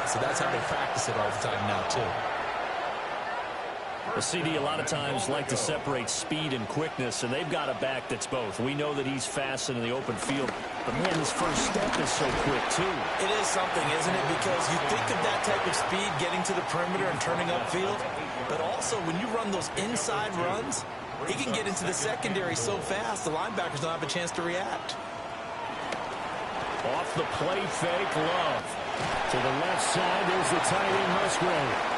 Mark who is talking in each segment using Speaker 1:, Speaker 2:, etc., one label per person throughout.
Speaker 1: So that's how they practice it all the time now, too.
Speaker 2: The CD a lot of times like to separate speed and quickness, and they've got a back that's both. We know that he's fast in the open field, but man, his first step is so quick too.
Speaker 1: It is something, isn't it? Because you think of that type of speed getting to the perimeter and turning upfield, but also when you run those inside runs, he can get into the secondary so fast the linebackers don't have a chance to react.
Speaker 2: Off the play fake, Love. To the left side, there's the tight end, Musgrave.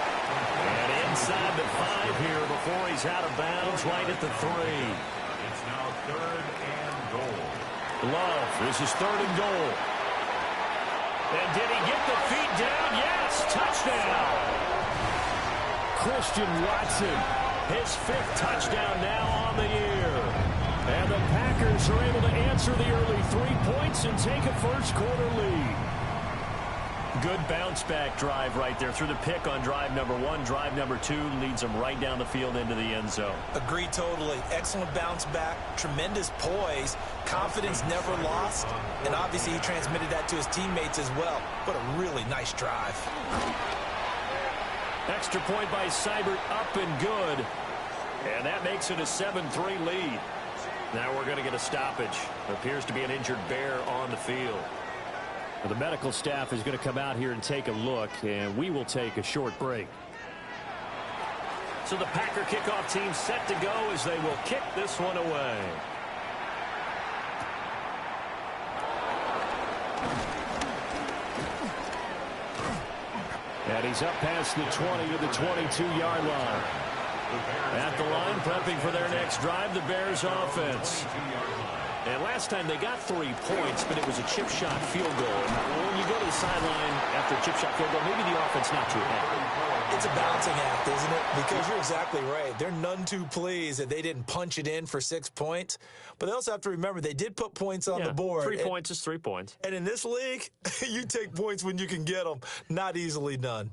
Speaker 2: And inside the 5 here before he's out of bounds, right at the 3.
Speaker 3: It's now 3rd and goal.
Speaker 2: Love, this is 3rd and goal. And did he get the feet down? Yes, touchdown. Christian Watson, his 5th touchdown now on the year. And the Packers are able to answer the early 3 points and take a first-quarter lead. Good bounce-back drive right there through the pick on drive number 1. Drive number 2 leads them right down the field into the end zone.
Speaker 1: Agree totally. Excellent bounce back, tremendous poise, confidence never lost, and obviously he transmitted that to his teammates as well. What a really nice drive.
Speaker 2: Extra point by Seibert, up and good. And that makes it a 7-3 lead. Now we're going to get a stoppage. Appears to be an injured Bear on the field. The medical staff is going to come out here and take a look, and we will take a short break. So the Packer kickoff team set to go as they will kick this one away. And he's up past the 20 to the 22-yard line. At the line, prepping for their next drive, the Bears offense. And last time they got 3 points, but it was a chip shot field goal. And when you go to the sideline after a chip shot field goal, maybe the offense not too happy.
Speaker 1: It's a balancing act, isn't it? Because you're exactly right. They're none too pleased that they didn't punch it in for 6 points. But they also have to remember they did put points on the board.
Speaker 2: 3 points is 3 points.
Speaker 1: And in this league, you take points when you can get them. Not easily done.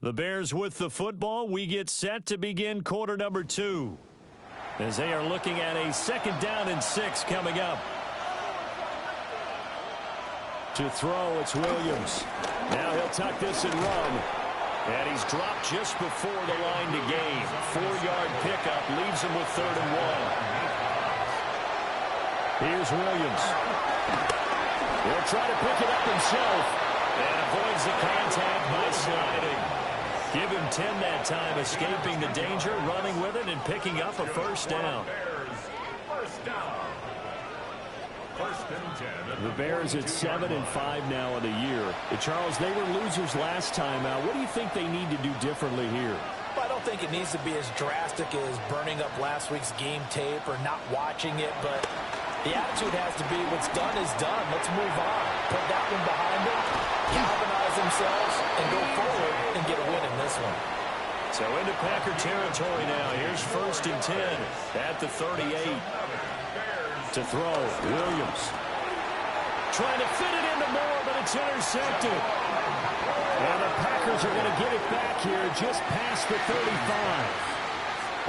Speaker 2: The Bears with the football. We get set to begin quarter number 2. As they are looking at a 2nd down and 6 coming up. To throw, it's Williams. Now he'll tuck this and run. And he's dropped just before the line to gain. 4-yard pickup leaves him with 3rd and 1. Here's Williams. He'll try to pick it up himself. And avoids the contact by sliding. Give him 10 that time, escaping the danger, running with it, and picking up a 1st down. The Bears at 7-5 now in the year. Charles, they were losers last time out. What do you think they need to do differently here?
Speaker 1: Well, I don't think it needs to be as drastic as burning up last week's game tape or not watching it, but the attitude has to be what's done is done. Let's move on. Put that one behind them, galvanize themselves, and go forward and get a win in this one.
Speaker 2: So into Packer territory now. Here's 1st and 10 at the 38. To throw, Williams. Trying to fit it into Moore, but it's intercepted. And the Packers are going to get it back here just past the 35.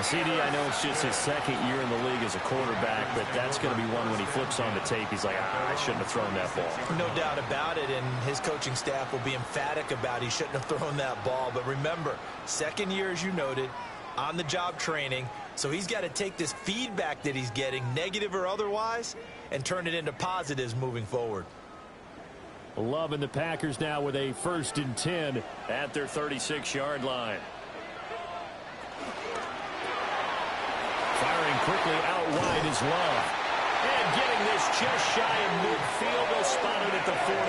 Speaker 2: CD, I know it's just his 2nd year in the league as a quarterback, but that's going to be one when he flips on the tape. He's like, I shouldn't have thrown that ball.
Speaker 1: No doubt about it, and his coaching staff will be emphatic about he shouldn't have thrown that ball. But remember, 2nd year, as you noted, on-the-job training, so he's got to take this feedback that he's getting, negative or otherwise, and turn it into positives moving forward.
Speaker 2: Love and the Packers now with a 1st and 10 at their 36-yard line. Firing quickly out wide is Love. And getting this just shy of midfield. They'll spot it at the 49.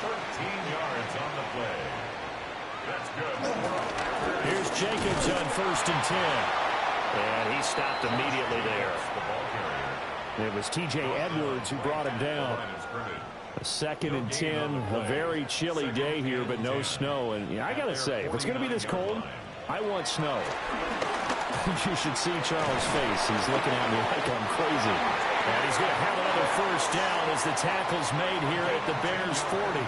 Speaker 3: 13 yards on the play. That's good.
Speaker 2: Here's Jacobs on 1st and 10. And he stopped immediately there. It was T.J. Edwards who brought him down. A 2nd and 10. A very chilly day here, but no snow. And I got to say, if it's going to be this cold, I want snow. You should see Charles' face. He's looking at me like I'm crazy. And he's going to have another 1st down as the tackle's made here at the Bears' 40.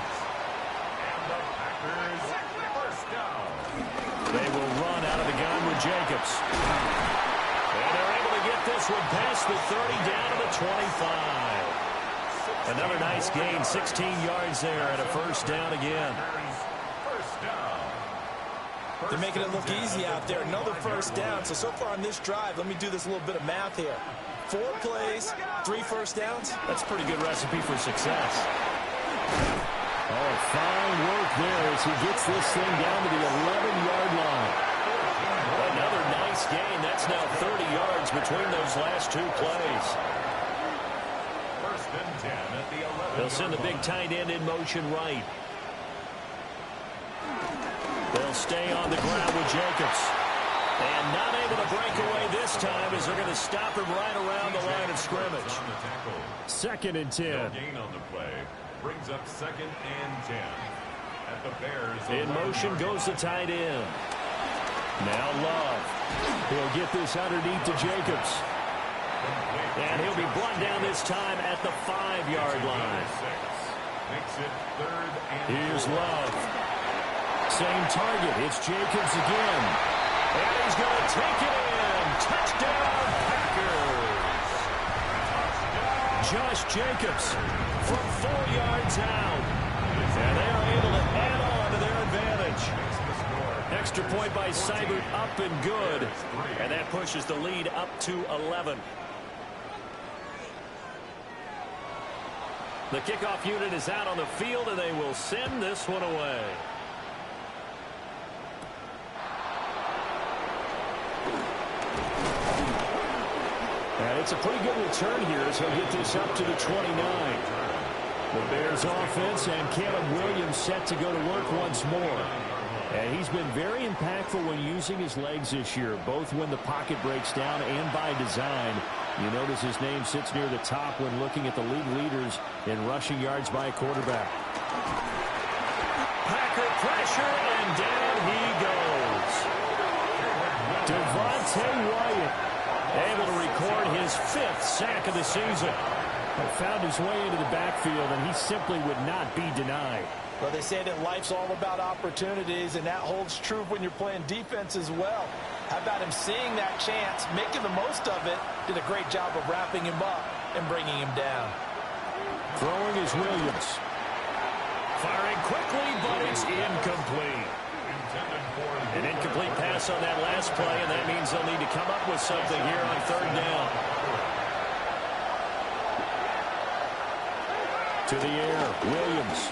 Speaker 2: Jacobs. And they're able to get this one past the 30 down to the 25. Another nice gain, 16 yards there and a first down again.
Speaker 1: They're making it look easy out there. Another first down. So far on this drive, let me do this little bit of math here. 4 plays, 3 first downs.
Speaker 2: That's a pretty good recipe for success. Oh, fine work there as he gets this thing down to the 11-yard line. Another nice gain. That's now 30 yards between those last 2 plays.
Speaker 3: First and 10 at the 11.
Speaker 2: They'll send the big tight end in motion right. They'll stay on the ground with Jacobs. And not able to break away this time as they're going to stop him right around the line of scrimmage. Second and 10.
Speaker 3: No gain on the play. Brings up second and 10. At the Bears.
Speaker 2: In motion goes the tight end. Now Love. He'll get this underneath to Jacobs. And he'll be brought down this time at the 5-yard line.
Speaker 3: Makes it third and
Speaker 2: Here's Love. Same target. It's Jacobs again. And he's going to take it in. Touchdown, Packers. Josh Jacobs from 4 yards out. And they are able to add on to their advantage. Extra point by Seibert, up and good. And that pushes the lead up to 11. The kickoff unit is out on the field, and they will send this one away. And it's a pretty good return here as he'll get this up to the 29. The Bears offense and Caleb Williams set to go to work once more. And he's been very impactful when using his legs this year, both when the pocket breaks down and by design. You notice his name sits near the top when looking at the league leaders in rushing yards by a quarterback. Packer pressure, and down he goes. Devontae Wyatt able to record his 5th sack of the season. But found his way into the backfield, and he simply would not be denied.
Speaker 1: Well, they say that life's all about opportunities, and that holds true when you're playing defense as well. How about him seeing that chance, making the most of it, did a great job of wrapping him up and bringing him down.
Speaker 2: Throwing is Williams. Firing quickly, but it's incomplete. An incomplete pass on that last play, and that means they'll need to come up with something here on 3rd down. To the air, Williams.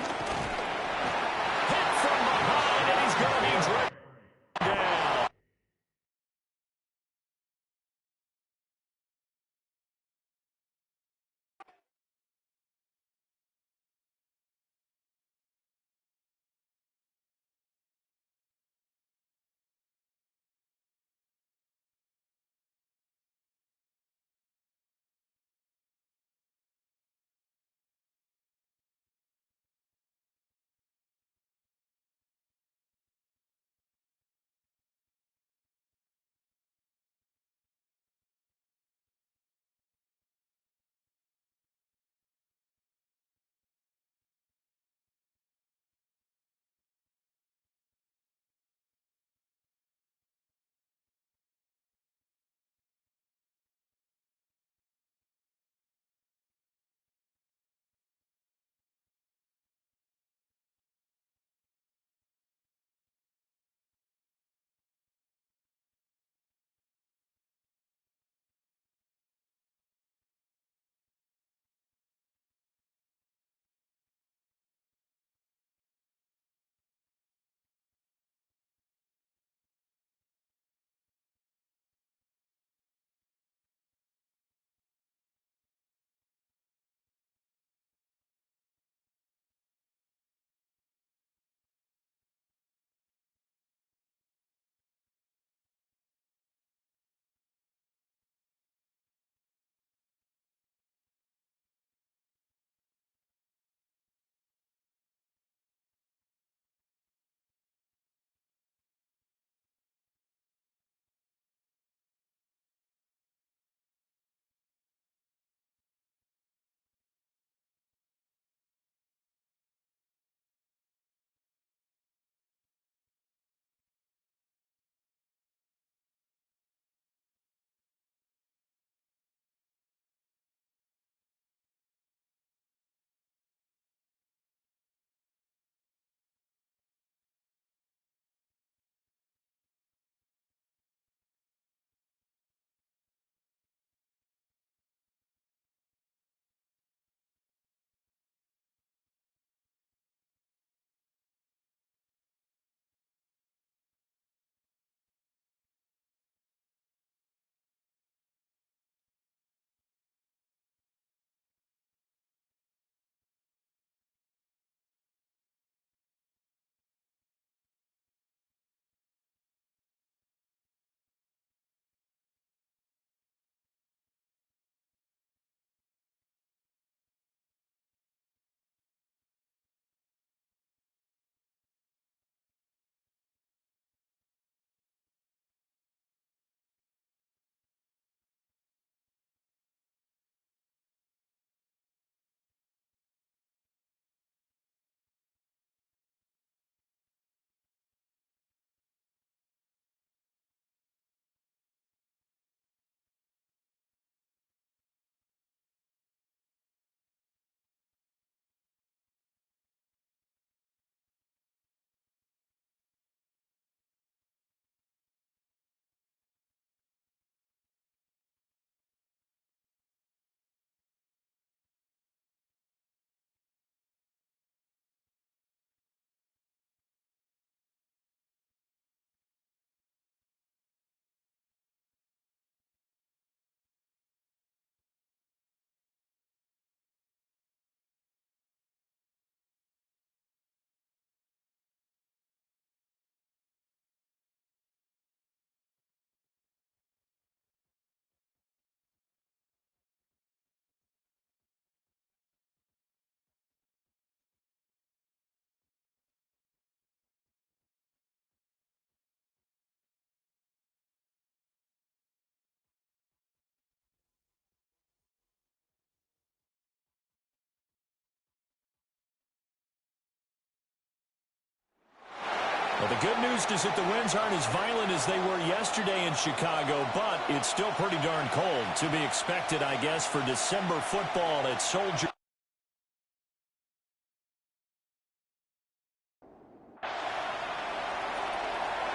Speaker 2: Well, the good news is that the winds aren't as violent as they were yesterday in Chicago, but it's still pretty darn cold. To be expected, I guess, for December football at Soldier.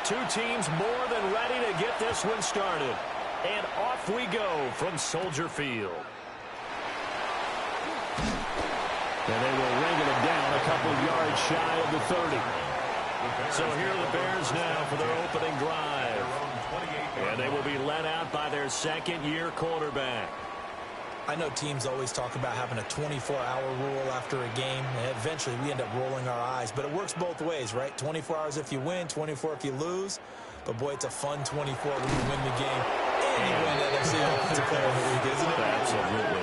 Speaker 2: Two teams more than ready to get this one started. And off we go from Soldier Field. And they will ring it down a couple yards shy of the 30. So here are the Bears now for their opening drive. And they will be led out by their second-year quarterback.
Speaker 1: I know teams always talk about having a 24-hour rule after a game. And eventually, we end up rolling our eyes. But it works both ways, right? 24 hours if you win, 24 if you lose. But, boy, it's a fun 24 when you win the game. And you win NFC Offensive Player of the Week, isn't it?
Speaker 2: Absolutely.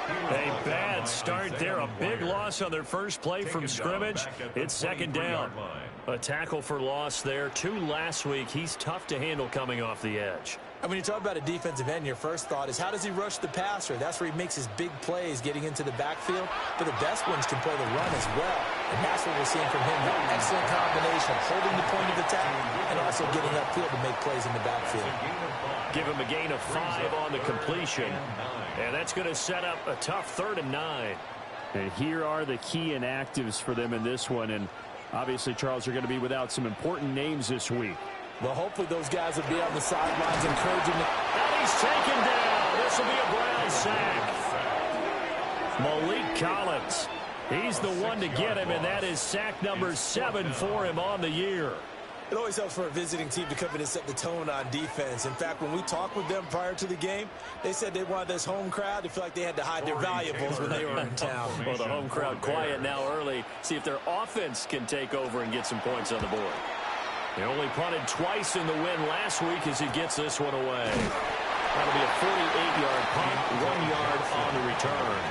Speaker 2: A bad start there. A big loss on their first play from scrimmage. It's second down. A tackle for loss there. 2 last week. He's tough to handle coming off the edge.
Speaker 1: And when you talk about a defensive end, your first thought is how does he rush the passer? That's where he makes his big plays getting into the backfield. But the best ones can play the run as well. And that's what we're seeing from him. That excellent combination of holding the point of attack and also getting upfield to make plays in the backfield.
Speaker 2: Give him a gain of 5 on the completion. And that's going to set up a tough 3rd and 9.
Speaker 4: And here are the key inactives for them in this one. And obviously, Charles, are going to be without some important names this week.
Speaker 1: Well, hopefully those guys will be on the sidelines encouraging them.
Speaker 2: And he's taken down. This will be a Brown sack. Malik Collins. He's the one to get him, and that is sack number 7 for him on the year.
Speaker 1: It always helps for a visiting team to come in and set the tone on defense. In fact, when we talked with them prior to the game, they said they wanted this home crowd to feel like they had to hide their valuables when they were in town.
Speaker 2: Well, the home crowd quiet now early. See if their offense can take over and get some points on the board. They only punted twice in the win last week as he gets this one away. That'll be a 48-yard punt, 1 yard on the return.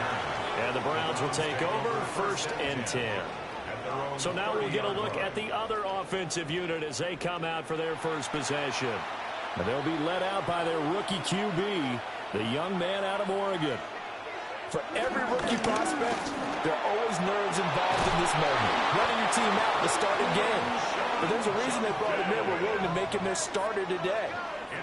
Speaker 2: And the Browns will take over 1st and 10. So now we'll get a look at the other offensive unit as they come out for their first possession. And they'll be led out by their rookie QB, the young man out of Oregon.
Speaker 1: For every rookie prospect, there are always nerves involved in this moment. Running your team out to start a game. But there's a reason they brought him in. We're willing to make him their starter today.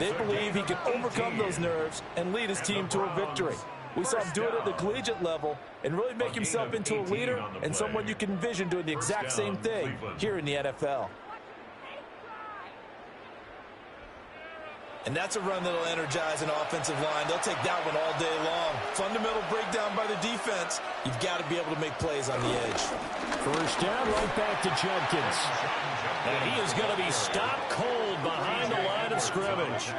Speaker 1: They believe he can overcome those nerves and lead his team to a victory. We saw him do it at the collegiate level and really make himself into a leader and someone you can envision doing the exact same thing here in the NFL. And that's a run that'll energize an offensive line. They'll take that one all day long. Fundamental breakdown by the defense. You've got to be able to make plays on the edge.
Speaker 2: First down, right back to Judkins. And he is going to be stopped cold behind the line of scrimmage.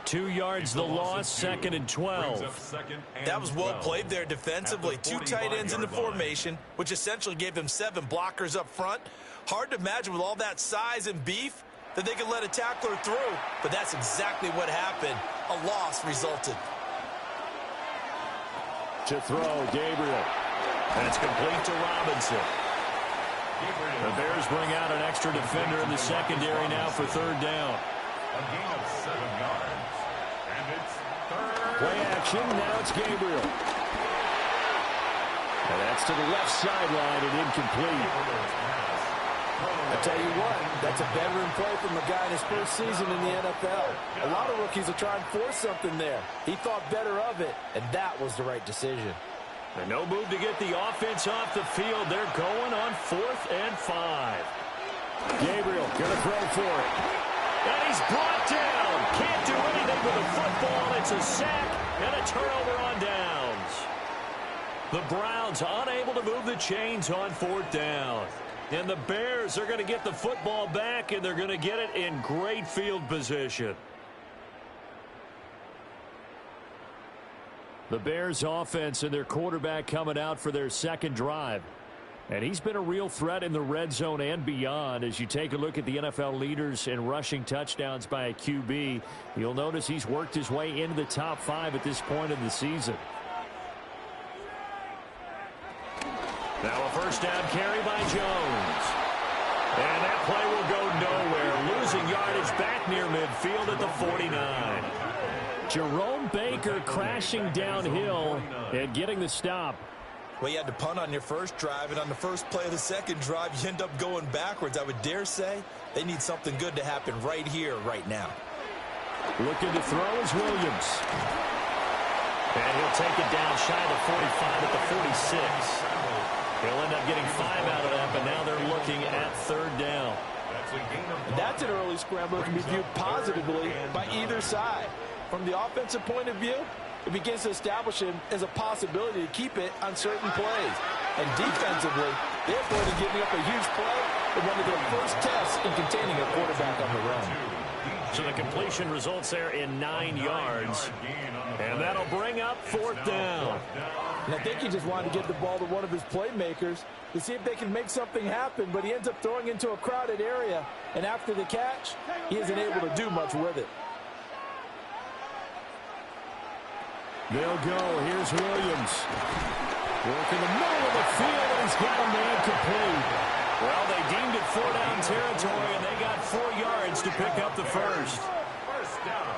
Speaker 2: 2 yards the loss, 2nd and 12.
Speaker 1: That was well played there defensively. 2 tight ends in the formation, which essentially gave them 7 blockers up front. Hard to imagine with all that size and beef that they could let a tackler through, but that's exactly what happened. A loss resulted.
Speaker 2: To throw, Gabriel. And it's complete to Robinson. The Bears bring out an extra defender in the secondary now for 3rd down.
Speaker 3: A gain of 7 yards. And it's 3rd.
Speaker 2: Play action, now it's Gabriel. And that's to the left sideline and incomplete.
Speaker 1: I tell you what, that's a veteran play from a guy in his first season in the NFL. A lot of rookies will try and force something there. He thought better of it, and that was the right decision.
Speaker 2: And no move to get the offense off the field. They're going on 4th and 5. Gabriel going to throw for it. And he's brought down. Can't do anything with the football. It's a sack and a turnover on downs. The Browns unable to move the chains on 4th down. And the Bears are going to get the football back, and they're going to get it in great field position. The Bears offense and their quarterback coming out for their second drive. And he's been a real threat in the red zone and beyond. As you take a look at the NFL leaders in rushing touchdowns by a QB, you'll notice he's worked his way into the top 5 at this point of the season. Now a first down carry by Jones. And that play will go nowhere. Losing yardage back near midfield at the 49. Jerome Baker crashing downhill and getting the stop.
Speaker 1: Well, you had to punt on your first drive, and on the first play of the second drive, you end up going backwards. I would dare say they need something good to happen right here, right now.
Speaker 2: Looking to throw is Williams. And he'll take it down shy of the 45 at the 46. He'll end up getting 5 out of that, but now they're looking at third down.
Speaker 5: That's an early scramble that can be viewed positively by either side. From the offensive point of view, it begins to establish him as a possibility to keep it on certain plays. And defensively, they avoided giving up a huge play in one of their first tests in containing a quarterback on the run.
Speaker 2: So the completion results there in 9 yards. And that'll bring up fourth down.
Speaker 5: And I think he just wanted to get the ball to one of his playmakers to see if they can make something happen, but he ends up throwing into a crowded area. And after the catch, he isn't able to do much with it.
Speaker 2: They'll go. Here's Williams. Working the middle of the field, and he's got a man complete. Well, they deemed it 4-down territory, and they got 4 yards to pick up the first.
Speaker 3: First down.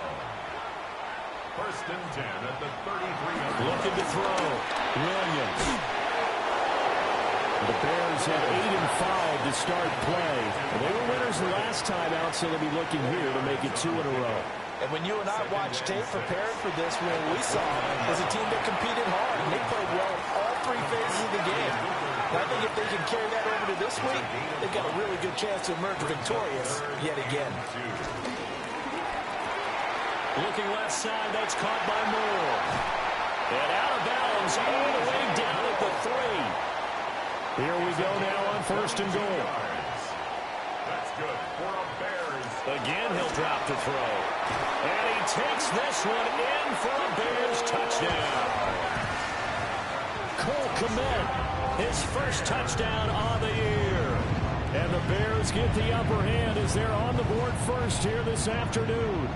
Speaker 3: First and 10 at the 33.
Speaker 2: Looking to throw. Williams. The Bears have 8-5 to start play. They were winners the last time out, so they'll be looking here to make it 2 in a row.
Speaker 5: And when you and I watched tape preparing for this one, we saw was a team that competed hard, and they played well in all 3 phases of the game. And I think if they can carry that over to this week, they've got a really good chance to emerge victorious yet again.
Speaker 2: Looking left side, that's caught by Moore. And out of bounds all the way down at the 3. Here we go now on first and goal.
Speaker 3: That's good for a Bears.
Speaker 2: Again, he'll drop to throw. And he takes this one in for a Bears touchdown. Cole Kmet, his first touchdown on the year. And the Bears get the upper hand as they're on the board first here this afternoon.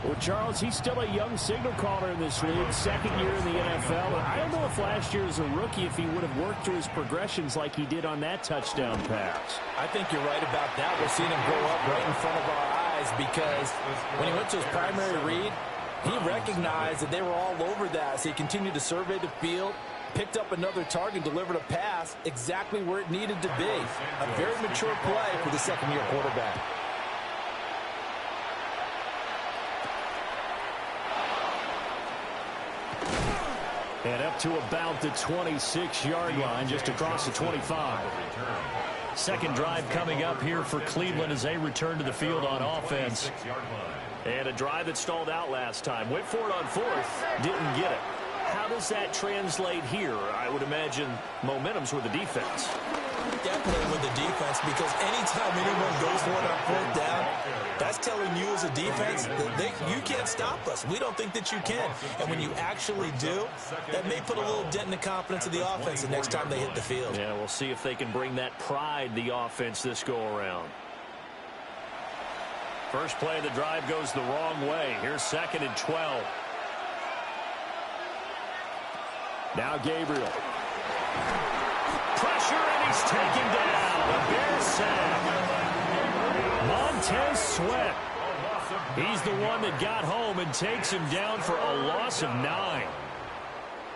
Speaker 2: Well, Charles, he's still a young signal caller in this league, second year in the NFL. And I don't know if last year as a rookie, if he would have worked through his progressions like he did on that touchdown pass.
Speaker 5: I think you're right about that. We're seeing him grow up right in front of our eyes because when he went to his primary read, he recognized that they were all over that. So he continued to survey the field, picked up another target, delivered a pass exactly where it needed to be. A very mature play for the second-year quarterback.
Speaker 2: And up to about the 26-yard line, just across the 25. Second drive coming up here for Cleveland as they return to the field on offense. And a drive that stalled out last time. Went for it on fourth, didn't get it. How does that translate here? I would imagine momentum's with the defense.
Speaker 1: Definitely with the defense, because anytime anyone goes for it on fourth down, that's telling you as a defense that you can't stop us. We don't think that you can. And when you actually do, that may put a little dent in the confidence of the offense the next time they hit the field.
Speaker 2: Yeah, we'll see if they can bring that pride, the offense, this go-around. First play of the drive goes the wrong way. Here's second and 12. Now Gabriel. Pressure, and he's taken down. A Bears sack. Montez Sweat. He's the one that got home and takes him down for a loss of 9.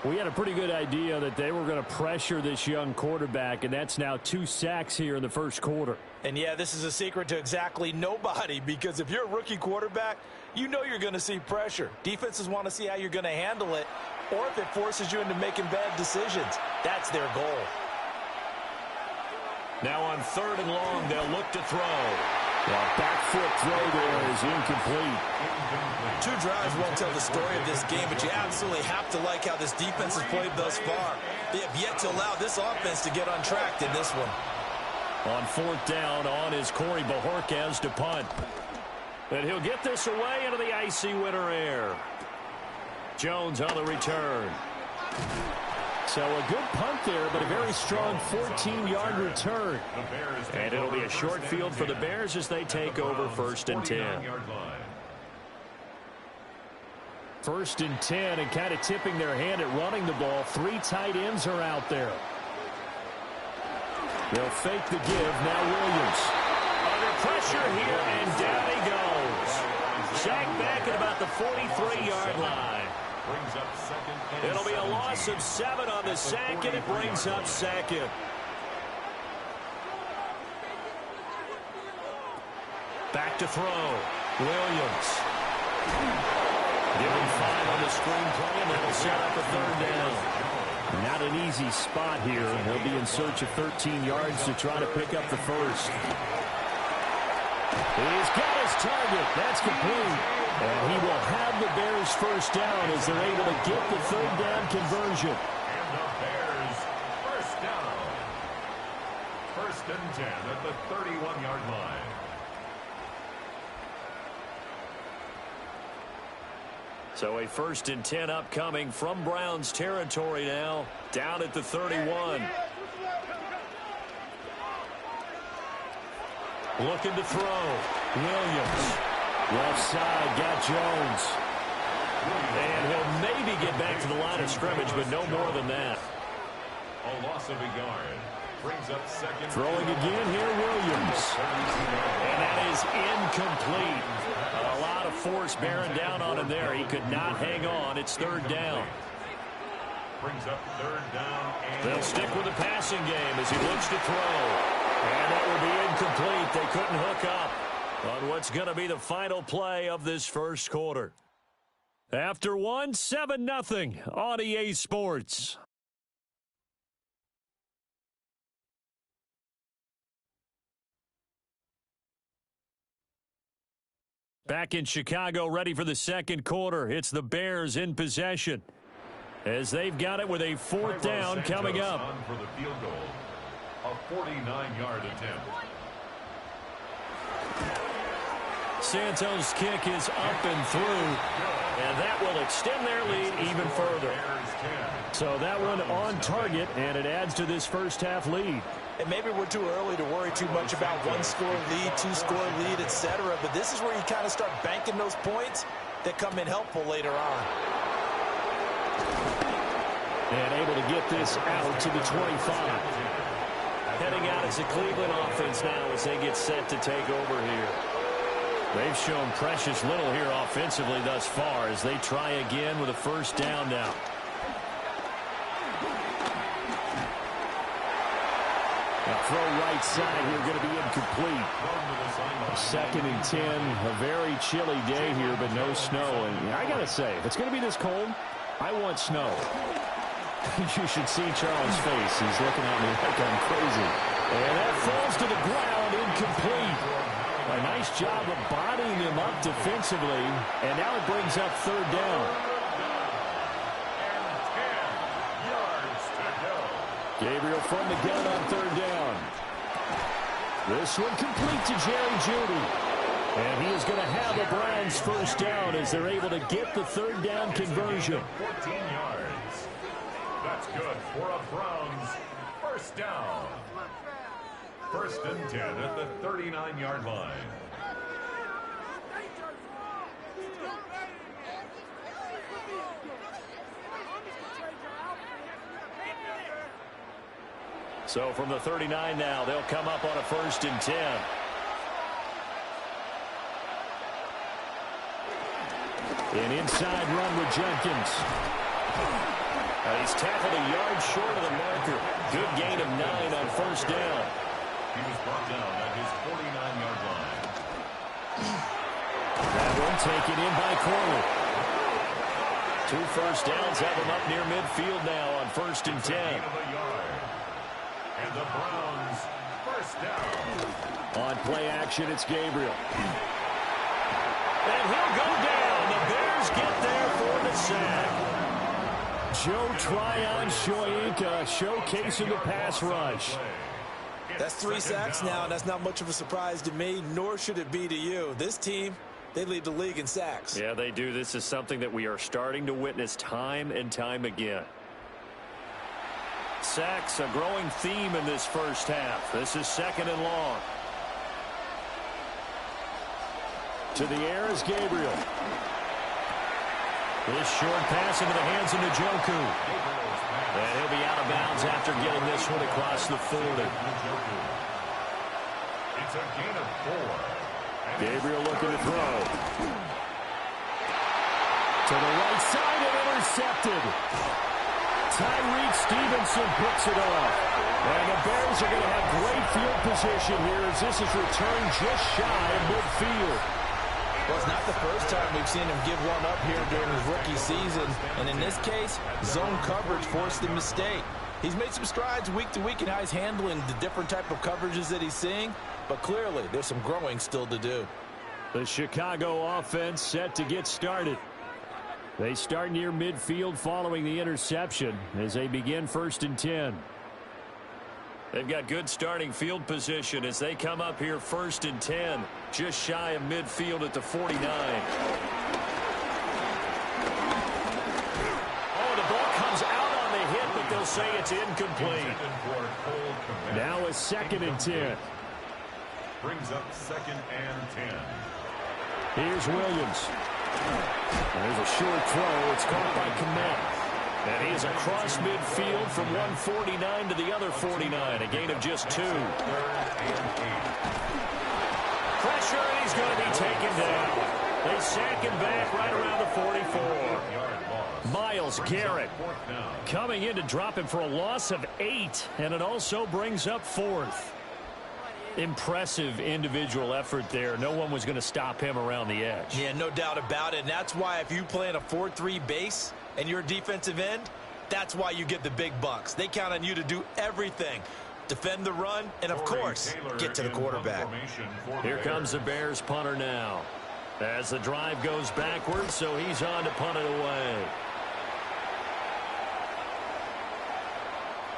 Speaker 2: We had a pretty good idea that they were going to pressure this young quarterback, and that's now 2 sacks here in the first quarter.
Speaker 5: And, yeah, this is a secret to exactly nobody, because if you're a rookie quarterback, you know you're going to see pressure. Defenses want to see how you're going to handle it, or if it forces you into making bad decisions. That's their goal.
Speaker 2: Now on third and long, they'll look to throw.
Speaker 4: Well, back foot throw there is incomplete.
Speaker 1: 2 drives won't tell the story of this game, but you absolutely have to like how this defense has played thus far. They have yet to allow this offense to get on track in this one.
Speaker 2: On fourth down, on is Corey Bajorquez to punt. And he'll get this away into the icy winter air. Jones on the return. So a good punt there, but a very strong 14-yard return. And it'll be a short field for the Bears as they take over first and 10. First and 10, and kind of tipping their hand at running the ball. 3 tight ends are out there. They'll fake the give. Now Williams. Under pressure here, and down he goes. Sacked back at about the 43-yard line.
Speaker 3: Brings up second and
Speaker 2: It'll be a
Speaker 3: 17.
Speaker 2: loss of 7 on the sack, and it brings up second. Back to throw. Williams. Give him 5 on the screen play, and that'll set up a third down.
Speaker 4: Not an easy spot here. He'll be in search of 13 yards to try to pick up the first. He's got his target. That's complete. And he will have the Bears first down as they're able to get the third down conversion.
Speaker 3: And the Bears first down. First and 10 at the 31-yard line.
Speaker 2: So a first and 10 upcoming from Browns territory now, down at the 31. Looking to throw. Williams. Left side, got Jones. And he'll maybe get back to the line of scrimmage, but no more than that.
Speaker 3: A loss of a yard. Brings up second.
Speaker 2: Throwing again here, Williams. And that is incomplete. A lot of force bearing down on him there. He could not hang on. It's third down.
Speaker 3: Brings up third down. And
Speaker 2: they'll stick with the passing game as he looks to throw. And that will be incomplete. They couldn't hook up on what's going to be the final play of this first quarter. After one, 7-0 on EA Sports. Back in Chicago, ready for the second quarter. It's the Bears in possession as they've got it with a fourth down coming up.
Speaker 3: On for the field goal. A 49-yard attempt.
Speaker 2: Santos' kick is up and through, and that will extend their lead even further.
Speaker 4: So that one on target, and it adds to this first half lead.
Speaker 5: And maybe we're too early to worry too much about one-score lead, two-score lead, etc. But this is where you kind of start banking those points that come in helpful later on.
Speaker 4: And able to get this out to the 25.
Speaker 2: Heading out as a Cleveland offense now as they get set to take over here. They've shown precious little here offensively thus far as they try again with a first down now.
Speaker 4: Throw right side here going to be incomplete. Second and 10. A very chilly day here, but no snow. And I got to say, if it's going to be this cold, I want snow. You should see Charles' face. He's looking at me like I'm crazy.
Speaker 2: And that falls to the ground, incomplete.
Speaker 4: A nice job of bodying him up defensively. And now it brings up third down. Gabriel from the gun on third down. This one complete to Jerry Jeudy. And he is going to have the Browns first down as they're able to get the third down conversion.
Speaker 3: 14 yards. That's good for a Browns first down. First and 10 at the 39-yard line.
Speaker 2: So from the 39 now, they'll come up on a first and 10.
Speaker 4: An inside run with Jenkins.
Speaker 2: He's tackled a yard short of the marker. Good gain of 9 on first down.
Speaker 3: He was brought down at his 49-yard line.
Speaker 2: That one taken in by Corley. 2 first downs have him up near midfield now on first and 10.
Speaker 3: And the Browns first down.
Speaker 4: On play action, it's Gabriel.
Speaker 2: And he'll go down. The Bears get there for the sack.
Speaker 4: Joe Tryon-Shoyinka showcasing the pass rush.
Speaker 5: That's 3 sacks now, and that's not much of a surprise to me, nor should it be to you. This team, they lead the league in sacks.
Speaker 2: Yeah, they do. This is something that we are starting to witness time and time again. Sacks, a growing theme in this first half. This is second and long.
Speaker 4: To the air is Gabriel.
Speaker 2: This short pass into the hands of Njoku. And he'll be out of bounds after getting this one across the 40.
Speaker 3: It's a gain of 4.
Speaker 4: Gabriel looking to throw. To the right side and intercepted. Tyreek Stevenson picks it off. And the Bears are going to have great field position here as this is returned just shy of midfield.
Speaker 5: Well, it's not the first time we've seen him give one up here during his rookie season. And in this case, zone coverage forced the mistake. He's made some strides week to week in how he's handling the different type of coverages that he's seeing. But clearly, there's some growing still to do.
Speaker 4: The Chicago offense set to get started. They start near midfield following the interception as they begin 1st and 10.
Speaker 2: They've got good starting field position as they come up here 1st and 10, just shy of midfield at the 49. Oh, the ball comes out on the hit, but they'll say it's incomplete.
Speaker 4: Now a 2nd and 10.
Speaker 3: Brings up 2nd and 10.
Speaker 4: Here's Williams. There's a short throw. It's caught by Kmet.
Speaker 2: And he is across midfield from 149 to the other 49, a gain of just 2. Pressure, and he's going to be taken down. They sack him back right around the 44. Myles Garrett coming in to drop him for a loss of 8, and it also brings up 4th. Impressive individual effort there. No one was going to stop him around the edge.
Speaker 1: Yeah, no doubt about it. And that's why if you play in a 4-3 base and you're a defensive end, that's why you get the big bucks. They count on you to do everything. Defend the run and, of course, get to the quarterback.
Speaker 2: Here comes the Bears punter now. As the drive goes backwards, so he's on to punt it away.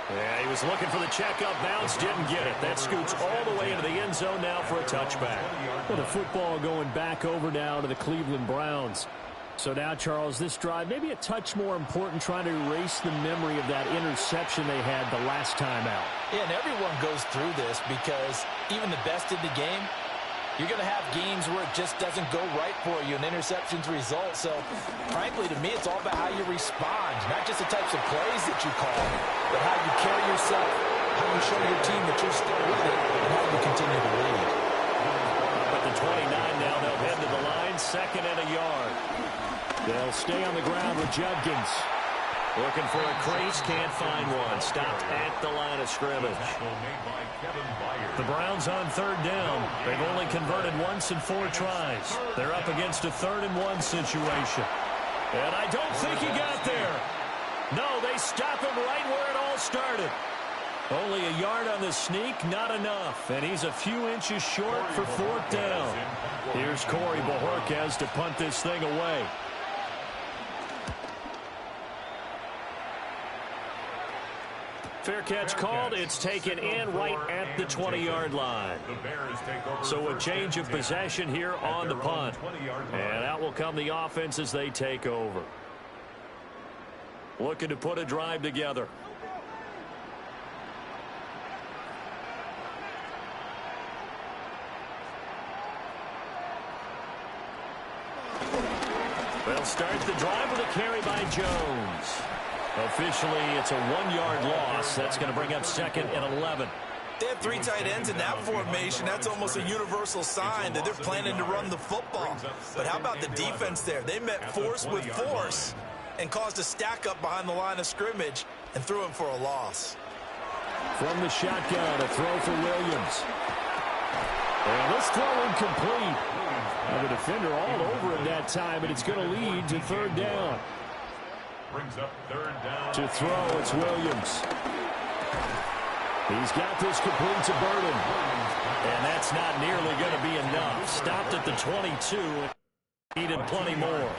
Speaker 2: Yeah, he was looking for the checkup bounce, didn't get it. That scoots all the way into the end zone now for a touchback.
Speaker 4: Well, the football going back over now to the Cleveland Browns. So now, Charles, this drive maybe a touch more important, trying to erase the memory of that interception they had the last time out.
Speaker 5: Yeah, and everyone goes through this because even the best in the game, you're going to have games where it just doesn't go right for you, and interceptions result. So, frankly, to me, it's all about how you respond, not just the types of plays that you call, but how you carry yourself, how you show your team that you're still with it, and how you continue to lead.
Speaker 2: But the 29 now, they'll head to the line, 2nd and a yard.
Speaker 4: They'll stay on the ground with Judkins.
Speaker 2: Looking for a crease, can't find one. Stopped at the line of scrimmage. The Browns on 3rd down. They've only converted once in 4 tries. They're up against a 3rd and 1 situation. And I don't think he got there. No, they stop him right where it all started. Only a yard on the sneak, not enough. And he's a few inches short for 4th down. Here's Corey Bojorquez to punt this thing away. Fair catch called. It's taken in right at the 20-yard line. So a change of possession here on the punt. And out will come the offense as they take over. Looking to put a drive together. They'll start the drive with a carry by Jones. Officially, it's a 1-yard loss. That's going to bring up 2nd and 11.
Speaker 1: They have 3 tight ends in that formation. That's almost a universal sign that they're planning to run the football. But how about the defense there? They met force with force and caused a stack up behind the line of scrimmage and threw him for a loss.
Speaker 4: From the shotgun, a throw for Williams. And this throw incomplete. And the defender all over him that time, and it's going to lead to 3rd down.
Speaker 3: Brings up 3rd down.
Speaker 4: To throw, it's Williams. He's got this complete to Burden.
Speaker 2: And that's not nearly going to be enough. Stopped at the 22. Needed plenty more.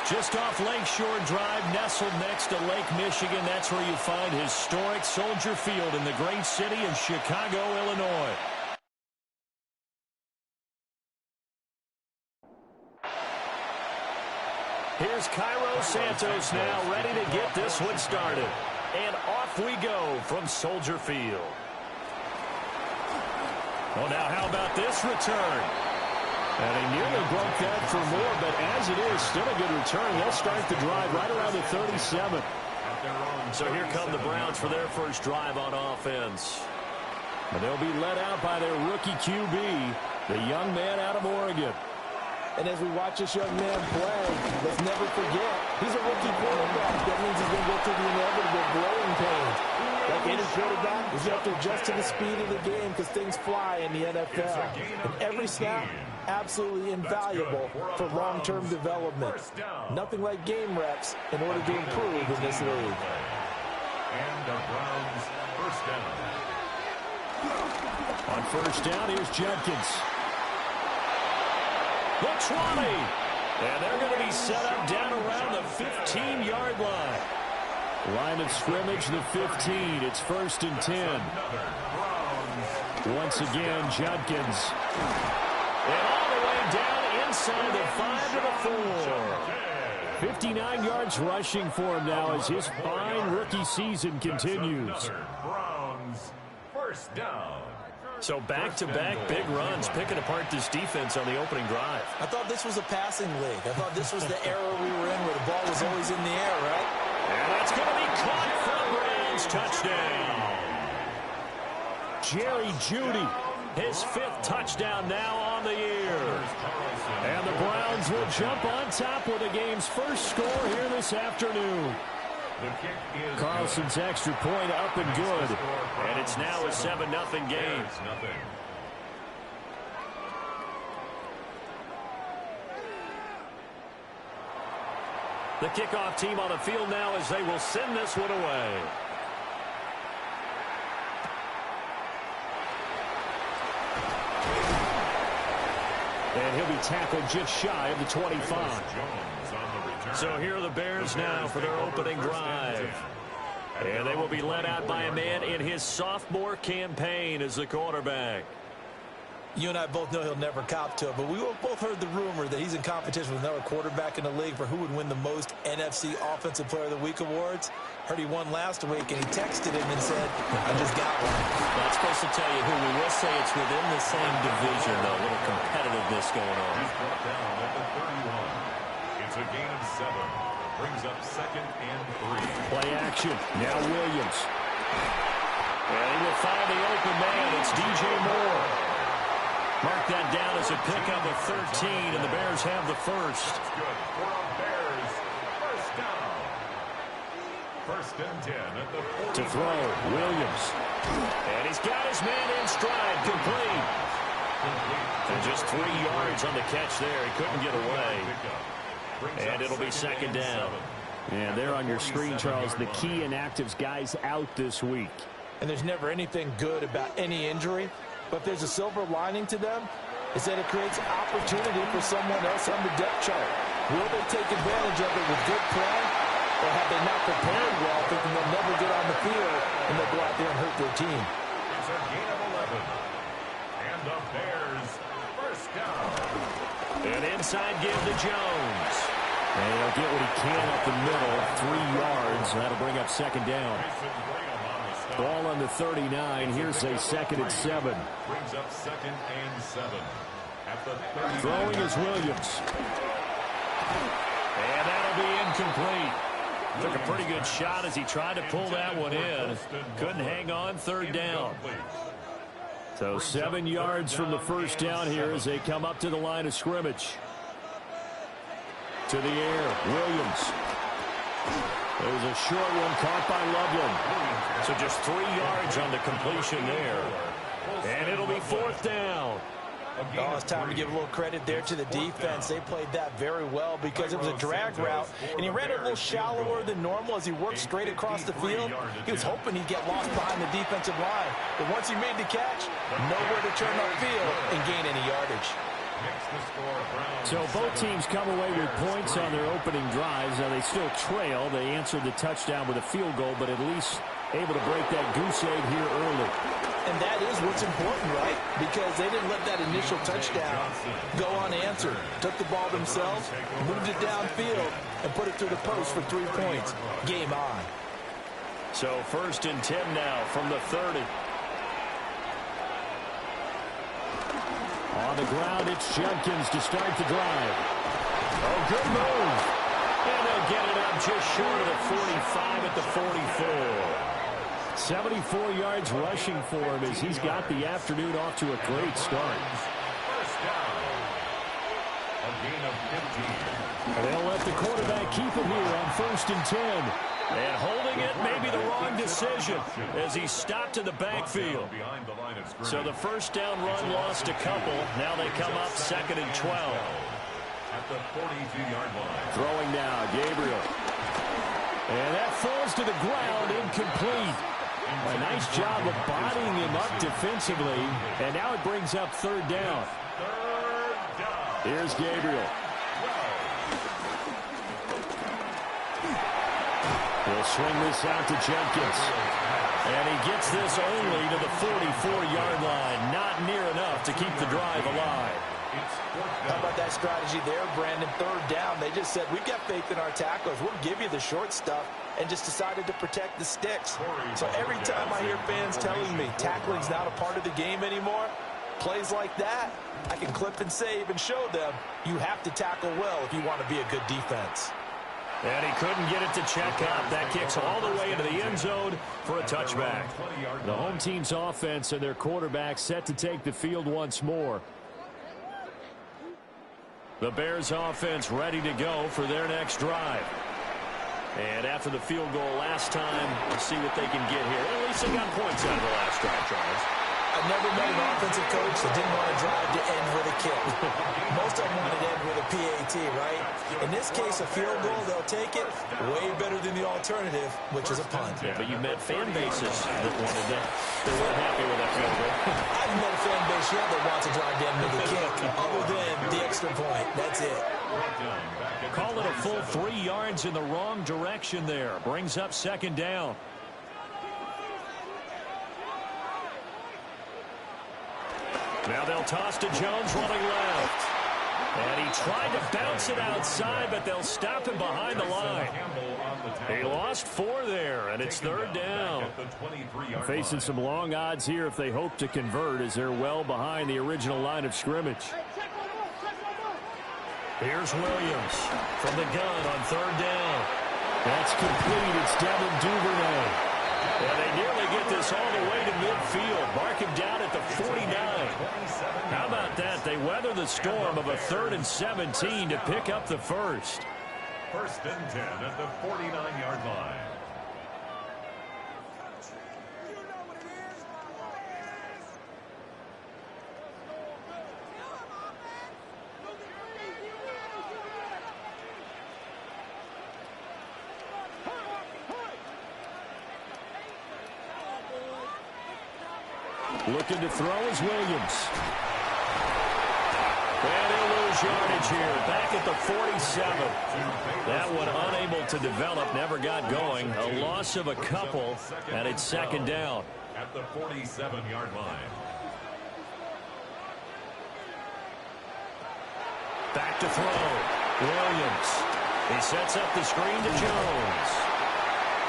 Speaker 2: Just off Lakeshore Drive, nestled next to Lake Michigan. That's where you find historic Soldier Field in the great city of Chicago, Illinois. Here's Cairo Santos now ready to get this one started. And off we go from Soldier Field. Well, now how about this return? And he nearly broke that for more, but as it is, still a good return. They'll start the drive right around the 37. So here come the Browns for their first drive on offense. And they'll be led out by their rookie QB, the young man out of Oregon.
Speaker 5: And as we watch this young man play, let's never forget, he's a rookie quarterback. That means he's going to go through the inevitable growing pains. Like any quarterback, you have to adjust to the speed of the game because things fly in the NFL. And every snap, absolutely invaluable for long-term development. Nothing like game reps in order to improve in this league.
Speaker 3: And the Browns first down.
Speaker 2: On first down, here's Judkins. The 20. And they're going to be set up down around the 15-yard line. Line of scrimmage, the 15. It's first and 10. Once again, Judkins. And all the way down inside the 5 to the 4. 59 yards rushing for him now as his fine rookie season continues.
Speaker 3: Browns first down.
Speaker 2: So back-to-back big runs, picking apart this defense on the opening drive.
Speaker 5: I thought this was a passing league. I thought this was the era we were in where the ball was always in the air, right?
Speaker 2: And that's going to be caught for a Browns touchdown. Jerry Jeudy, his 5th touchdown now on the year. And the Browns will jump on top with the game's first score here this afternoon. Carlson's extra point up and good. And it's now a 7-0 game. The kickoff team on the field now as they will send this one away. And he'll be tackled just shy of the 25. So here are the Bears now for their opening drive. And they will be led out by a man in his sophomore campaign as the quarterback.
Speaker 5: You and I both know he'll never cop to it, but we both heard the rumor that he's in competition with another quarterback in the league for who would win the most NFC Offensive Player of the Week awards. Heard he won last week, and he texted him and said, I just got one.
Speaker 2: That's supposed to tell you who. We will say it's within the same division, though. A little competitiveness going on.
Speaker 3: He's brought down at the 31. It's a gain of 7. Brings up 2nd and 3.
Speaker 2: Play action. Now Williams. And he will find the open man. It's DJ Moore. Mark that down as a pickup of 13, and the Bears have the first.
Speaker 3: That's good for a Bears first down. First and 10 at the 40.
Speaker 2: To throw, Williams. And he's got his man in stride, complete. And just 3 yards on the catch there. He couldn't get away. And it'll be second down.
Speaker 4: And there on your screen, Charles, the key inactives guys out this week.
Speaker 5: And there's never anything good about any injury, but there's a silver lining to them, is that it creates opportunity for someone else on the depth chart. Will they take advantage of it with good play, or have they not prepared well, thinking they'll never get on the field, and they'll go out there and hurt their team?
Speaker 3: It's a gain of 11. And the Bears first down.
Speaker 2: And inside give to Jones.
Speaker 4: And he'll get what he can up the middle, 3 yards. That'll bring up second down. Ball on the 39. Here's a 2nd and 7.
Speaker 3: Brings up 2nd and 7. At the 39.
Speaker 2: Throwing is Williams. And that'll be incomplete. Took a pretty good shot as he tried to pull that one in. Couldn't hang on, 3rd down.
Speaker 4: So 7 yards from the first down here as they come up to the line of scrimmage.
Speaker 2: To the air, Williams. There's a short one caught by Loveland. So just 3 yards on the completion there. And it'll be 4th down.
Speaker 5: Oh, it's time to give a little credit there to the defense. They played that very well because it was a drag route, and he ran it a little shallower than normal as he worked straight across the field. He was hoping he'd get lost behind the defensive line, but once he made the catch, nowhere to turn upfield and gain any yardage.
Speaker 4: So both teams come away with points on their opening drives. Now they still trail. They answered the touchdown with a field goal, but at least able to break that goose egg here early.
Speaker 5: And that is what's important, right? Because they didn't let that initial touchdown go unanswered. Took the ball themselves, moved it downfield, and put it through the post for 3 points. Game on.
Speaker 2: So 1st and 10 now from the 30.
Speaker 4: On the ground, it's Jenkins to start the drive.
Speaker 2: Oh, good move. And they'll get it up just short of the 45 at the 44.
Speaker 4: 74 yards rushing for him as he's got the afternoon off to a great start.
Speaker 3: First down. A gain of 15.
Speaker 4: And they'll let the quarterback keep it here on 1st and 10.
Speaker 2: And holding it may be the wrong decision as he stopped in the backfield. So the first down run lost a couple. Now they come up 2nd and 12.
Speaker 3: At the 42-yard line.
Speaker 4: Throwing now, Gabriel. And that falls to the ground, incomplete. A nice job of bodying him up defensively. And now it brings up 3rd down. Here's Gabriel. He'll swing this out to Jenkins.
Speaker 2: And he gets this only to the 44-yard line. Not near enough to keep the drive alive.
Speaker 5: How about that strategy there, Brandon? 3rd down. They just said, we've got faith in our tackles. We'll give you the short stuff, and just decided to protect the sticks. So every time I hear fans telling me tackling's not a part of the game anymore, plays like that, I can clip and save and show them you have to tackle well if you want to be a good defense.
Speaker 2: And he couldn't get it to check out. That kicks all the way into the end zone for a touchback.
Speaker 4: The home team's offense and their quarterback set to take the field once more.
Speaker 2: The Bears offense ready to go for their next drive. And after the field goal last time, we'll see what they can get here. At least they got points out of the last drive, Charles.
Speaker 5: I've never met an offensive coach that didn't want to drive to end with a kick. Most of them wanted to end with a PAT, right? In this case, a field goal, they'll take it. Way better than the alternative, which is a punt.
Speaker 2: Yeah, but you met fan bases that wanted that. They weren't happy with that field goal.
Speaker 5: I've met a fan base yet that wants to drive to end with a kick, other than the extra point. That's it.
Speaker 2: Call it a full 3 yards in the wrong direction there. Brings up 2nd down. Now they'll toss to Jones running left. And he tried to bounce it outside, but they'll stop him behind the line. He lost 4 there, and it's 3rd down.
Speaker 4: Facing some long odds here if they hope to convert, as they're well behind the original line of scrimmage.
Speaker 2: Here's Williams from the gun on 3rd down.
Speaker 4: That's complete. It's Devin Duvernay.
Speaker 2: And they nearly get this all the way to midfield. Mark him down at the 49. How about that? They weather the storm of a 3rd and 17 to pick up the first.
Speaker 3: 1st and 10 at the 49-yard line.
Speaker 4: Looking to throw is Williams.
Speaker 2: And he'll lose yardage here. Back at the 47. That one unable to develop. Never got going. A loss of a couple. And it's 2nd down.
Speaker 3: At the 47-yard line.
Speaker 2: Back to throw. Williams. He sets up the screen to Jones.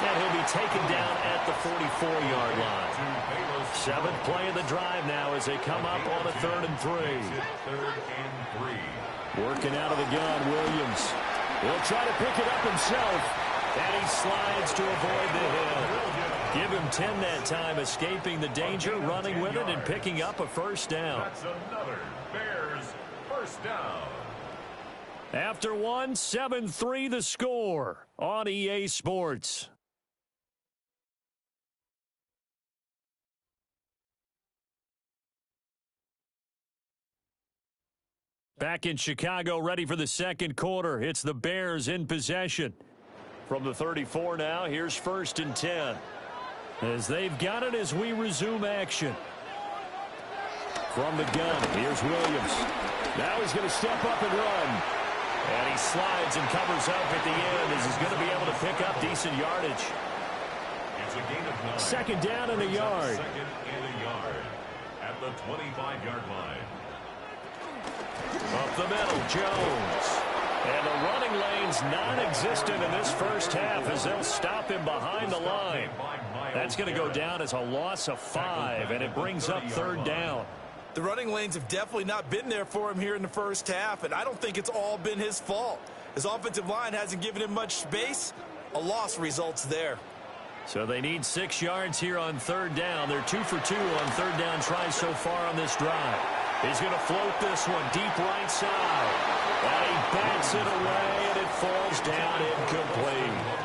Speaker 2: And he'll be taken down at the 44-yard line. 7th play of the drive now as they come up on a 3rd and 3.
Speaker 3: 3rd and 3.
Speaker 4: Working out of the gun, Williams. He'll try to pick it up himself.
Speaker 2: And he slides to avoid the hit. Give him 10 that time, escaping the danger, running with it, and picking up a 1st down.
Speaker 3: That's another Bears 1st down.
Speaker 2: After one, 7-3 the score on EA Sports. Back in Chicago, ready for the 2nd quarter. It's the Bears in possession. From the 34 now, here's 1st and 10. As they've got it as we resume action.
Speaker 4: From the gun, here's Williams.
Speaker 2: Now he's going to step up and run. And he slides and covers up at the end as he's going to be able to pick up decent yardage.
Speaker 3: It's a gain of 9.
Speaker 2: Second down and a yard.
Speaker 3: Second and a yard at the 25-yard line.
Speaker 2: Up the middle, Jones. And the running lane's non-existent in this first half as they'll stop him behind the line. That's going to go down as a loss of 5, and it brings up third down.
Speaker 1: The running lanes have definitely not been there for him here in the first half, and I don't think it's all been his fault. His offensive line hasn't given him much space. A loss results there.
Speaker 2: So they need 6 yards here on third down. They're 2 for 2 on third down tries so far on this drive. He's going to float this one deep right side. And he bats it away, and it falls down incomplete.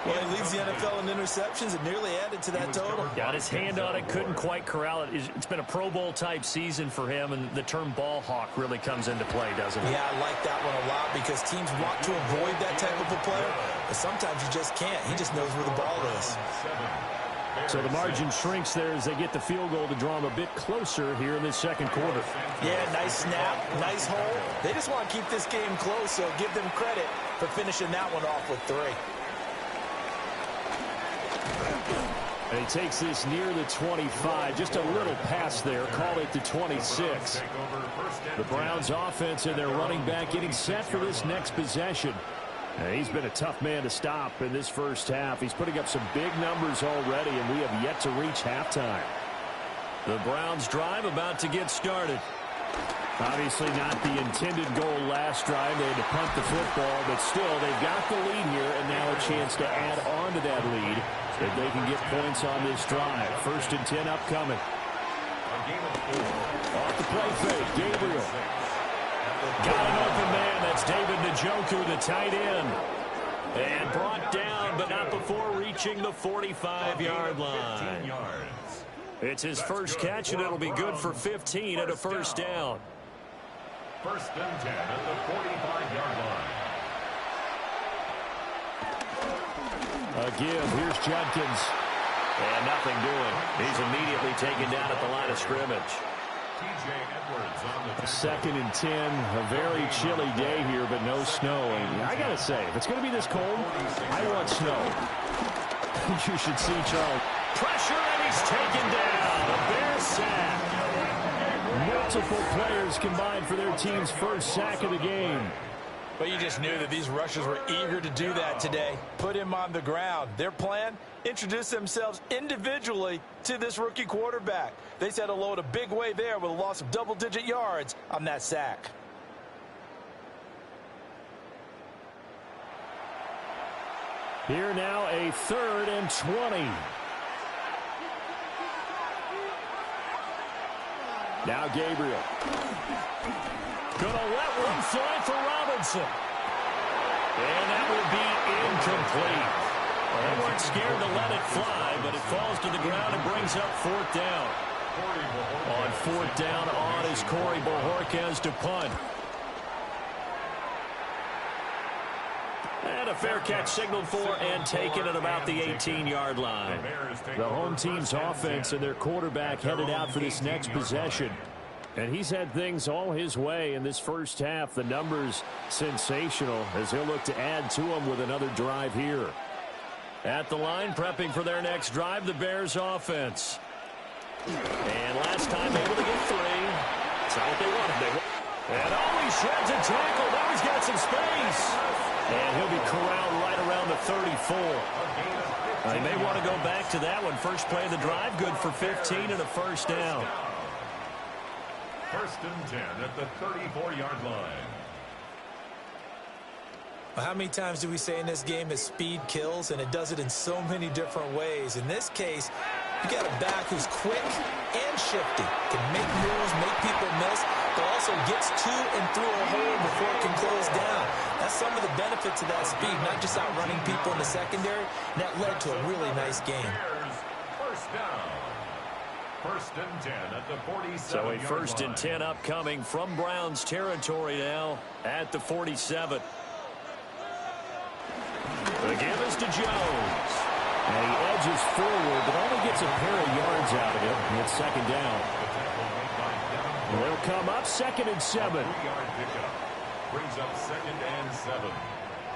Speaker 1: Well, he leads the NFL in interceptions and nearly added to that total.
Speaker 2: Got his hand on it, couldn't quite corral it. It's been a Pro Bowl-type season for him, and the term ball hawk really comes into play, doesn't it?
Speaker 1: Yeah, I like that one a lot because teams want to avoid that type of a player, but sometimes you just can't. He just knows where the ball is.
Speaker 2: So the margin shrinks there as they get the field goal to draw him a bit closer here in this second quarter.
Speaker 1: Yeah, nice snap, nice hole. They just want to keep this game close, so give them credit for finishing that one off with 3.
Speaker 2: And he takes this near the 25. Just a little pass there. Call it the 26. The Browns offense and their running back getting set for this next possession. And he's been a tough man to stop in this first half. He's putting up some big numbers already, and we have yet to reach halftime. The Browns drive about to get started. Obviously not the intended goal last drive. They had to punt the football, but still they've got the lead here, and now a chance to add on to that lead if they can get points on this drive. 1st and 10 upcoming. Off the play fake, Gabriel. Got an open man. That's David Njoku, the tight end. And brought down, but not before reaching the 45-yard line. It's his first catch, and it'll be good for 15 at a first down.
Speaker 3: 1st and 10 at the 45-yard line.
Speaker 2: A give. Here's Judkins. And nothing doing. He's immediately taken down at the line of scrimmage. Second and 10. A very chilly day here, but no snow. And I got to say, if it's going to be this cold, I want snow. You should see Charles. Pressure, and he's taken down. A Bear sack. Multiple players combined for their team's first sack of the game.
Speaker 1: But you just knew that these rushers were eager to do that today. Put him on the ground. Their plan, introduce themselves individually to this rookie quarterback. They said hello in a big way there with a loss of double-digit yards on that sack.
Speaker 2: Here now a 3rd and 20. Now Gabriel. Gonna let one fly for Robinson. And that will be incomplete. Well, they weren't scared to let it fly, but it falls to the ground and brings up 4th down. On 4th down, on is Corey Bojorquez to punt. And a fair catch signaled for and taken at about the 18-yard line. The home team's offense and their quarterback headed out for this next possession. And he's had things all his way in this first half. The numbers sensational as he'll look to add to them with another drive here. At the line, prepping for their next drive, the Bears offense. And last time able to get 3. That's not what they wanted. And he shreds a tackle. Now he's got some space. And he'll be corralled right around the 34. They may want to go back to that one. First play of the drive, good for 15 and a first down.
Speaker 3: 1st and 10 at the 34-yard line.
Speaker 1: Well, how many times do we say in this game that speed kills, and it does it in so many different ways? In this case, you got a back who's quick and shifty, can make moves, make people miss, but also gets to and through a hole before it can close down. That's some of the benefits of that speed, not just outrunning people in the secondary, and that led to a really nice game.
Speaker 3: First down. 1st and 10 at the 47.
Speaker 2: So a 1st and 10 upcoming from Browns territory now at the 47. The give is to Jones. And he edges forward, but only gets a pair of yards out of it. And it's 2nd down. They'll come up 2nd and 7.
Speaker 3: 3-yard pickup. Brings up 2nd and 7.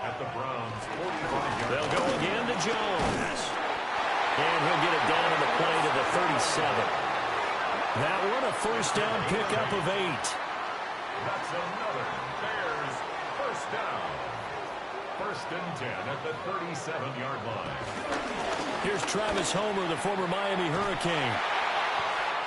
Speaker 3: At the Browns' 45-yard.
Speaker 2: They'll go again to Jones. And he'll get it down on the play to the 37. That one a first down pickup of 8.
Speaker 3: That's another Bears first down. 1st and 10 at the 37-yard line.
Speaker 2: Here's Travis Homer, the former Miami Hurricane.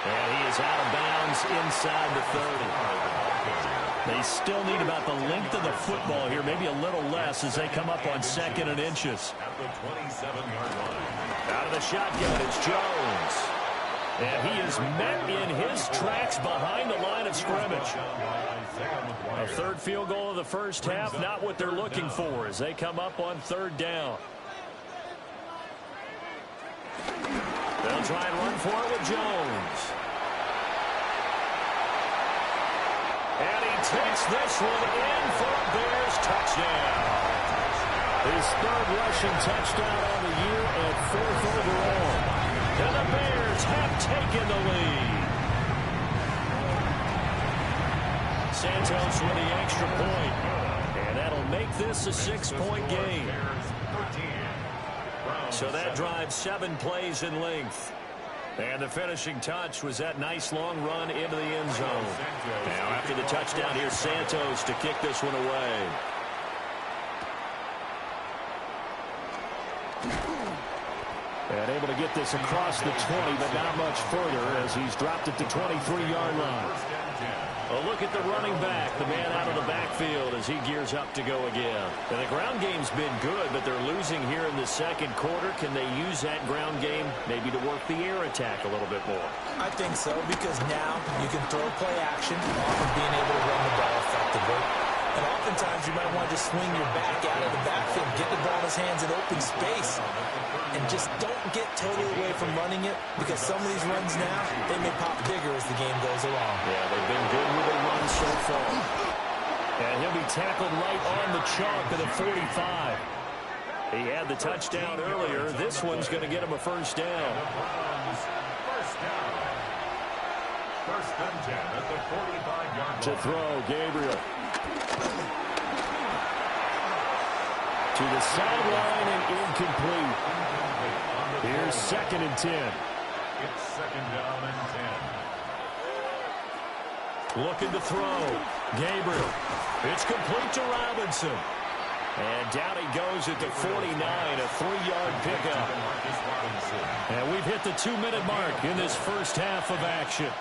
Speaker 2: And he is out of bounds inside the 30. They still need about the length of the football here, maybe a little less as they come up on 2nd and inches.
Speaker 3: At the 27-yard line.
Speaker 2: Out of the shotgun, it's Jones. And he is met in his tracks behind the line of scrimmage. A 3rd field goal of the first half, not what they're looking for as they come up on 3rd down. They'll try and run for it with Jones. And he takes this one in for a Bears touchdown. His 3rd rushing touchdown on the year and 4th overall. And the Bears have taken the lead. Santos with the extra point. And that'll make this a 6-point game. So that drives 7 plays in length. And the finishing touch was that nice long run into the end zone. Now after the touchdown, here's Santos to kick this one away. And able to get this across the 20, but not much further as he's dropped it to 23-yard line. A look at the running back, the man out of the backfield as he gears up to go again. And the ground game's been good, but they're losing here in the 2nd quarter. Can they use that ground game maybe to work the air attack a little bit more?
Speaker 1: I think so, because now you can throw play action off of being able to run the ball effectively. And oftentimes you might want to just swing your back out of the backfield, get the ball in his hands in open space, and just don't get totally away from running it, because some of these runs now, they may pop bigger as the game goes along.
Speaker 2: Yeah, they've been good with the run so far. And he'll be tackled right on the chalk at the 45. He had the touchdown earlier. This one's going to get him a first down.
Speaker 3: First and 10 at the 45-yard line.
Speaker 2: To throw, Gabriel. To the sideline and incomplete. Here's 2nd and 10.
Speaker 3: It's 2nd down and 10.
Speaker 2: Looking to throw. Gabriel. It's complete to Robinson. And down he goes at the 49, a 3-yard pickup. And we've hit the 2-minute mark in this first half of action.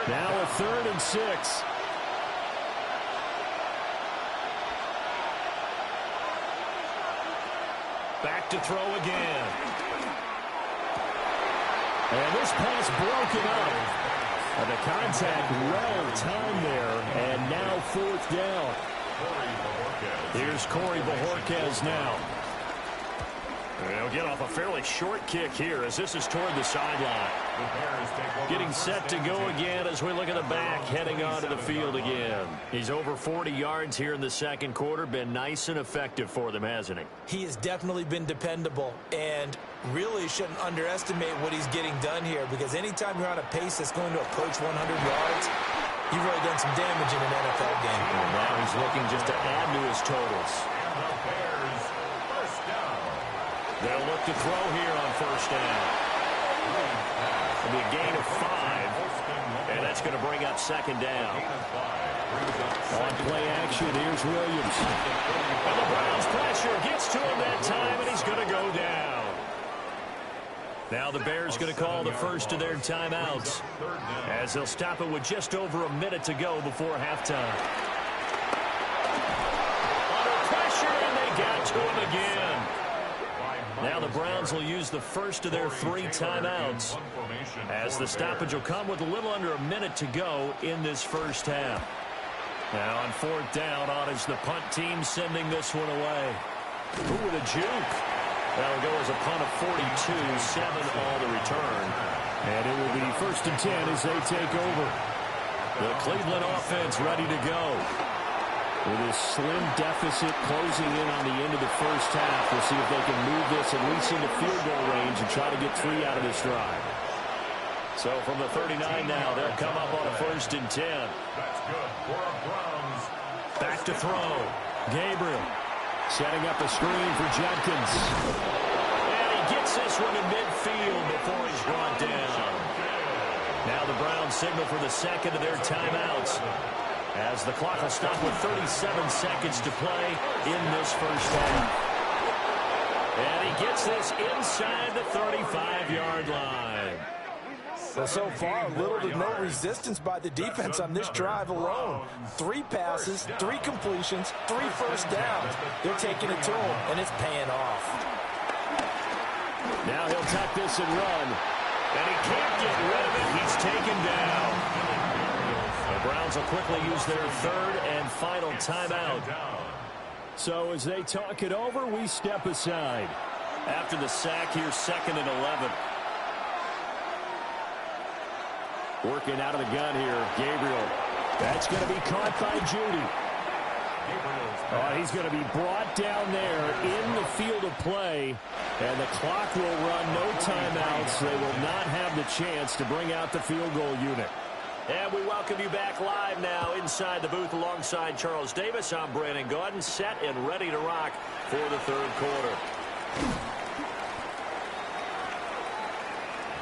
Speaker 2: Now a 3rd and 6. Back to throw again. And this pass broken up. And the contact well timed there. And now 4th down. Here's Corey Bojorquez now. They'll get off a fairly short kick here as this is toward the sideline. Getting set to go again as we look at the back, heading onto the field again. He's over 40 yards here in the 2nd quarter. Been nice and effective for them, hasn't he?
Speaker 1: He has definitely been dependable, and really shouldn't underestimate what he's getting done here, because anytime you're on a pace that's going to approach 100 yards, you've really done some damage in an NFL game.
Speaker 2: And now he's looking just to add to his totals. They'll look to throw here on first down. It'll be a gain of 5, and that's going to bring up 2nd down. On play action, here's Williams. And the Browns pressure gets to him that time, and he's going to go down. Now the Bears going to call the first of their timeouts as they'll stop it with just over a minute to go before halftime. Under pressure, and they got to him again. Now the Browns will use the first of their 3 timeouts as the stoppage will come with a little under a minute to go in this first half. Now on 4th down, is the punt team sending this one away. Ooh, with a juke. That'll go as a punt of 42, 7 all the return. And it will be 1st and 10 as they take over. The Cleveland offense ready to go. With this slim deficit closing in on the end of the first half, we'll see if they can move this at least into field goal range and try to get 3 out of this drive. So from the 39 now, they'll come up on a 1st and 10.
Speaker 3: That's good for a Browns.
Speaker 2: Back to throw. Gabriel setting up a screen for Judkins. And he gets this one in midfield before he's brought down. Now the Browns signal for the second of their timeouts, as the clock will stop with 37 seconds to play in this first half. And he gets this inside the 35-yard line.
Speaker 5: Well, so far, little to no resistance by the defense on this drive alone. 3 passes, 3 completions, 3 first downs. They're taking it to him, and it's paying off.
Speaker 2: Now he'll tuck this and run. And he can't get rid of it. He's taken down. The Browns will quickly use their 3rd and final timeout.
Speaker 4: So as they talk it over, we step aside.
Speaker 2: After the sack, here's 2nd and 11.
Speaker 4: Working out of the gun here, Gabriel. That's going to be caught by Judy. He's going to be brought down there in the field of play, and the clock will run, no timeouts. They will not have the chance to bring out the field goal unit.
Speaker 2: And we welcome you back live now inside the booth alongside Charles Davis. I'm Brandon Gaudin, set and ready to rock for the 3rd quarter.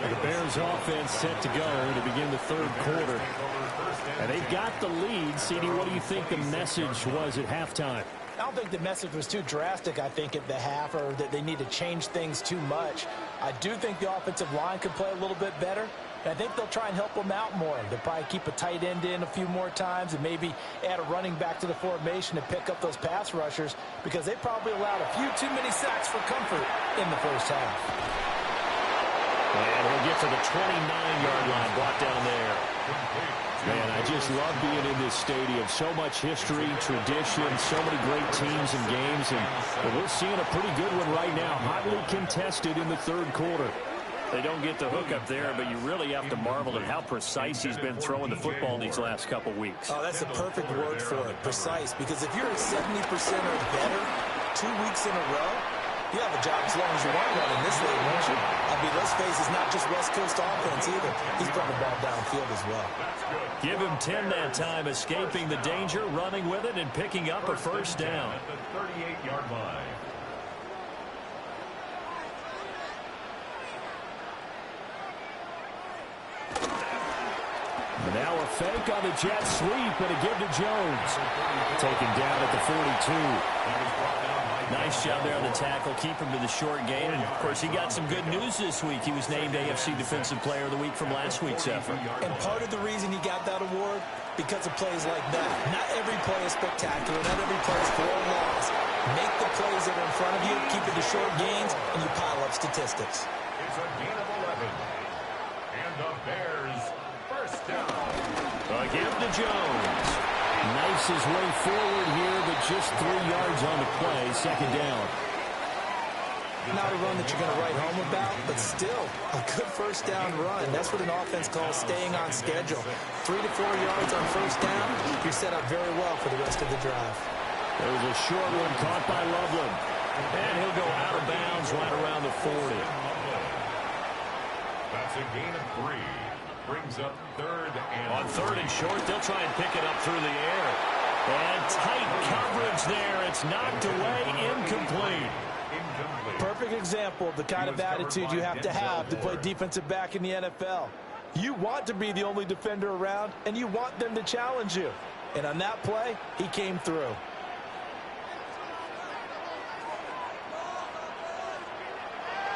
Speaker 4: The Bears offense set to go to begin the 3rd quarter. And they've got the lead. CD, what do you think the message was at halftime?
Speaker 5: I don't think the message was too drastic, I think, at the half, or that they need to change things too much. I do think the offensive line could play a little bit better. And I think they'll try and help them out more. They'll probably keep a tight end in a few more times and maybe add a running back to the formation to pick up those pass rushers, because they probably allowed a few too many sacks for comfort in the first half.
Speaker 2: And we'll get to the 29-yard line, brought down there.
Speaker 4: Man, I just love being in this stadium. So much history, tradition, so many great teams and games. And we're seeing a pretty good one right now, hotly contested in the 3rd quarter.
Speaker 2: They don't get the hook up there, but you really have to marvel at how precise he's been throwing the football in these last couple weeks.
Speaker 5: Oh, that's the perfect word for it, precise. Because if you're at 70% or better 2 weeks in a row, you have a job as long as you want one in this league, won't you? I mean, let's face it, it's not just West Coast offense either. He's putting the ball downfield as well.
Speaker 2: Give him 10 that time, escaping the danger, running with it, and picking up a first down.
Speaker 3: At the 38-yard line.
Speaker 4: Now a fake on the jet sweep and a give to Jones. Taken down at the 42.
Speaker 2: Nice job there on the tackle. Keep him to the short gain. And, of course, he got some good news this week. He was named AFC Defensive Player of the Week from last week's effort.
Speaker 5: And part of the reason he got that award, because of plays like that. Not every play is spectacular. Not every play is for a loss. Make the plays that are in front of you, keep it to short gains, and you pile up statistics.
Speaker 3: It's a gain of 11. And the Bears first down.
Speaker 2: A give to Jones.
Speaker 4: Nice his way forward here, but just 3 yards on the play. 2nd down.
Speaker 5: Not a run that you're going to write home about, but still a good first down run. That's what an offense calls staying on schedule. 3 to 4 yards on first down, you're set up very well for the rest of the drive.
Speaker 4: There's a short one caught by Loveland.
Speaker 2: And he'll go out of bounds right around the 40.
Speaker 3: That's a gain of 3. Brings up 3rd and...
Speaker 2: On 3rd and short, they'll try and pick it up through the air. And tight coverage there. It's knocked away, incomplete.
Speaker 5: Perfect example of the kind of attitude you have to play defensive back in the NFL. You want to be the only defender around, and you want them to challenge you. And on that play, he came through.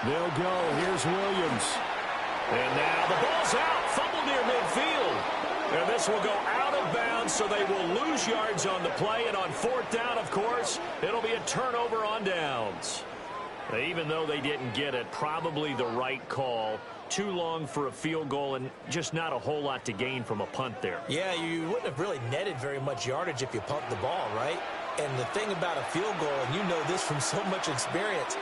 Speaker 4: They'll go. Here's Williams.
Speaker 2: And now the ball's out. Fumble near midfield. And this will go out of bounds, so they will lose yards on the play. And on 4th down, of course, it'll be a turnover on downs. Even though they didn't get it, probably the right call. Too long for a field goal and just not a whole lot to gain from a punt there.
Speaker 5: Yeah, you wouldn't have really netted very much yardage if you pumped the ball, right? And the thing about a field goal, and you know this from so much experience,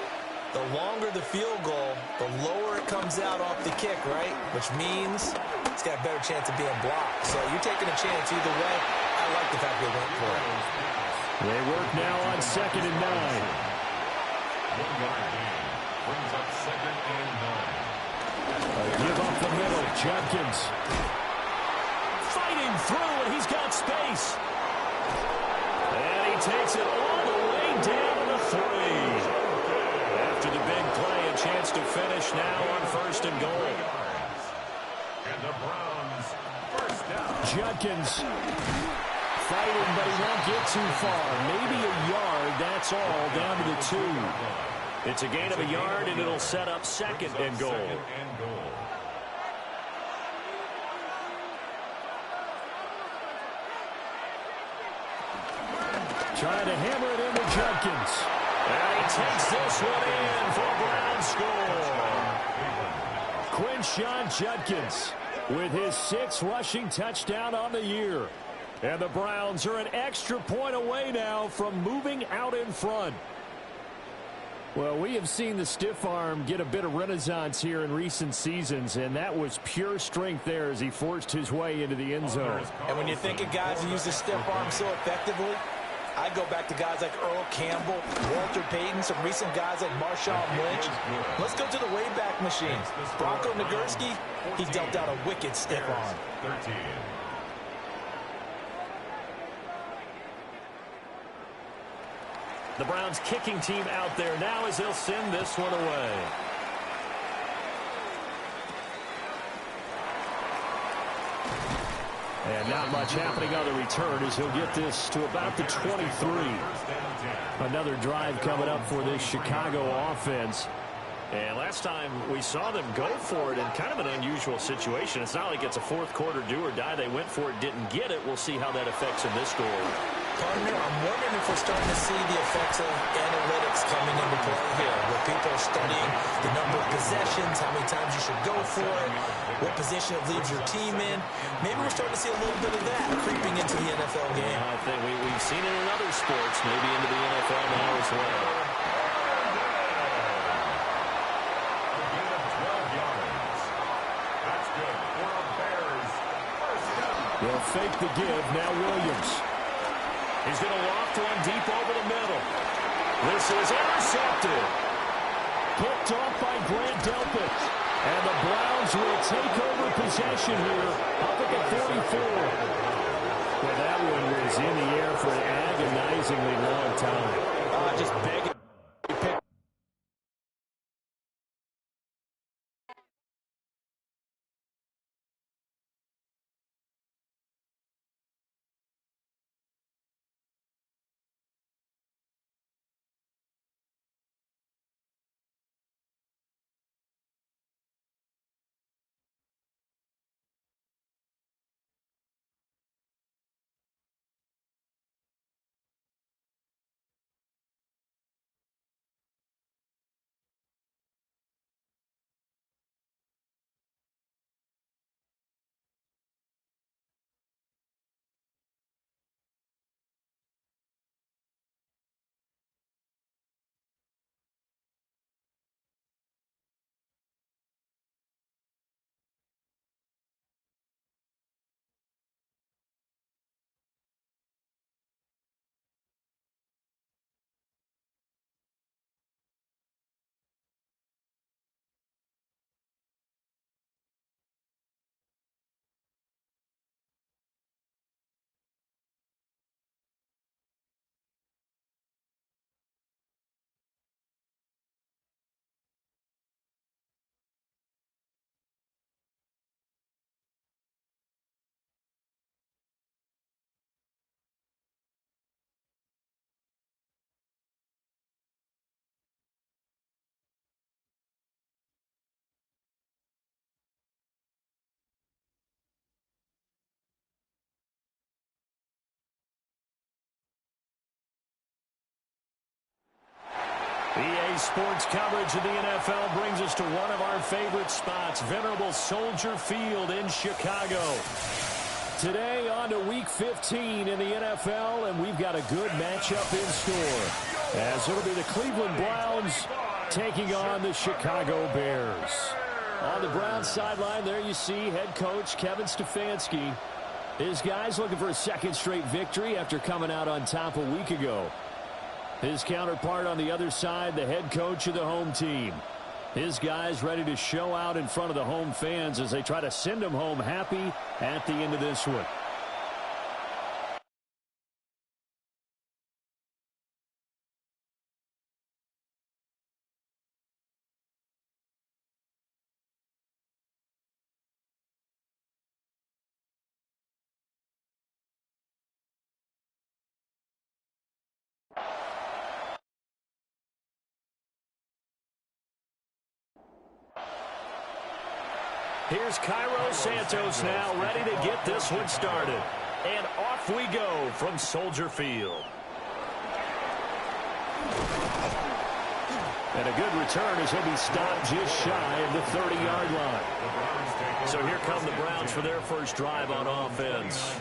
Speaker 5: the longer the field goal, the lower it comes out off the kick, right? Which means it's got a better chance of being blocked. So you're taking a chance either way. I like the fact they went for it.
Speaker 4: They work now on 2nd and 9.
Speaker 3: 1 yard gain. Brings up 2nd and 9.
Speaker 4: Give up the middle. Judkins fighting through, and he's got space. And he takes it all the way down to the 3. After the big play, a chance to finish now on 1st and goal.
Speaker 3: And the Browns, first down.
Speaker 4: Judkins fighting, but he won't get too far. Maybe a yard, that's all, down to the 2. It's a gain of a yard, and it'll set up 2nd and goal. Trying to hammer it into Judkins. And he takes this one in for a Brown score. Quinshon Judkins with his 6th rushing touchdown on the year. And the Browns are an extra point away now from moving out in front. Well, we have seen the stiff arm get a bit of renaissance here in recent seasons, and that was pure strength there as he forced his way into the end zone.
Speaker 5: And when you think of guys who use the stiff arm so effectively, I go back to guys like Earl Campbell, Walter Payton, some recent guys like Marshawn Lynch. Let's go to the Wayback Machine. Bronco Nagurski, he dealt out a wicked stiff arm.
Speaker 3: 13.
Speaker 4: The Browns kicking team out there now as they'll send this one away. And not much happening on the return as he'll get this to about the 23. Another drive coming up for this Chicago offense. And last time we saw them go for it in kind of an unusual situation. It's not like it's a fourth quarter do or die. They went for it, didn't get it. We'll see how that affects in this score.
Speaker 5: Partner, I'm wondering if we're starting to see the effects of analytics coming into play here, where people are studying the number of possessions, how many times you should go for it, what position it leaves your team in. Maybe we're starting to see a little bit of that creeping into the NFL game.
Speaker 4: I think we've seen it in other sports, maybe into the NFL now as well. They'll fake the give. Now Williams. He's going to loft one deep over the middle. This is intercepted. Picked off by Grant Delpit. And the Browns will take over possession here up at the 44. Well, that one was in the air for an agonizingly long time.
Speaker 5: Just begging.
Speaker 4: EA Sports coverage of the NFL brings us to one of our favorite spots, venerable Soldier Field in Chicago. Today on to Week 15 in the NFL, and we've got a good matchup in store, as it'll be the Cleveland Browns taking on the Chicago Bears. On the Browns sideline, there you see head coach Kevin Stefanski. His guys looking for a second straight victory after coming out on top a week ago. His counterpart on the other side, the head coach of the home team. His guys ready to show out in front of the home fans as they try to send them home happy at the end of this one. Here's Cairo Santos now ready to get this one started. And off we go from Soldier Field. And a good return as he'll be stopped just shy of the 30-yard line. So here come the Browns for their first drive on offense.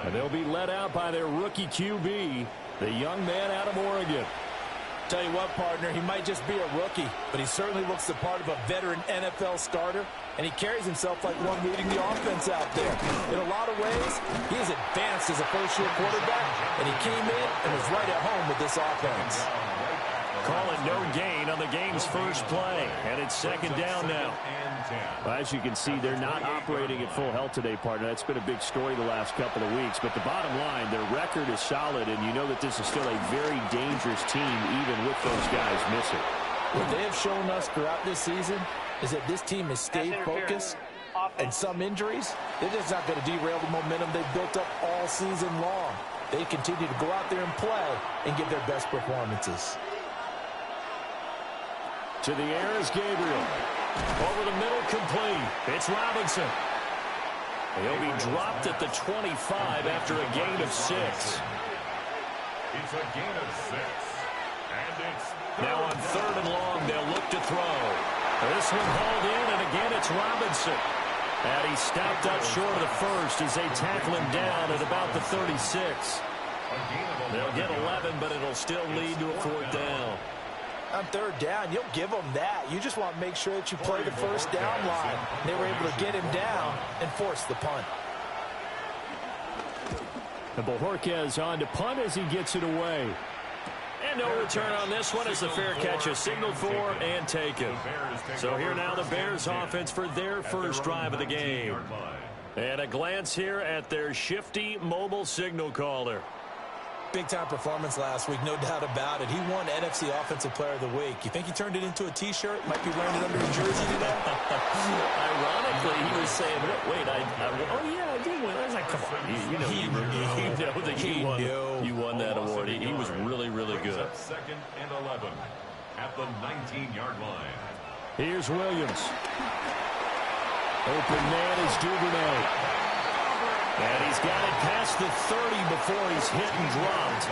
Speaker 4: And they'll be led out by their rookie QB, the young man out of Oregon.
Speaker 5: Tell you what, partner, he might just be a rookie, but he certainly looks the part of a veteran NFL starter, and he carries himself like one leading the offense out there. In a lot of ways, he is advanced as a first-year quarterback, and he came in and was right at home with this offense.
Speaker 4: Calling no gain on the game's first play, and it's second down now. Well, as you can see, they're not operating at full health today, partner. That's been a big story the last couple of weeks. But the bottom line, their record is solid, and you know that this is still a very dangerous team, even with those guys missing.
Speaker 5: What they have shown us throughout this season is that this team has stayed focused, and some injuries, they're just not going to derail the momentum they've built up all season long. They continue to go out there and play and give their best performances.
Speaker 4: To the air is Gabriel. Over the middle, complete. It's Robinson. He'll be dropped at the 25 after a gain of 6.
Speaker 3: It's a gain of 6. And it's
Speaker 4: now on third and long, they'll look to throw. This one hauled in, and again it's Robinson. And he stopped up short of the first as they tackle him down at about the 36. They'll get 11, but it'll still lead to a fourth down.
Speaker 5: On third down, you'll give them that. You just want to make sure that you play the first down line. They were able to get him down and force the punt.
Speaker 4: And Bojorquez on to punt as he gets it away. And no return on this one as the fair catch is signaled for and taken. So here now the Bears offense for their first drive of the game. And a glance here at their shifty mobile signal caller.
Speaker 5: Big-time performance last week, no doubt about it. He won NFC Offensive Player of the Week. You think he turned it into a T-shirt? Might be wearing it under a jersey today?
Speaker 4: Ironically, he was saying, wait, oh, yeah, I did win. I was like, come on. You won that award. He was really, really good.
Speaker 3: Second and 11 at the 19-yard line.
Speaker 4: Here's Williams. Open man is Duvernay. And he's got it past the 30 before he's hit and dropped.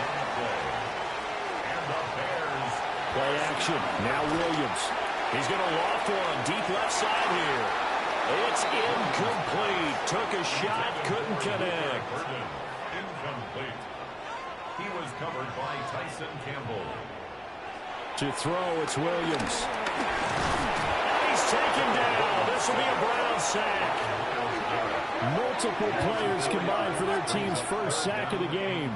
Speaker 4: Play action. Now Williams. He's going to loft one. Deep left side here. It's incomplete. Took a shot. Couldn't connect.
Speaker 3: Incomplete. He was covered by Tyson Campbell.
Speaker 4: To throw, it's Williams. And he's taken down. This will be a Brown sack. Multiple players combined for their team's first sack of the game.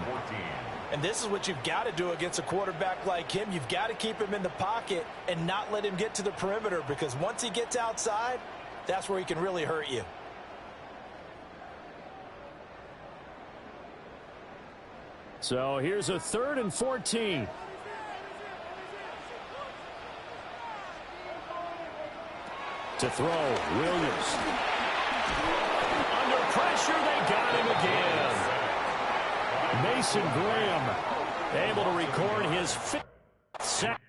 Speaker 5: And this is what you've got to do against a quarterback like him. You've got to keep him in the pocket and not let him get to the perimeter, because once he gets outside, that's where he can really hurt you.
Speaker 4: So here's a 3rd and 14. To throw, Williams. Under pressure, they got him again. Mason Graham able to record his 5th sack.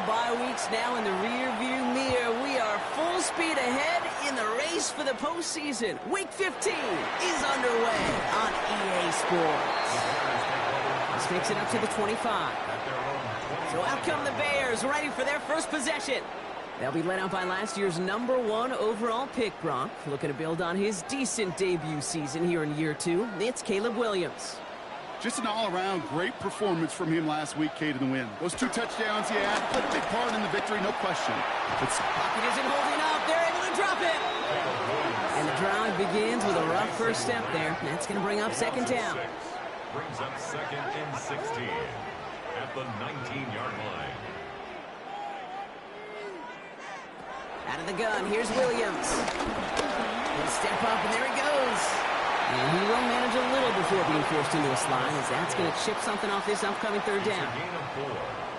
Speaker 6: bye weeks now in the rearview mirror. We are full speed ahead in the race for the postseason. Week 15 is underway on EA Sports. Let's fix it up to the 25. So out come the Bears, ready for their first possession. They'll be led out by last year's #1 overall pick, Brock. Looking to build on his decent debut season here in year 2. It's Caleb Williams.
Speaker 7: Just an all-around great performance from him last week, Kate, in the win. Those 2 touchdowns he had played a big part in the victory, no question.
Speaker 6: Pocket isn't holding up. They're able to drop it. And the drive begins with a rough first step there. That's going to bring up second down.
Speaker 3: Brings up 2nd and 16 at the 19-yard line.
Speaker 6: Out of the gun, here's Williams. He'll step up, and there he goes. And he will manage a little before being forced into a slide, as that's going to chip something off this upcoming third down.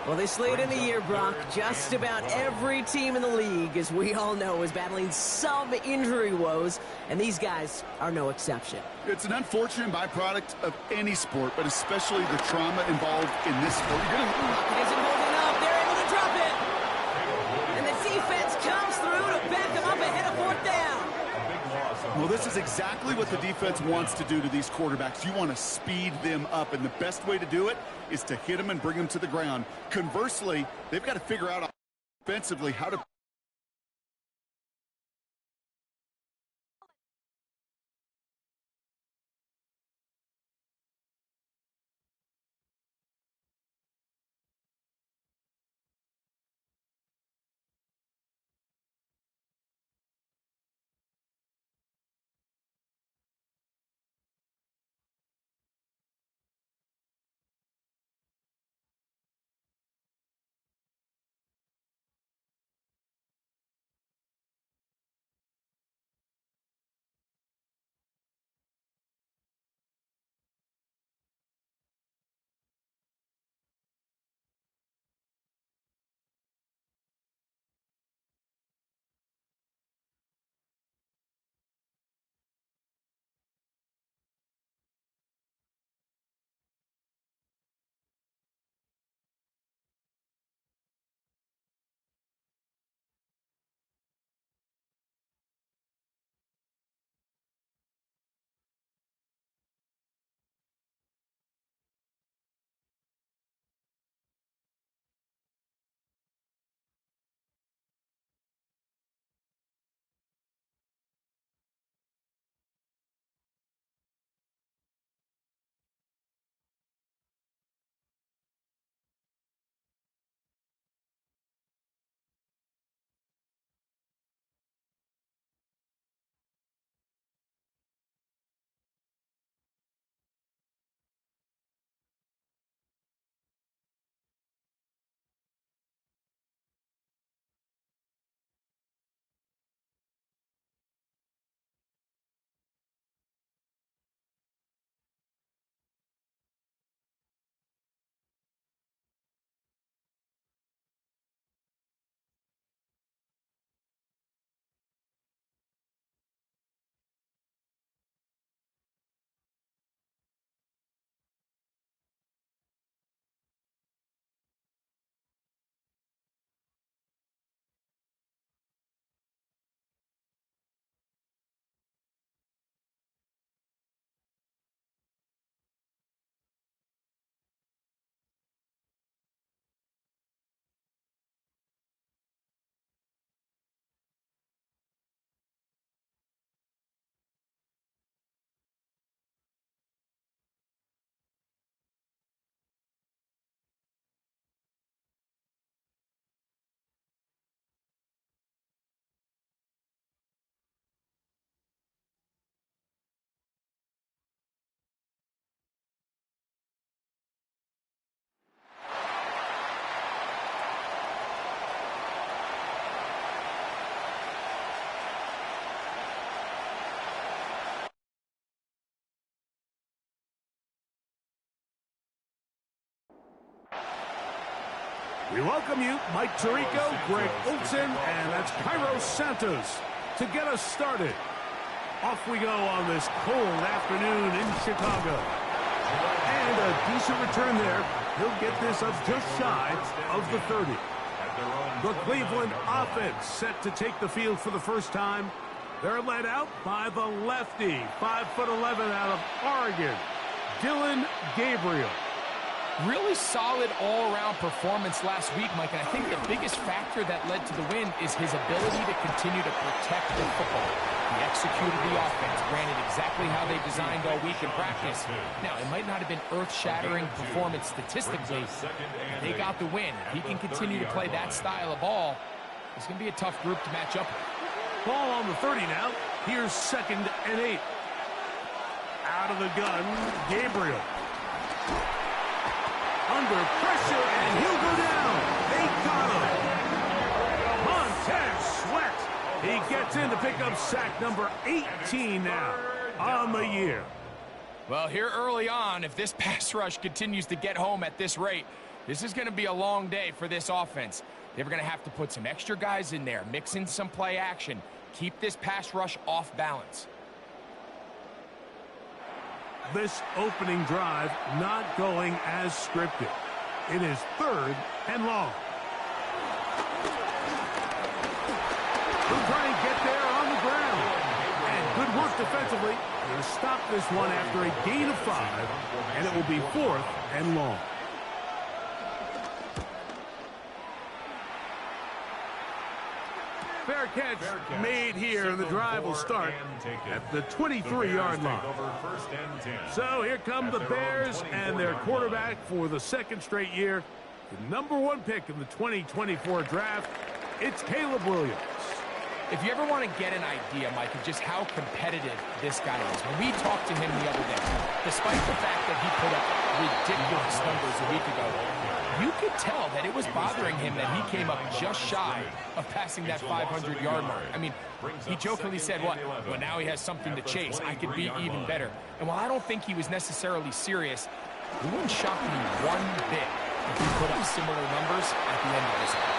Speaker 6: Well, this late in the year, Brock, just about every team in the league, as we all know, is battling some injury woes, and these guys are no exception.
Speaker 7: It's an unfortunate byproduct of any sport, but especially the trauma involved in this sport.
Speaker 6: Pocket isn't holding up. They're able to drop it. And the defense comes through to back them up ahead of fourth down.
Speaker 7: Well, this is exactly what the defense wants to do to these quarterbacks. You want to speed them up, and the best way to do it is to hit them and bring them to the ground. Conversely, they've got to figure out offensively how to
Speaker 8: We welcome you, Mike Tirico, Greg Olson, and that's Cairo Santos to get us started. Off we go on this cold afternoon in Chicago. And a decent return there. He'll get this up just shy of the 30. The Cleveland offense set to take the field for the first time. They're led out by the lefty, 5'11" out of Oregon, Dylan Gabriel.
Speaker 9: Really solid all-around performance last week, Mike, and I think the biggest factor that led to the win is his ability to continue to protect the football. He executed the offense, ran it exactly how they designed all week in practice. Now, it might not have been earth-shattering performance statistically. They got the win. If he can continue to play that style of ball, it's going to be a tough group to match up with.
Speaker 8: Ball on the 30 now. Here's 2nd and 8. Out of the gun, Gabriel. Under pressure, and he'll go down. They got him. Montez Sweat. He gets in to pick up sack number 18 now on the year.
Speaker 9: Well, here early on, if this pass rush continues to get home at this rate, this is going to be a long day for this offense. They're going to have to put some extra guys in there, mix in some play action, keep this pass rush off balance.
Speaker 8: This opening drive not going as scripted. It is 3rd and long. They'll try and get there on the ground. And good work defensively. They'll stop this one after a gain of 5, and it will be 4th and long. Fair catch made here, and the drive will start at the 23-yard line. So here come the Bears and their quarterback for the 2nd straight year. The #1 pick in the 2024 draft, it's Caleb Williams.
Speaker 9: If you ever want to get an idea, Mike, of just how competitive this guy is, when we talked to him the other day, despite the fact that he put up ridiculous numbers a week ago, you could tell that it was bothering him that he came up just shy of passing that 500-yard mark. I mean, he jokingly said, what? Well, now he has something to chase. I could be even better. And while I don't think he was necessarily serious, it wouldn't shock me one bit if he put up similar numbers at the end of this one.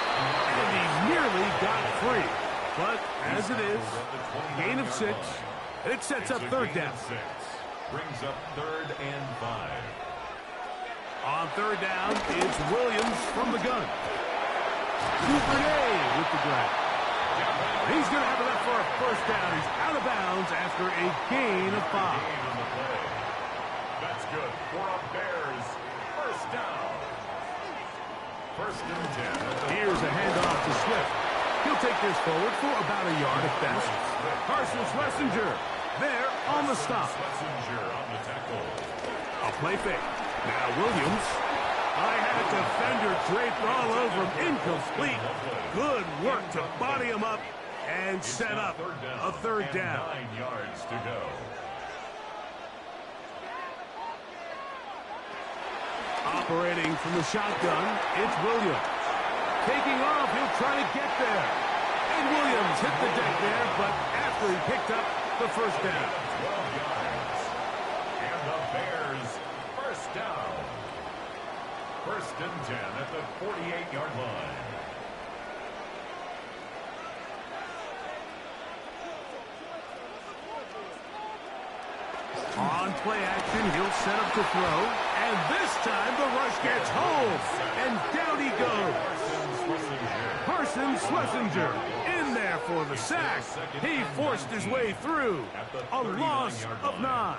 Speaker 8: And he nearly got free. But as it is, gain of 6, it sets up 3rd down.
Speaker 3: Brings up 3rd and 5.
Speaker 8: On 3rd down, it's Williams from the gun. Duvernay with the grab. He's going to have enough for a 1st down. He's out of bounds after a gain of 5.
Speaker 3: That's good for a Bears 1st down. 1st and 10.
Speaker 8: Here's a handoff to Swift. He'll take this forward for about a yard at best. Carson Schlesinger there on the stop.
Speaker 3: Schlesinger on the tackle.
Speaker 8: A play fake. Now Williams. I had a defender draped all over him. Incomplete. Good work to body him up and set up a 3rd down.
Speaker 3: 9 yards to go.
Speaker 8: Operating from the shotgun, it's Williams. Taking off, he'll try to get there. And Williams hit the deck there, but after he picked up the 1st down.
Speaker 3: 12 yards. And the Bears 1st down. 1st and 10 at the 48-yard line.
Speaker 8: On play action, he'll set up to throw. And this time the rush gets home. And down he goes. Carson Schlesinger in there for the sack. He forced his way through. A loss of 9.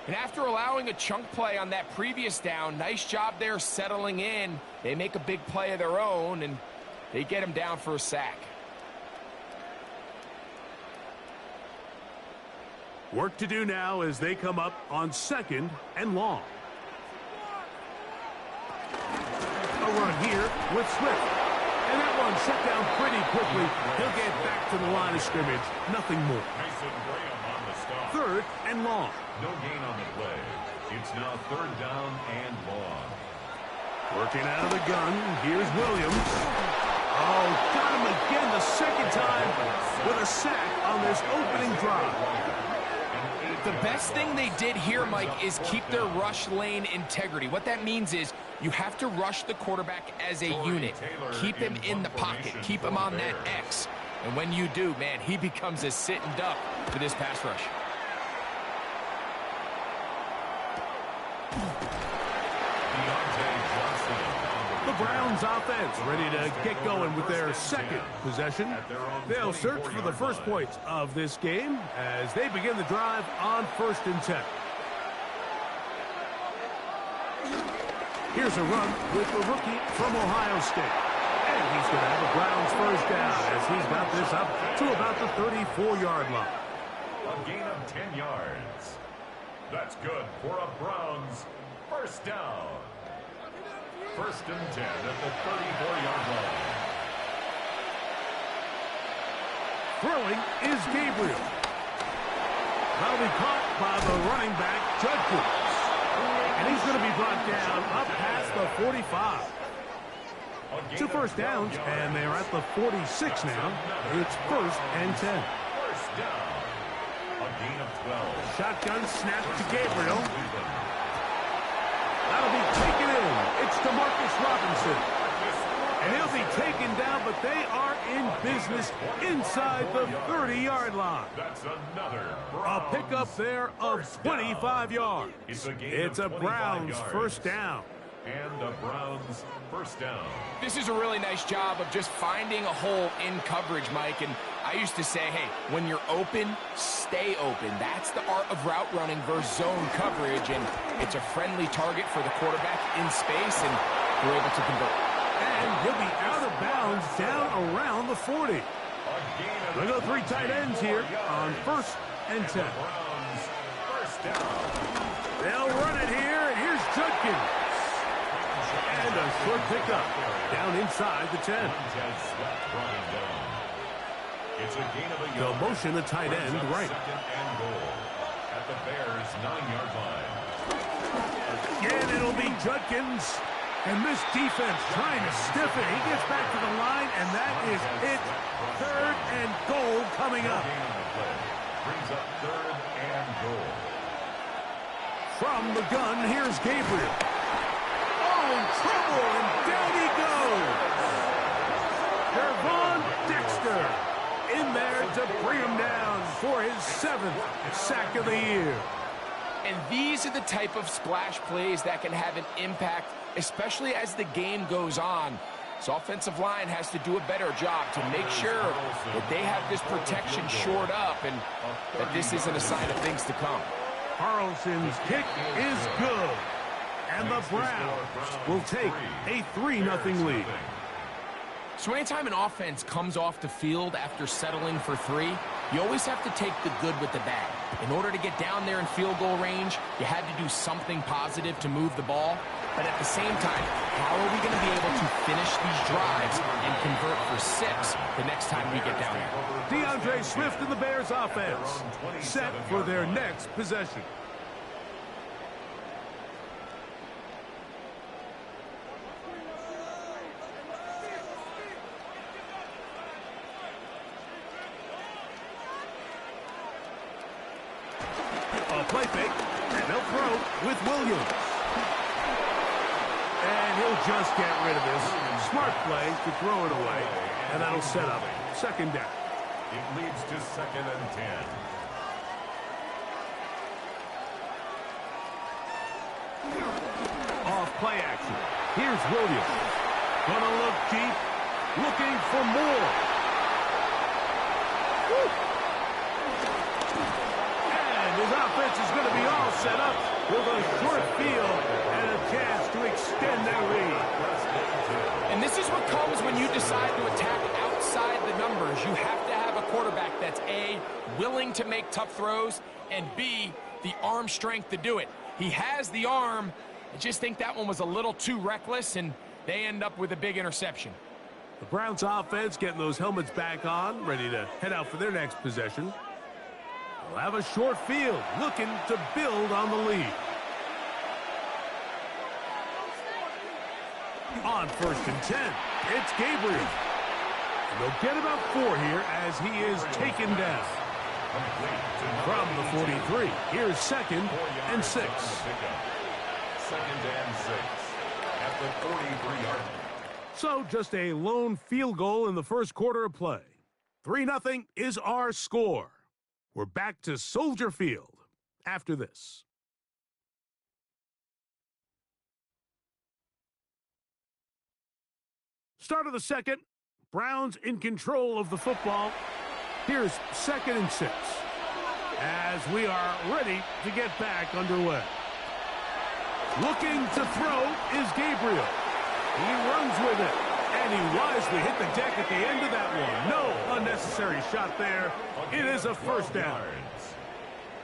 Speaker 9: And after allowing a chunk play on that previous down, nice job there settling in. They make a big play of their own, and they get him down for a sack.
Speaker 8: Work to do now as they come up on 2nd and long. A run here with Swift. And that one shut down pretty quickly. He'll get back to the line of scrimmage. Nothing more.
Speaker 3: Mason Graham on the stop.
Speaker 8: 3rd and long.
Speaker 3: No gain on the play. It's now 3rd down and long.
Speaker 8: Working out of the gun. Here's Williams. Oh, got him again the 2nd time with a sack on this opening drive.
Speaker 9: The best thing they did here, Mike, is keep their rush lane integrity. What that means is you have to rush the quarterback as a unit. Keep him in the pocket. Keep him on that X. And when you do, man, he becomes a sitting duck for this pass rush.
Speaker 8: The Browns offense ready to get going with their second possession. They'll search for the first points of this game as they begin the drive on 1st and 10. Here's a run with the rookie from Ohio State. And he's going to have a Browns first down as he's got this up to about the 34-yard line.
Speaker 3: A gain of 10 yards. That's good for a Browns first down. 1st and 10 at the 34-yard line.
Speaker 8: Throwing is Gabriel. That'll be caught by the running back, Judkins. And he's going to be brought down up past the 45. 2 first downs, and they're at the 46 now. It's 1st and 10.
Speaker 3: First down. A gain of 12.
Speaker 8: Shotgun snap to Gabriel. That'll be taken in. It's DeMarcus Robinson. And he'll be taken down, but they are in business inside the 30-yard line.
Speaker 3: That's another
Speaker 8: A pickup there of 25 yards. It's a Browns first down.
Speaker 3: And a Browns first down.
Speaker 9: This is a really nice job of just finding a hole in coverage, Mike. And I used to say, hey, when you're open, stay open. That's the art of route running versus zone coverage. And it's a friendly target for the quarterback in space, and we're able to convert.
Speaker 8: And he'll be out of bounds down around the 40. We'll go 3 tight ends here on 1st and 10.
Speaker 3: Browns first down.
Speaker 8: They'll run it here. Here's Judkins. And a short pickup down inside the 10.
Speaker 3: It's a gain of a
Speaker 8: They'll
Speaker 3: yard.
Speaker 8: motion the tight end right.
Speaker 3: 2nd and goal at the Bears' 9-yard line.
Speaker 8: Again, it'll be Judkins. And this defense trying to stiff it. He gets back to the line, and that is it. 3rd and goal coming up.
Speaker 3: Gain on the play. Brings up 3rd and goal.
Speaker 8: From the gun, here's Gabriel. Oh, in trouble, and down he goes. Gervon Dexter in there to bring him down for his 7th sack of the year.
Speaker 9: And these are the type of splash plays that can have an impact, especially as the game goes on. So offensive line has to do a better job to make sure that they have this protection shored up and that this isn't a sign of things to come.
Speaker 8: Carlson's kick is good. And the Browns will take a 3-0 lead.
Speaker 9: So anytime an offense comes off the field after settling for 3, you always have to take the good with the bad. In order to get down there in field goal range, you had to do something positive to move the ball. But at the same time, how are we going to be able to finish these drives and convert for 6 the next time we get down there?
Speaker 8: DeAndre Swift and the Bears offense set for their next possession. A play fake, and they'll throw with Williams. And he'll just get rid of this. Smart play to throw it away, and that'll set up 2nd down.
Speaker 3: It leads to 2nd and 10.
Speaker 8: Off play action. Here's Williams. Gonna look deep, looking for more. Woo. And his offense is going to be all set up with a short field and a chance to extend their lead.
Speaker 9: And this is what comes when you decide to attack outside the numbers. You have to have a quarterback that's A, willing to make tough throws, and B, the arm strength to do it. He has the arm. I just think that one was a little too reckless, and they end up with a big interception.
Speaker 8: The Browns offense getting those helmets back on, ready to head out for their next possession. They'll have a short field, looking to build on the lead. On 1st and 10, it's Gabriel. And they'll get about 4 here as he is taken down. From the 43, here's 2nd and 6.
Speaker 3: 2nd and 6 at the 43-yard line.
Speaker 8: So just a lone field goal in the first quarter of play. 3-0 is our score. We're back to Soldier Field after this. Start of the second. Browns in control of the football. Here's 2nd and 6. As we are ready to get back underway. Looking to throw is Gabriel. He runs with it. And he wisely hit the deck at the end of that one. No unnecessary shot there. It is a first down.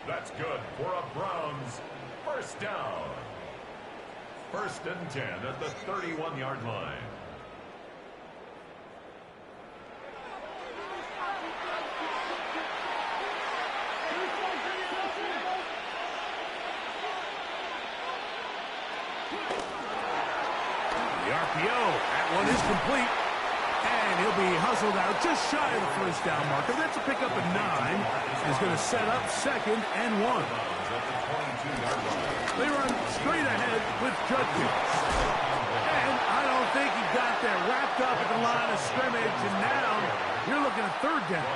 Speaker 3: That's good for a Browns first down. 1st and 10 at the 31-yard line.
Speaker 8: The RPO, that one is complete. And he'll be hustled out just shy of the first down marker. That's a pickup at 9. He's going to set up 2nd and 1. They run straight ahead with Judkins. And I don't think he got there. Wrapped up at the line of scrimmage, and now you're looking at 3rd down.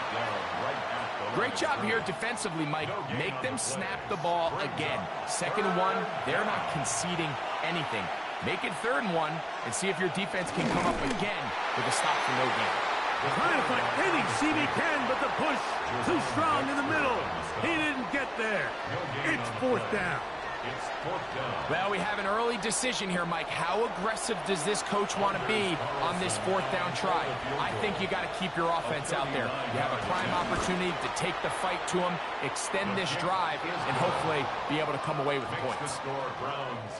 Speaker 9: Great job here defensively, Mike. Make them snap the ball again. 2nd and 1, they're not conceding anything. Make it 3rd and 1 and see if your defense can come up again with a stop for no gain.
Speaker 8: Trying to find any seam he can, but the push too strong in the middle. He didn't get there. It's 4th down.
Speaker 9: Well, we have an early decision here, Mike. How aggressive does this coach want to be on this 4th down try? I think you got to keep your offense out there. You have a prime opportunity to take the fight to him, extend this drive, and hopefully be able to come away with points.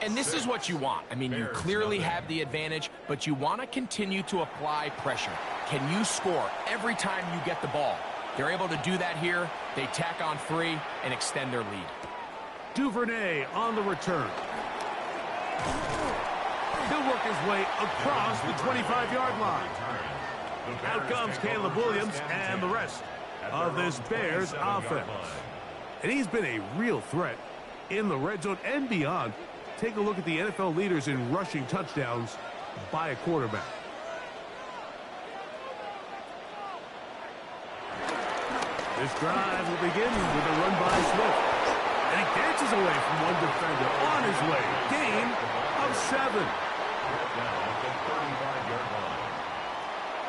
Speaker 9: And this is what you want. I mean, you clearly have the advantage, but you want to continue to apply pressure. Can you score every time you get the ball? They're able to do that here. They tack on 3 and extend their lead.
Speaker 8: Duvernay on the return. He'll work his way across the 25-yard line. Out comes Caleb Williams and the rest of this Bears offense. And he's been a real threat in the red zone and beyond. Take a look at the NFL leaders in rushing touchdowns by a quarterback. This drive will begin with a run by Swift. And he dances away from one defender on his way. Gain of 7.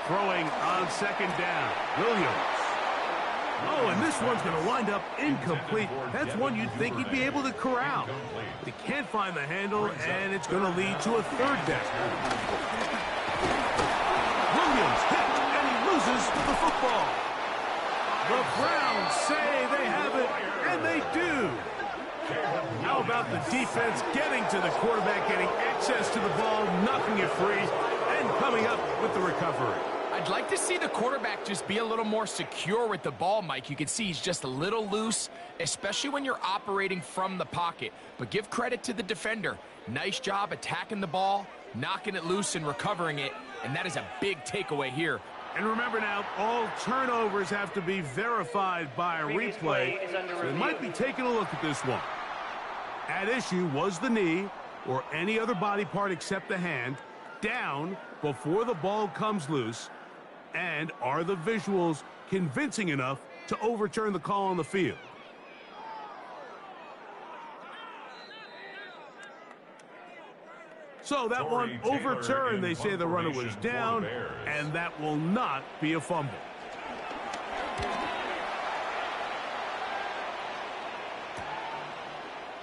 Speaker 8: Throwing on 2nd down. Williams. Oh, and this one's going to wind up incomplete. That's one you'd think he'd be able to corral. But he can't find the handle, and it's going to lead to a 3rd down. Williams hit, and he loses the football. The Browns say they have it, and they do. How about the defense getting to the quarterback, getting access to the ball, knocking it free, and coming up with the recovery?
Speaker 9: I'd like to see the quarterback just be a little more secure with the ball, Mike. You can see he's just a little loose, especially when you're operating from the pocket. But give credit to the defender. Nice job attacking the ball, knocking it loose and recovering it, and that is a big takeaway here.
Speaker 8: And remember now, all turnovers have to be verified by a replay. So they might be taking a look at this one. At issue was the knee or any other body part except the hand down before the ball comes loose. And are the visuals convincing enough to overturn the call on the field? So that one overturned. They say the runner was down, and that will not be a fumble.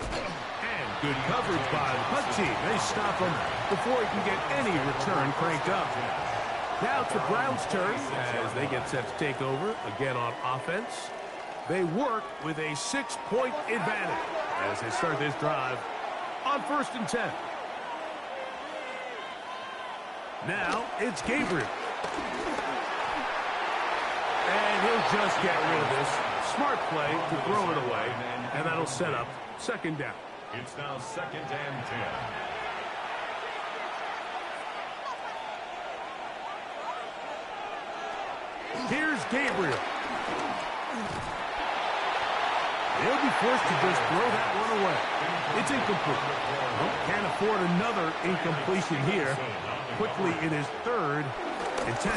Speaker 8: And good coverage by the punt team. They stop him before he can get any return cranked up. Now it's the Browns' turn as they get set to take over again on offense. They work with a 6-point advantage as they start this drive on 1st and 10. Now it's Gabriel. And he'll just get rid of this. Smart play to throw it away, and that'll set up 2nd down.
Speaker 3: It's now 2nd and 10.
Speaker 8: Here's Gabriel. He'll be forced to just throw that one away. It's incomplete. Well, can't afford another incompletion here. Quickly in his 3rd and 10.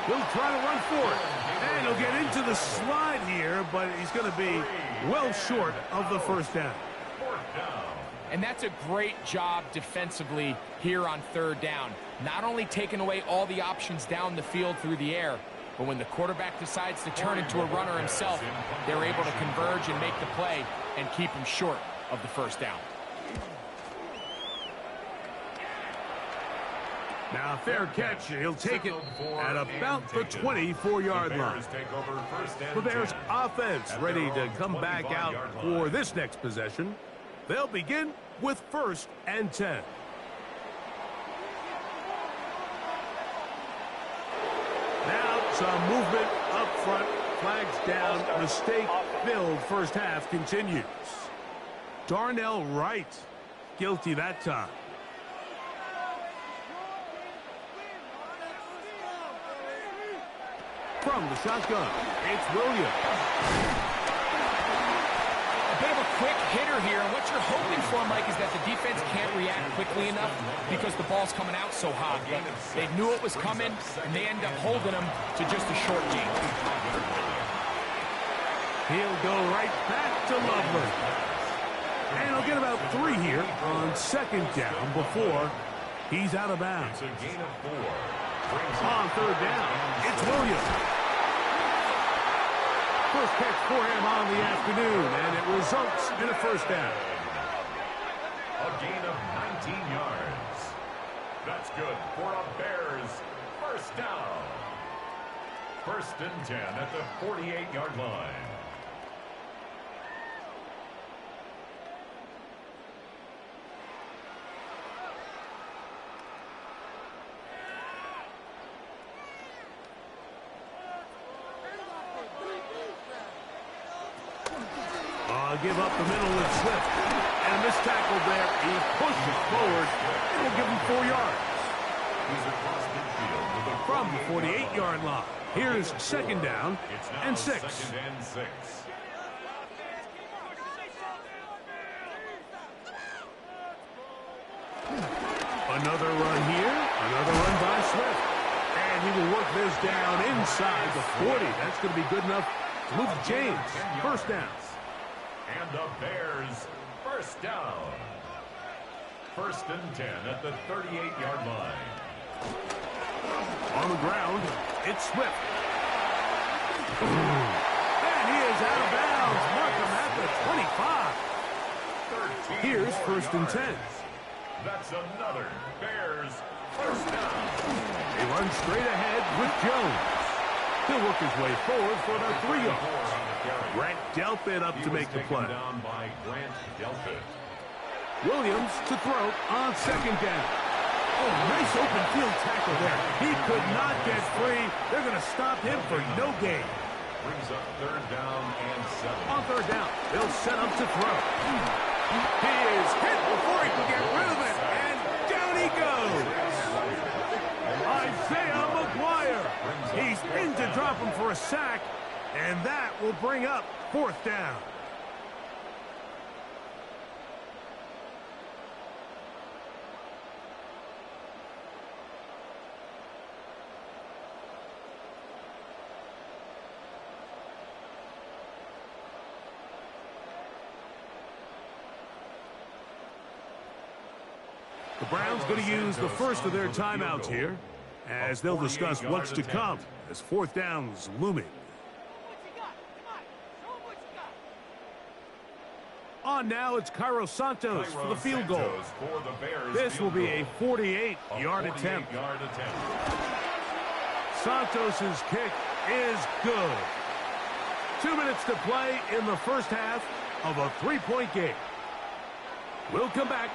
Speaker 8: He'll try to run for it. And he'll get into the slide here, but he's going to be well short of the 1st down.
Speaker 3: 4th down.
Speaker 9: And that's a great job defensively here on third down. Not only taking away all the options down the field through the air, but when the quarterback decides to turn into a runner himself, they're able to converge and make the play and keep him short of the first down.
Speaker 8: Now, fair catch. He'll take it at about the 24-yard line. The Bears offense ready to come back out for this next possession. They'll begin with 1st and 10. Now some movement up front. Flags down. Mistake-filled first half continues. Darnell Wright. Guilty that time. From the shotgun, it's Williams.
Speaker 9: A bit of a quick hitter here. What you're hoping for, Mike, is that the defense can't react quickly enough because the ball's coming out so hot. But they knew it was coming, and they end up holding them to just a short gain.
Speaker 8: He'll go right back to Loveland. And he'll get about 3 here on 2nd down before he's out of bounds. On 3rd down, it's Williams. First catch for him on the afternoon, and it results in a first down.
Speaker 3: A gain of 19 yards. That's good for a Bears first down. 1st and 10 at the 48-yard line.
Speaker 8: Give up the middle with Swift. And this tackle there, he pushes forward. It'll give him 4 yards. From the 48-yard line, here's 2nd down and 6. Another run here, another run by Swift. And he will work this down inside the 40. That's going to be good enough to move the chains. First down.
Speaker 3: And the Bears first down. 1st and 10 at the 38-yard line.
Speaker 8: On the ground, it's Swift. And he is out of bounds. Mark him at the 25. Here's 1st and 10.
Speaker 3: That's another Bears first down.
Speaker 8: He runs straight ahead with Jones. He'll work his way forward for about 3 yards. Grant Delpit up to make the play.
Speaker 3: Down by Grant Delpit.
Speaker 8: Williams to throw on 2nd down. Oh, nice open field tackle there. He could not get free. They're going to stop him for no gain.
Speaker 3: Brings up 3rd down and 7.
Speaker 8: On 3rd down, they'll set up to throw. He is hit before he can get rid of it, and down he goes. Isaiah McGuire. He's in to drop him for a sack. And that will bring up 4th down. The Browns going to use the first of their timeouts here as they'll discuss what's to come as 4th down's looming. On now, it's Cairo Santos for the field goal. This will be a 48-yard attempt. Santos's kick is good. 2 minutes to play in the first half of a 3-point game. We'll come back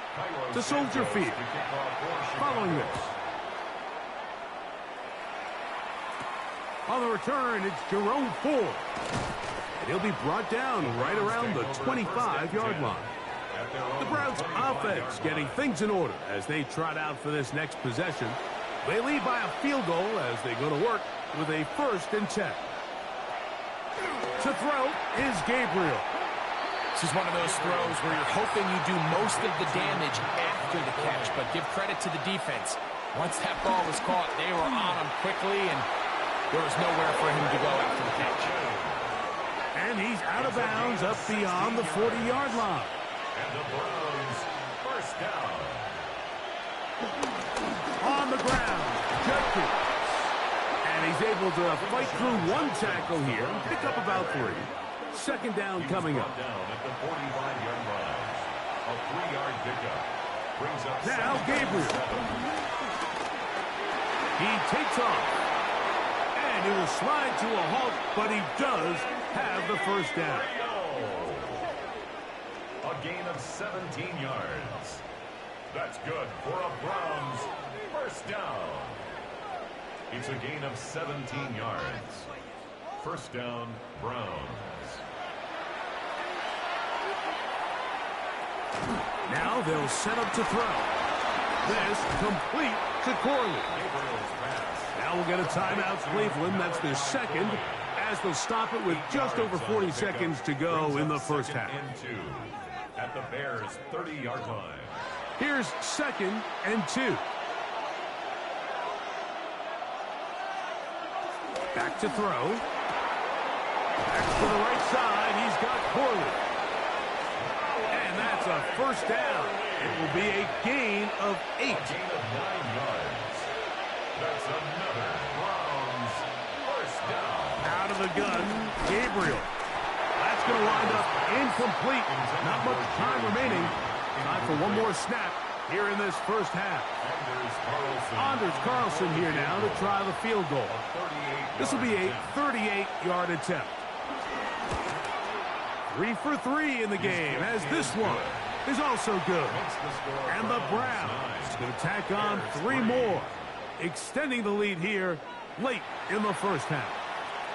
Speaker 8: to Soldier Field following this. On the return, it's Jerome Ford. He'll be brought down right around the 25-yard line. The Browns offense getting things in order as they trot out for this next possession. They lead by a field goal as they go to work with a 1st and 10. To throw is Gabriel.
Speaker 9: This is one of those throws where you're hoping you do most of the damage after the catch, but give credit to the defense. Once that ball was caught, they were on him quickly, and there was nowhere for him to go after the catch.
Speaker 8: And he's out of bounds up beyond the 40-yard line.
Speaker 3: And the Browns First down.
Speaker 8: On the ground, Judkins. And he's able to fight through one tackle here and pick up about 3. Second down coming up.
Speaker 3: Down at the 45-yard line. A 3-yard pickup. Brings up
Speaker 8: now Gabriel. He takes off. And he will slide to a halt, but he does have the first down.
Speaker 3: A gain of 17 yards. That's good for a Browns first down. It's a gain of 17 yards. First down, Browns.
Speaker 8: Now they'll set up to throw. This complete to Corley. Now we'll get a timeout, Cleveland. That's their second, as they'll stop it with just over 40 seconds to go in the first half.
Speaker 3: At the Bears' 30-yard line.
Speaker 8: Here's 2nd and 2. Back to throw. Back to the right side. He's got Corley. And that's a first down. It will be a gain of 8.
Speaker 3: A gain of 9 yards. That's another Browns first down.
Speaker 8: Out of the gun, Gabriel. That's going to wind up incomplete. Not much time remaining. Time for one more snap here in this first half. Anders Carlson here now to try the field goal. This will be a 38-yard attempt. 3 for 3 in the game, as this one is also good. And the Browns going to tack on 3 more, extending the lead here late in the first half.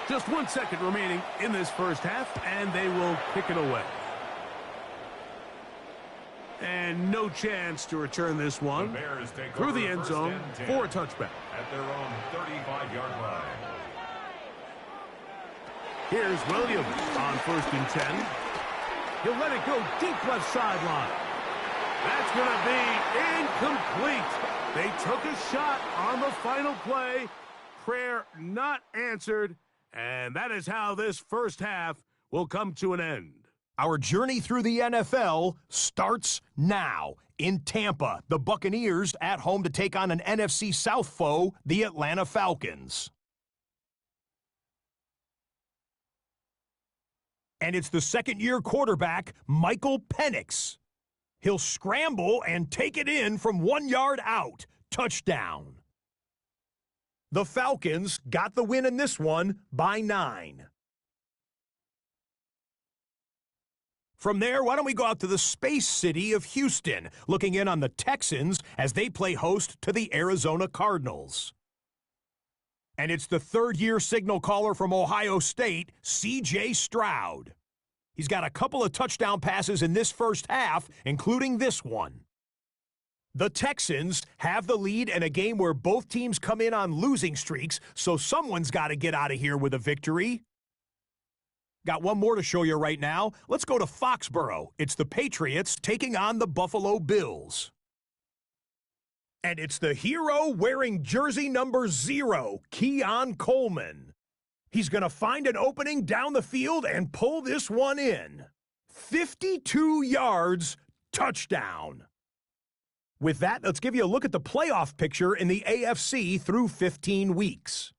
Speaker 8: Just 1 second remaining in this first half, and they will kick it away. And no chance to return this one through the end zone for a touchback.
Speaker 3: At their own 35-yard line.
Speaker 8: Here's Williams on 1st and 10. He'll let it go deep left sideline. That's going to be incomplete. They took a shot on the final play. Prayer not answered. And that is how this first half will come to an end.
Speaker 10: Our journey through the NFL starts now. In Tampa, the Buccaneers at home to take on an NFC South foe, the Atlanta Falcons. And it's the second-year quarterback, Michael Penix. He'll scramble and take it in from 1 yard out. Touchdown. The Falcons got the win in this one by 9. From there, why don't we go out to the space city of Houston, looking in on the Texans as they play host to the Arizona Cardinals. And it's the third-year signal caller from Ohio State, C.J. Stroud. He's got a couple of touchdown passes in this first half, including this one. The Texans have the lead in a game where both teams come in on losing streaks, so someone's got to get out of here with a victory. Got one more to show you right now. Let's go to Foxborough. It's the Patriots taking on the Buffalo Bills. And it's the hero wearing jersey number 0, Keon Coleman. He's going to find an opening down the field and pull this one in. 52 yards, touchdown. With that, let's give you a look at the playoff picture in the AFC through 15 weeks.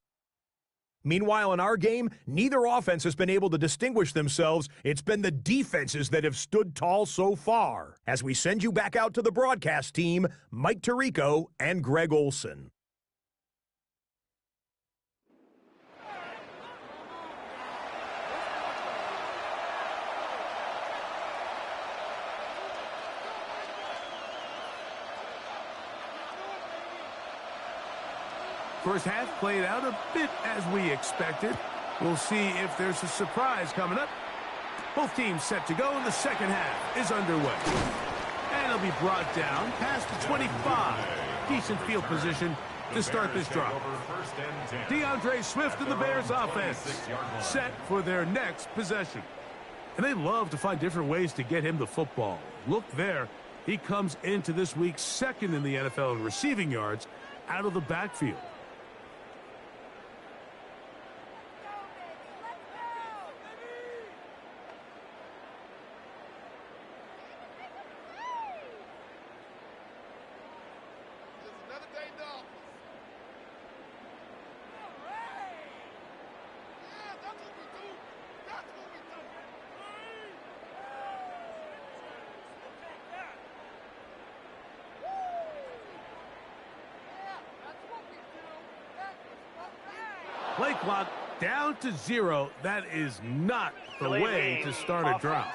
Speaker 10: Meanwhile, in our game, neither offense has been able to distinguish themselves. It's been the defenses that have stood tall so far. As we send you back out to the broadcast team, Mike Tirico and Greg Olson.
Speaker 8: First half played out a bit as we expected. We'll see if there's a surprise coming up. Both teams set to go, and the second half is underway. And it'll be brought down past the 25. Decent field position to start this drive. DeAndre Swift and the Bears offense set for their next possession. And they love to find different ways to get him the football. Look there. He comes into this week second in the NFL in receiving yards out of the backfield. Play clock down to 0. That is not the way to start a drive.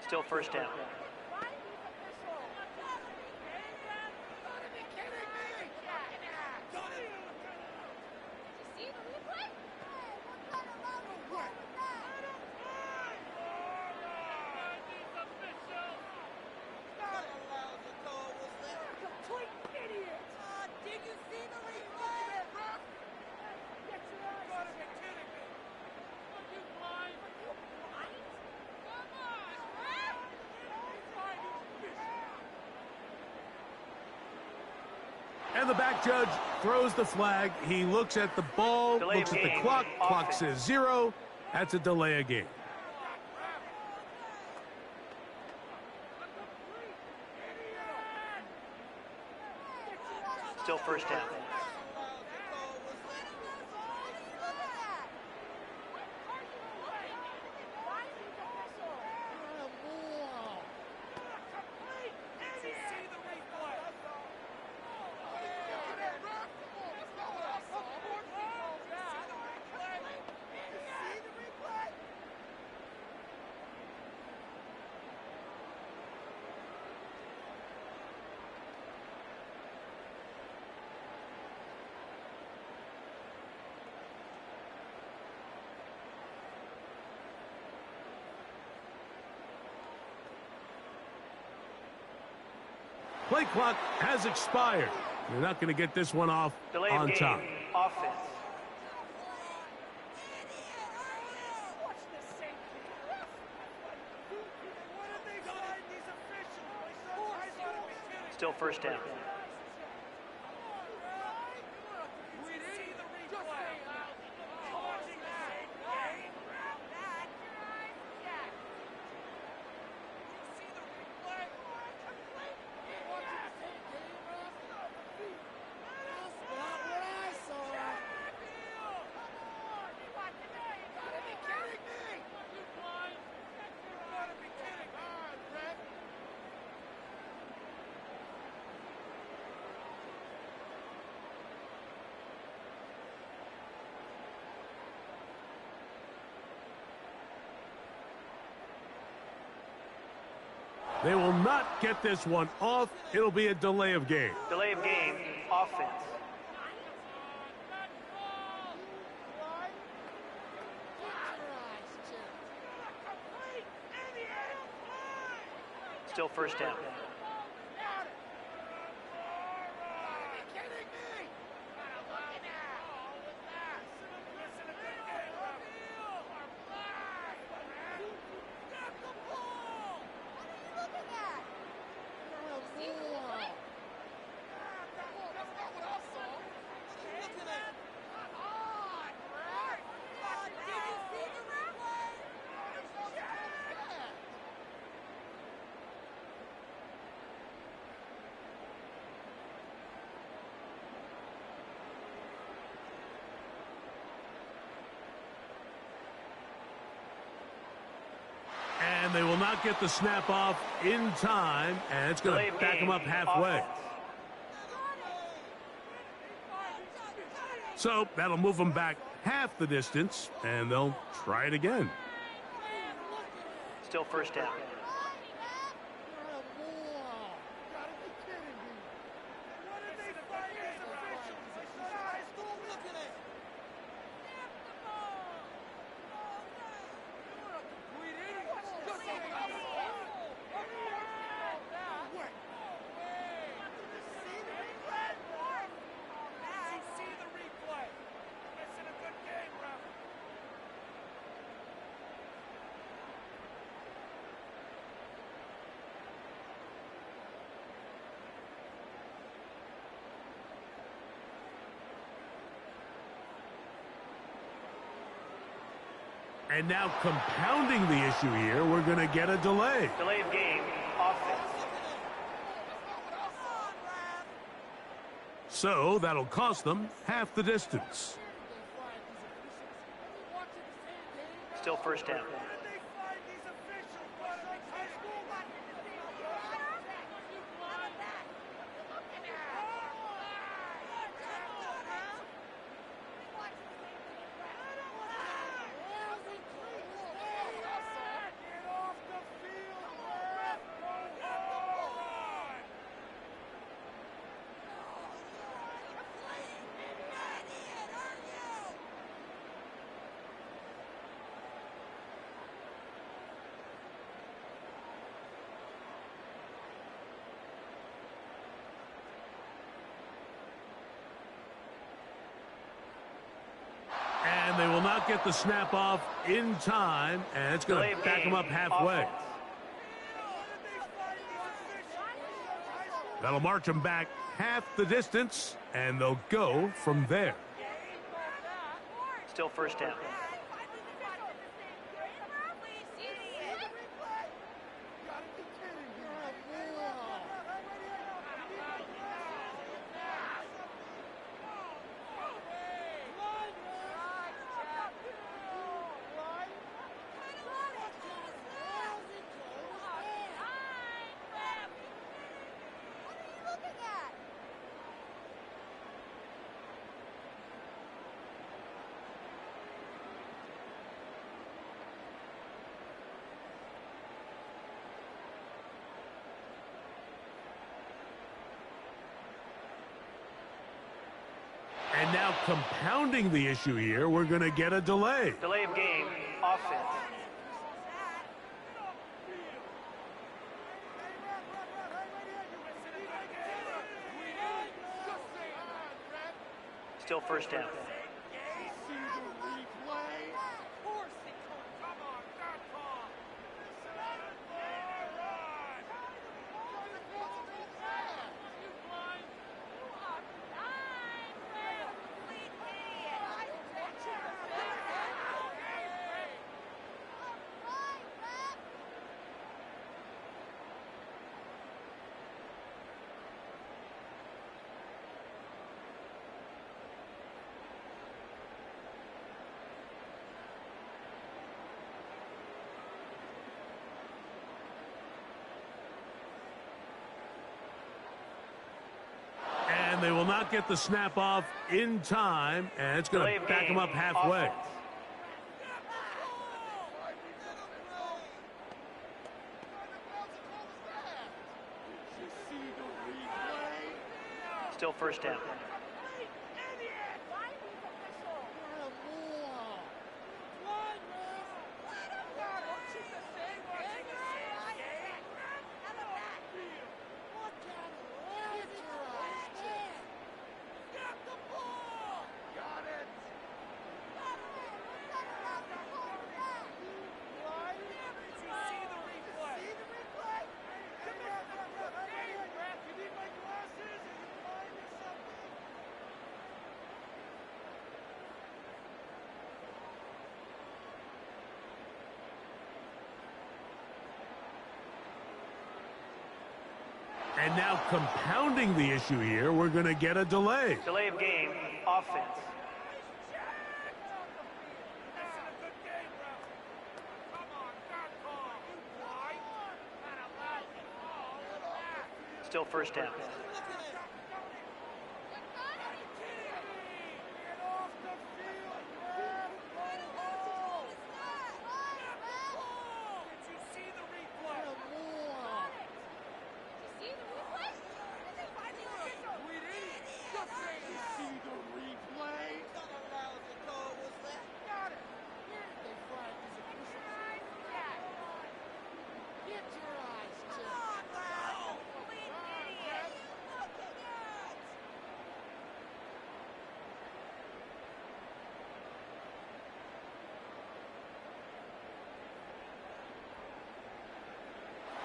Speaker 11: Still first down.
Speaker 8: And the back judge throws the flag. He looks at the ball, looks at the clock. Clock says 0. That's a delay of game.
Speaker 11: Still first down.
Speaker 8: Play clock has expired. You're not going to get this one off on time.
Speaker 11: Offense. Still first down.
Speaker 8: They will not get this one off. It'll be a delay of game.
Speaker 11: Delay of game, offense. Still first down.
Speaker 8: And they will not get the snap off in time, and it's going to back them up halfway. So that'll move them back half the distance, and they'll try it again.
Speaker 11: Still first down.
Speaker 8: And now compounding the issue here, we're going to get a delay.
Speaker 11: Delay of game, offense.
Speaker 8: So that'll cost them half the distance.
Speaker 11: Still first down.
Speaker 8: they will not get the snap off in time, and it's going to back them up halfway.
Speaker 11: Offense.
Speaker 8: That'll march them back half the distance, and they'll go from there.
Speaker 11: Still first down.
Speaker 8: And now compounding the issue here, we're going to get a delay.
Speaker 11: Delay of game. Offense. Still first down.
Speaker 8: And they will not get the snap off in time, and it's going to back them up halfway.
Speaker 11: Offense. Still first down.
Speaker 8: And now compounding the issue here, we're going to get a delay.
Speaker 11: Delay of game. Offense. Still first down.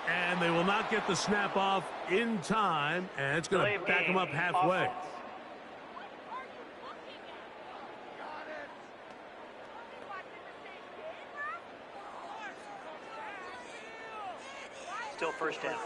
Speaker 8: And they will not get the snap off in time, and it's going to back them up halfway.
Speaker 11: Offense. Still first down.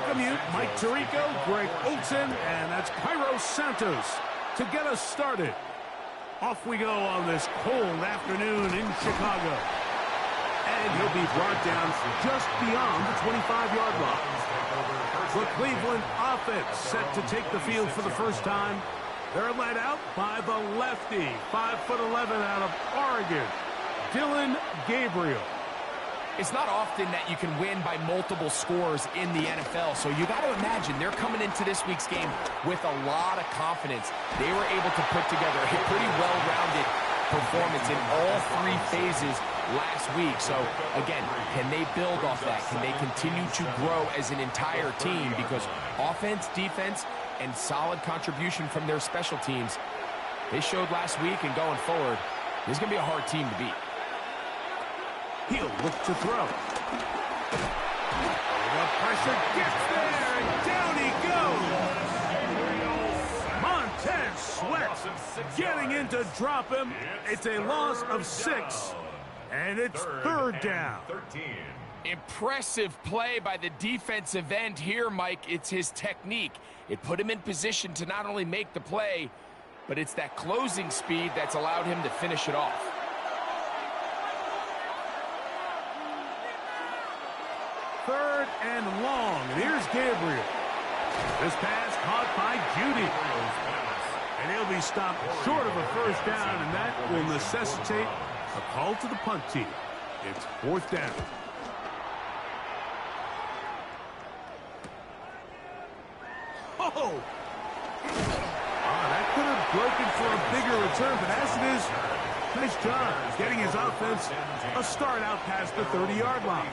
Speaker 8: welcome you, Mike Tirico, Greg Olson, and that's Cairo Santos to get us started. Off we go on this cold afternoon in Chicago. And he'll be brought down just beyond the 25-yard line. The Cleveland offense set to take the field for the first time. They're led out by the lefty, 5'11" out of Oregon, Dillon Gabriel.
Speaker 9: It's not often that you can win by multiple scores in the NFL, so you got to imagine they're coming into this week's game with a lot of confidence. They were able to put together a pretty well-rounded performance in all three phases last week. So, again, can they build off that? Can they continue to grow as an entire team? Because offense, defense, and solid contribution from their special teams, they showed last week, and going forward, this is going to be a hard team to beat.
Speaker 8: He'll look to throw. The pressure gets there, and down he goes. Montez Sweat getting in to drop him. It's a loss of 6, and it's third down.
Speaker 9: Impressive play by the defensive end here, Mike. It's his technique. It put him in position to not only make the play, but it's that closing speed that's allowed him to finish it off.
Speaker 8: Third and long, and here's Gabriel. This pass caught by Judy. And he'll be stopped short of a first down, and that will necessitate a call to the punt team. It's fourth down. Oh! That could have broken for a bigger return, but as it is, nice job getting his offense a start out past the 30-yard line.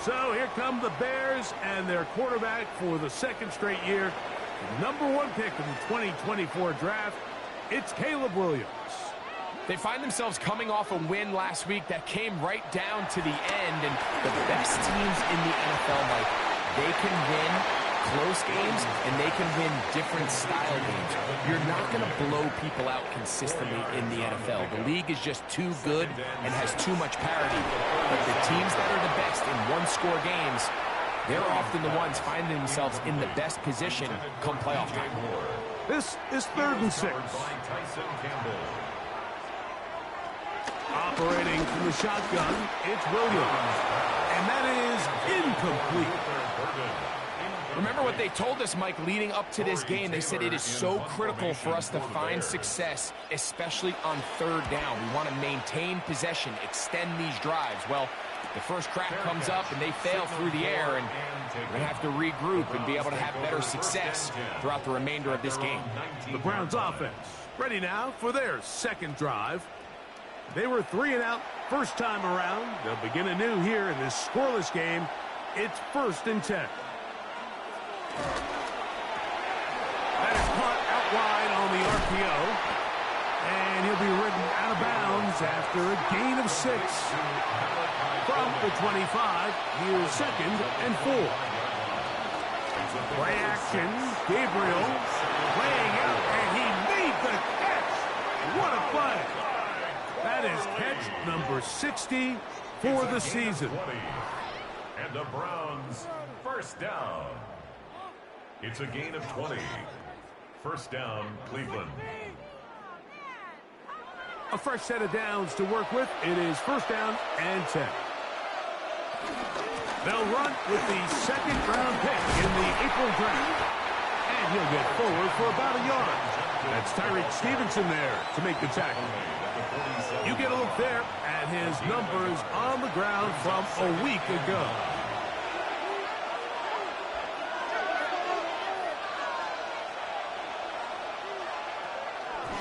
Speaker 8: So here come the Bears and their quarterback for the second straight year. The #1 pick in the 2024 draft, it's Caleb Williams.
Speaker 9: They find themselves coming off a win last week that came right down to the end, and the best teams in the NFL, Mike, they can win close games, and they can win different style games. You're not going to blow people out consistently in the NFL. The league is just too good and has too much parity. But the teams that are the best in one-score games, they're often the ones finding themselves in the best position come playoff time.
Speaker 8: This is 3rd and 6. Operating from the shotgun, it's Williams. And that is incomplete.
Speaker 9: Remember what they told us, Mike, leading up to this game. They said it is so critical for us to find success, especially on 3rd down. We want to maintain possession, extend these drives. Well, the first crack comes up, and they fail through the air, and we're going to have to regroup and be able to have better success throughout the remainder of this game.
Speaker 8: The Browns offense ready now for their second drive. They were 3 and out first time around. They'll begin anew here in this scoreless game. It's 1st and 10. That is caught out wide on the RPO. And he'll be ridden out of bounds after a gain of 6. From the 25, here's 2nd and 4. Play action. Gabriel laying out, and he made the catch. What a play. That is catch number 60 for the season.
Speaker 3: And the Browns, first down. It's a gain of 20. First down, Cleveland.
Speaker 8: A fresh set of downs to work with. It is 1st down and 10. They'll run with the 2nd-round pick in the April draft. And he'll get forward for about a yard. That's Tyreek Stevenson there to make the tackle. You get a look there at his numbers on the ground from a week ago.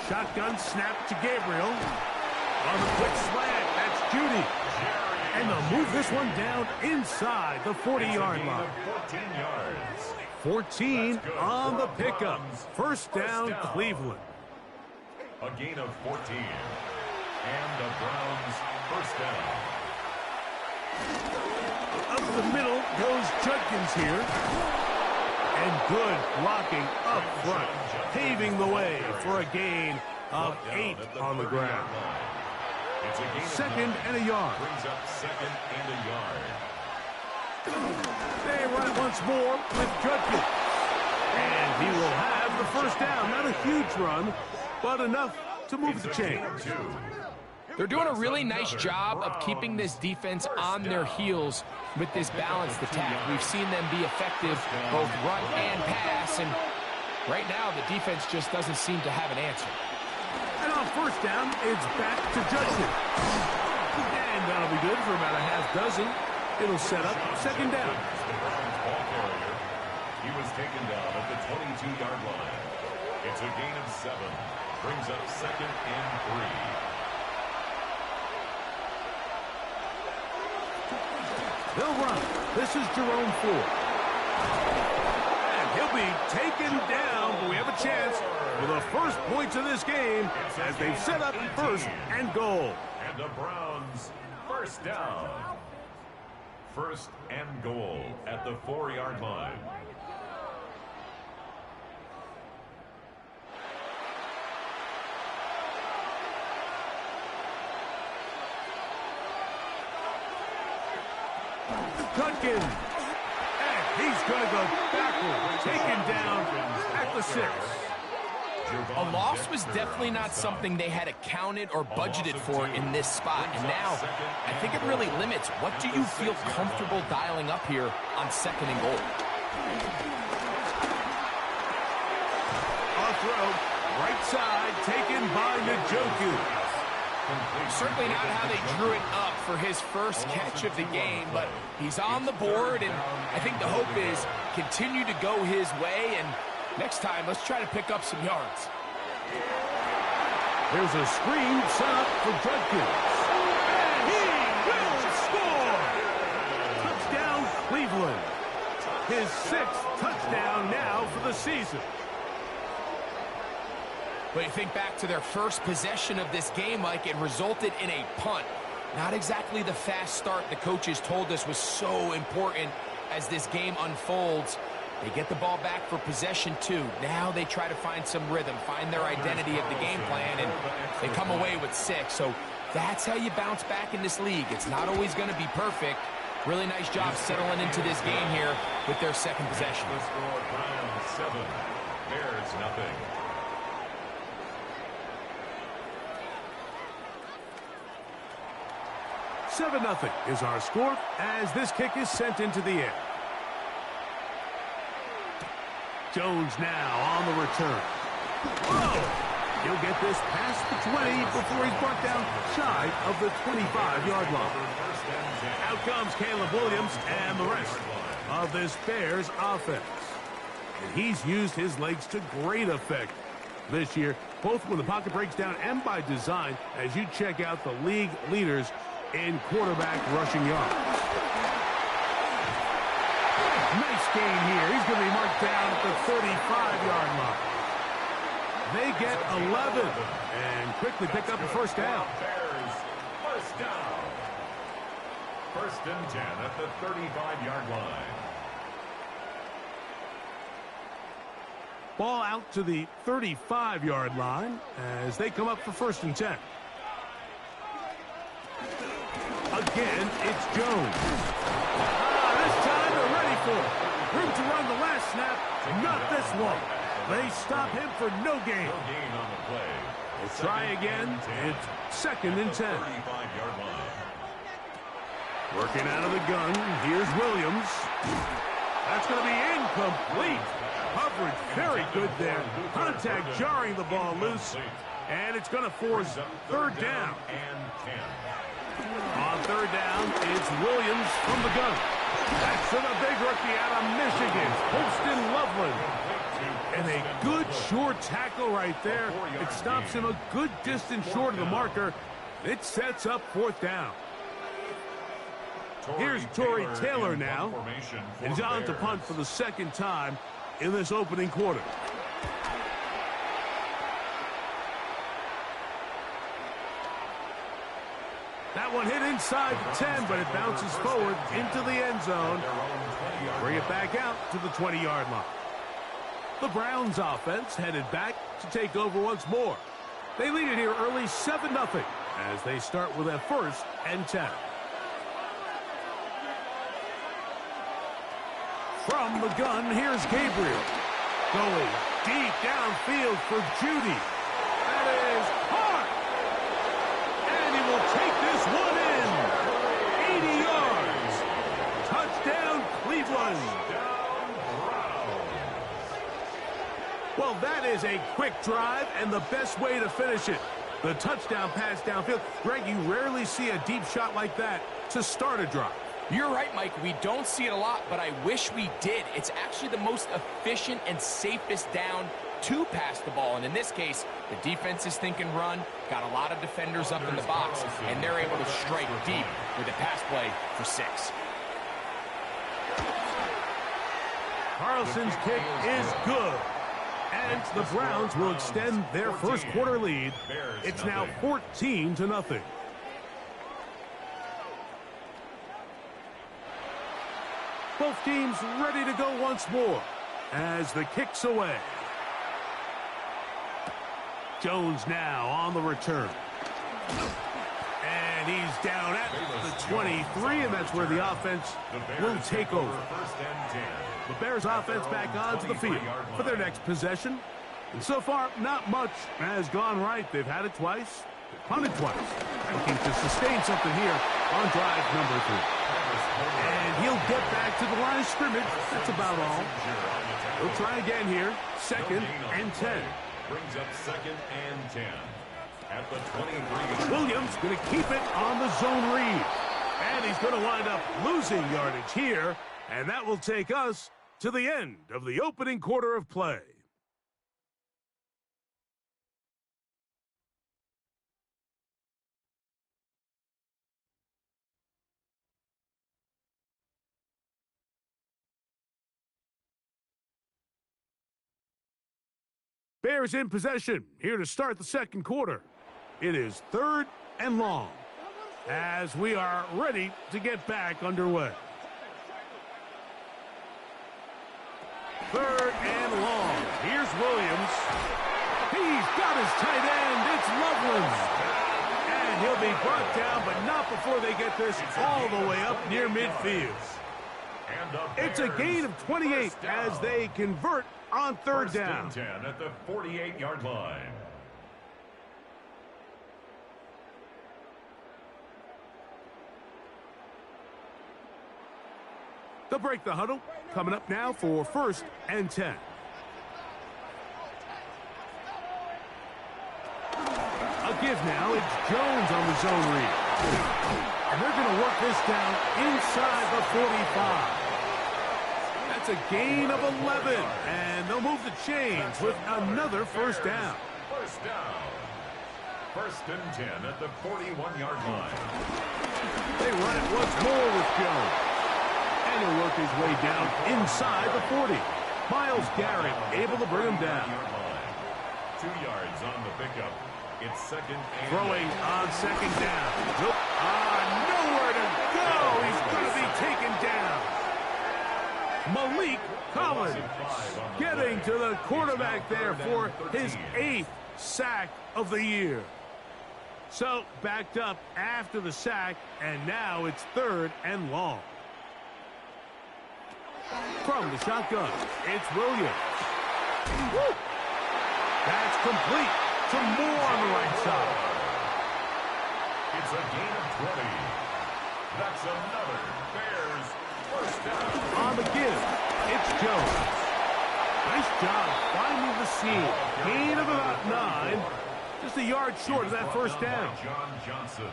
Speaker 8: Shotgun snap to Gabriel. On the quick slant, that's Judy. And they'll move this one down inside the 40-yard line. 14 on the pickup. First down, Cleveland.
Speaker 3: A gain of 14. And the Browns, first down.
Speaker 8: Up the middle goes Judkins here. And good blocking up front, paving the way for a gain of 8 on the ground. 2nd and a yard.
Speaker 3: Brings up 2nd and a yard.
Speaker 8: They run it once more with Judkins. And he will have the first down. Not a huge run, but enough to move the chains.
Speaker 9: They're doing a really nice job of keeping this defense on their heels with this balanced attack. We've seen them be effective both run and pass, and right now the defense just doesn't seem to have an answer.
Speaker 8: And on first down, it's back to Judson. And that'll be good for about a half dozen. It'll set up second down.
Speaker 3: He was taken down at the 22-yard line. It's a gain of 7. Brings up second and 3.
Speaker 8: They'll run. This is Jerome Ford. And he'll be taken down, but we have a chance for the first points of this game as they've set up first and goal.
Speaker 3: And the Browns first down. First and goal at the 4-yard line.
Speaker 8: Judkins. And he's going to go backward. Taken down at the 6.
Speaker 9: A loss was definitely not something they had accounted or budgeted for in this spot. And now, I think it really limits what do you feel comfortable dialing up here on second and goal.
Speaker 8: On throw, right side, taken by Njoku.
Speaker 9: Certainly not how they drew it up for his first catch of the game, but he's on the board, and I think the hope is continue to go his way, and next time, let's try to pick up some yards.
Speaker 8: There's a screen set up for Judkins. And he will score! Touchdown, Cleveland. His 6th touchdown now for the season.
Speaker 9: But you think back to their first possession of this game, Mike, it resulted in a punt. Not exactly the fast start the coaches told us was so important as this game unfolds. They get the ball back for possession 2. Now they try to find some rhythm, find their identity of the game plan, and they come away with 6. So that's how you bounce back in this league. It's not always going to be perfect. Really nice job settling into this game here with their second possession.
Speaker 3: The score, Browns 7, Bears nothing.
Speaker 8: Seven 0 is our score as this kick is sent into the air. Jones now on the return. Whoa! He'll get this past the 20 before he's brought down shy of the 25-yard line. Out comes Caleb Williams and the rest of this Bears offense. And he's used his legs to great effect this year, both when the pocket breaks down and by design, as you check out the league leaders in quarterback rushing yards. Nice gain here. He's going to be marked down at the 35-yard line. They get 11 and quickly pick up a first down.
Speaker 3: Bears first down. First and 10 at the 35-yard line.
Speaker 8: Ball out to the 35-yard line as they come up for first and 10. Again, it's Jones. This time they're ready for it. Room to run the last snap, not this one. They stop him for no gain.
Speaker 3: No gain on the play.
Speaker 8: We'll try again. It's second and 10.
Speaker 3: 35-yard line.
Speaker 8: Working out of the gun. Here's Williams. That's going to be incomplete. Coverage very good there. Contact jarring the ball loose. And it's going to force third down.
Speaker 3: And 10.
Speaker 8: On third down, it's Williams from the gun. That's to the big rookie out of Michigan, Holston Loveland. And a good short tackle right there. It stops him a good distance short of the marker. It sets up fourth down. Here's Torrey Taylor now. And he's on to punt for the second time in this opening quarter. That one hit inside the 10, but it bounces forward into the end zone. Bring it back out to the 20-yard line. The Browns offense headed back to take over once more. They lead it here early 7-0 as they start with a first and 10. From the gun, here's Gabriel. Going deep downfield for Judy. That is hard. And he will take this one in. 80 yards. Touchdown, Cleveland. Well, that is a quick drive and the best way to finish it. The touchdown pass downfield. Greg, you rarely see a deep shot like that to start a drive.
Speaker 9: You're right, Mike. We don't see it a lot, but I wish we did. It's actually the most efficient and safest down to pass the ball. And in this case, the defense is thinking run, got a lot of defenders up in the box, and they're able to strike deep with a pass play for 6.
Speaker 8: Carlson's kick is good. And the Browns will extend their first quarter lead. It's now 14-0. Both teams ready to go once more as the kick's away. Jones now on the return. And he's down at the 23, and that's where the offense will take over. The Bears offense back onto the field for their next possession. And so far, not much has gone right. They've had it twice, punted twice. Looking to sustain something here on drive number 3. And he'll get back to the line of scrimmage. That's about all. We'll try again here. 2nd and 10.
Speaker 3: Brings up 2nd and 10. At the 23.
Speaker 8: Williams going to keep it on the zone read. And he's going to wind up losing yardage here. And that will take us to the end of the opening quarter of play. Bears in possession here to start the second quarter. It is 3rd and long as we are ready to get back underway. 3rd and long. Here's Williams. He's got his tight end. It's Loveland. And he'll be brought down, but not before they get this all the way up near midfield. It's a gain of 28 as they convert on 3rd down.
Speaker 3: 10 at the 48-yard line.
Speaker 8: They'll break the huddle. Coming up now for 1st and 10. A give now. It's Jones on the zone read. And they're going to work this down inside the 45. That's a gain of 11. And they'll move the chains with another 1st down.
Speaker 3: 1st down. 1st and 10 at the 41-yard line.
Speaker 8: They run it once more with Jones. And he'll work his way down inside the 40. Myles Garrett able to bring him down.
Speaker 3: 2 yards on the pickup. It's 2nd and
Speaker 8: throwing on 2nd down. Nope. Nowhere to go. He's going to be taken down. Malik Collins getting to the quarterback there for his 8th sack of the year. So backed up after the sack, and now it's 3rd and long. From the shotgun, it's Williams. Woo! That's complete to Moore on the right side.
Speaker 3: It's a gain of 20. That's another Bears 1st down.
Speaker 8: On the give, it's Jones. Nice job finding the seam. Gain of about 9. Just a yard short of that 1st down.
Speaker 3: John Johnson.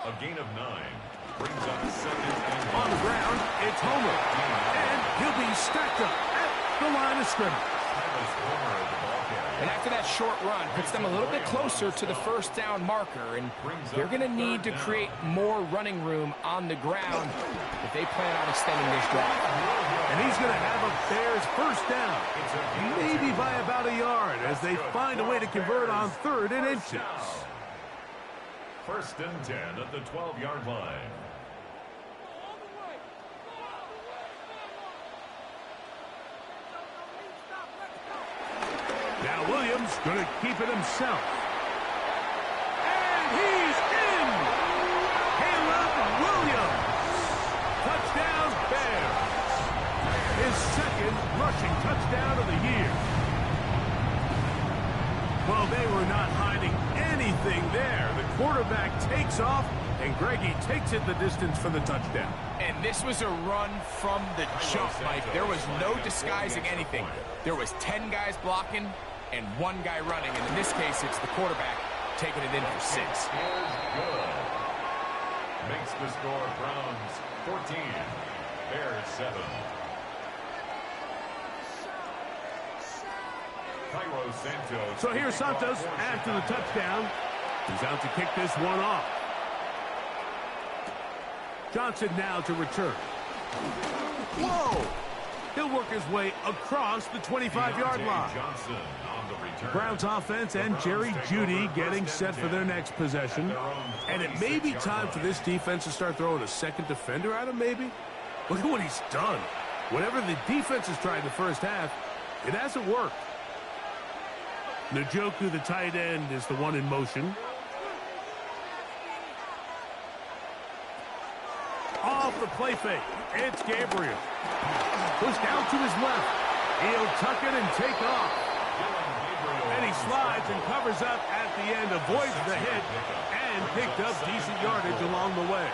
Speaker 3: A gain of 9. Brings up 2nd and
Speaker 8: on the ground, it's Homer. And he'll be stacked up at the line of scrimmage.
Speaker 9: And after that short run, puts them a little bit closer to the 1st down marker. And they're going to need to create more running room on the ground if they plan on extending this drive.
Speaker 8: And he's going to have a Bears 1st down. Maybe by about a yard as they find a way to convert on 3rd and inches.
Speaker 3: 1st and 10 at the 12-yard line.
Speaker 8: Now Williams going to keep it himself. And he's in! Caleb Williams. Touchdown Bears. second rushing touchdown of the year. Well, they were not hiding anything there. The quarterback takes off, and Greggy takes it the distance for the touchdown.
Speaker 9: And this was a run from the jump, Mike. There was no disguising anything. There was 10 guys blocking and 1 guy running. And in this case, it's the quarterback taking it in for 6.
Speaker 3: Makes the score Browns 14, Bears 7.
Speaker 8: So here's Santos after the touchdown. He's out to kick this one off. Johnson now to return. Whoa! He'll work his way across the 25-yard line. Browns offense and Jerry Jeudy getting set for their next possession. And it may be time for this defense to start throwing a second defender at him, maybe. Look at what he's done. Whatever the defense has tried in the first half, it hasn't worked. Njoku, the tight end, is the one in motion. Off the play fake, it's Gabriel. Pushed out to his left. He'll tuck it and take off. And he slides and covers up at the end, avoids the hit, and picked up decent yardage along the way.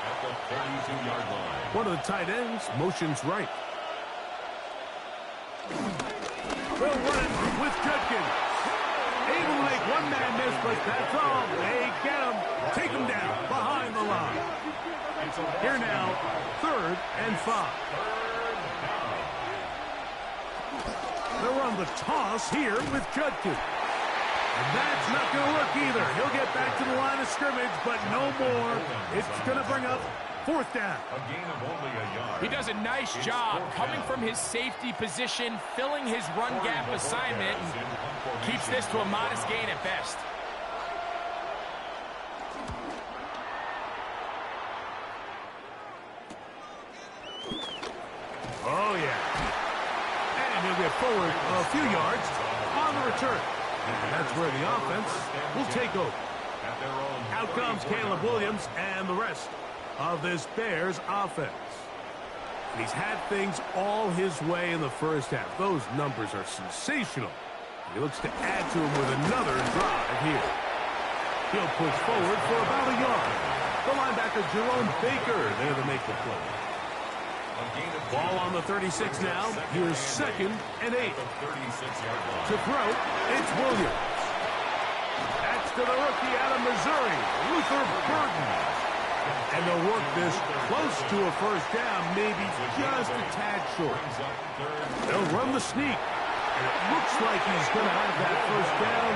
Speaker 8: One of the tight ends motions right. They'll run it with Judkins. Able to make one man miss, but that's all. They get him. Take him down behind the line. Here now, 3rd and 5. They'll run the toss here with Judkins. And that's not going to work either. He'll get back to the line of scrimmage, but no more. It's going to bring up 4th down.
Speaker 3: A gain of only a yard.
Speaker 9: He does a nice job coming from his safety position, filling his run gap assignment, and keeps this to a modest gain at best.
Speaker 8: Oh, yeah. And he'll get forward a few yards on the return. And that's where the offense will take over. Out comes Caleb Williams and the rest of this Bears offense. And he's had things all his way in the first half. Those numbers are sensational. He looks to add to them with another drive here. He'll push forward for about a yard. The linebacker Jerome Baker there to make the play. Ball on the 36 now. Here's 2nd and 8. To throw, it's Williams. That's to the rookie out of Missouri, Luther Burden. And they'll work this close to a 1st down, maybe just a tad short. They'll run the sneak. And it looks like he's going to have that 1st down.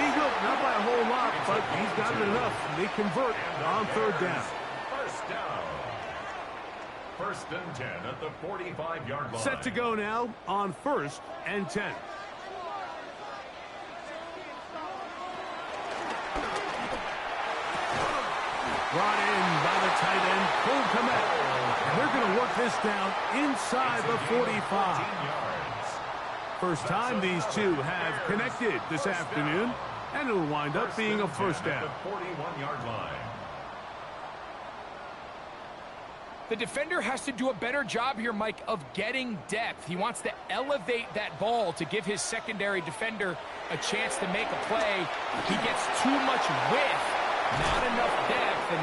Speaker 8: He will, not by a whole lot, but he's got it enough. They convert on 3rd down.
Speaker 3: 1st down. 1st and 10 at the 45-yard line.
Speaker 8: Set to go now on 1st and 10. Brought in by the tight end, Cole Kmet. And they're going to work this down inside the 45. First time these two have connected this afternoon, and it'll wind up being a 1st down.
Speaker 3: 41-yard line.
Speaker 9: The defender has to do a better job here, Mike, of getting depth. He wants to elevate that ball to give his secondary defender a chance to make a play. He gets too much width, not enough depth, and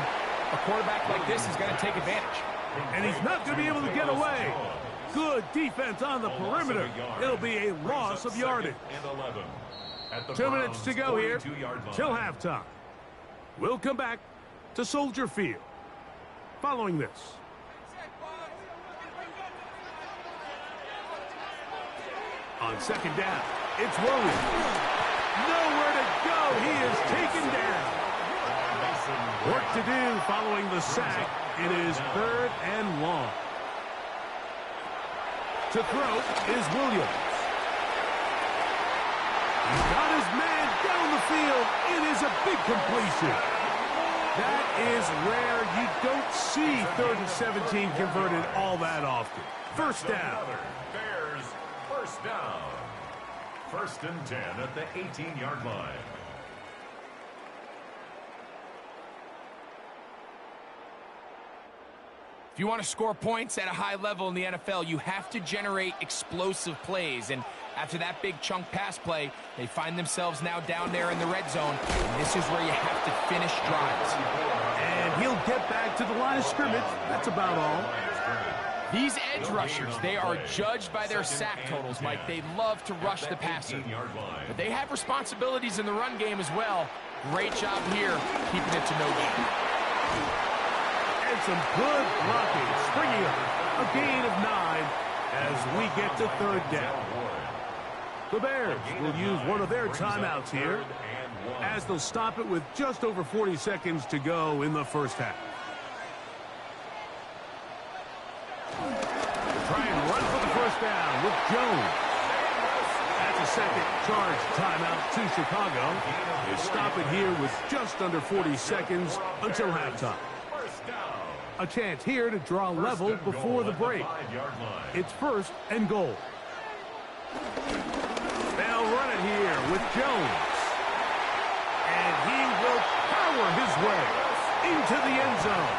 Speaker 9: a quarterback like this is going to take advantage.
Speaker 8: And he's not going to be able to get away. Good defense on the perimeter. It'll be a loss of yardage. 2 minutes to go here till halftime. We'll come back to Soldier Field following this. On 2nd down, it's Williams. Nowhere to go. He is taken down. Work to do following the sack. It is 3rd and long. To throw is Williams. He's got his man down the field. It is a big completion. That is rare. You don't see 3rd and 17 converted all that often. 1st down.
Speaker 3: Bears 1st down. 1st and 10 at the 18-yard line.
Speaker 9: you want to score points at a high level in the NFL, you have to generate explosive plays. And after that big chunk pass play, they find themselves now down there in the red zone. And this is where you have to finish drives.
Speaker 8: And he'll get back to the line of scrimmage. That's about all.
Speaker 9: These edge rushers, they are judged by their sack totals, Mike. They love to rush the passer. But they have responsibilities in the run game as well. Great job here, keeping it to no gain.
Speaker 8: And some good blocking, springing up. A gain of 9 as we get to third down. The Bears will use one of their timeouts here as they'll stop it with just over 40 seconds to go in the first half. Try and run for the first down with Jones. That's a second charge timeout to Chicago. They stop it here with just under 40 seconds until halftime. A chance here to draw level before the break. It's first and goal. They'll run it here with Jones. And he will power his way into the end zone.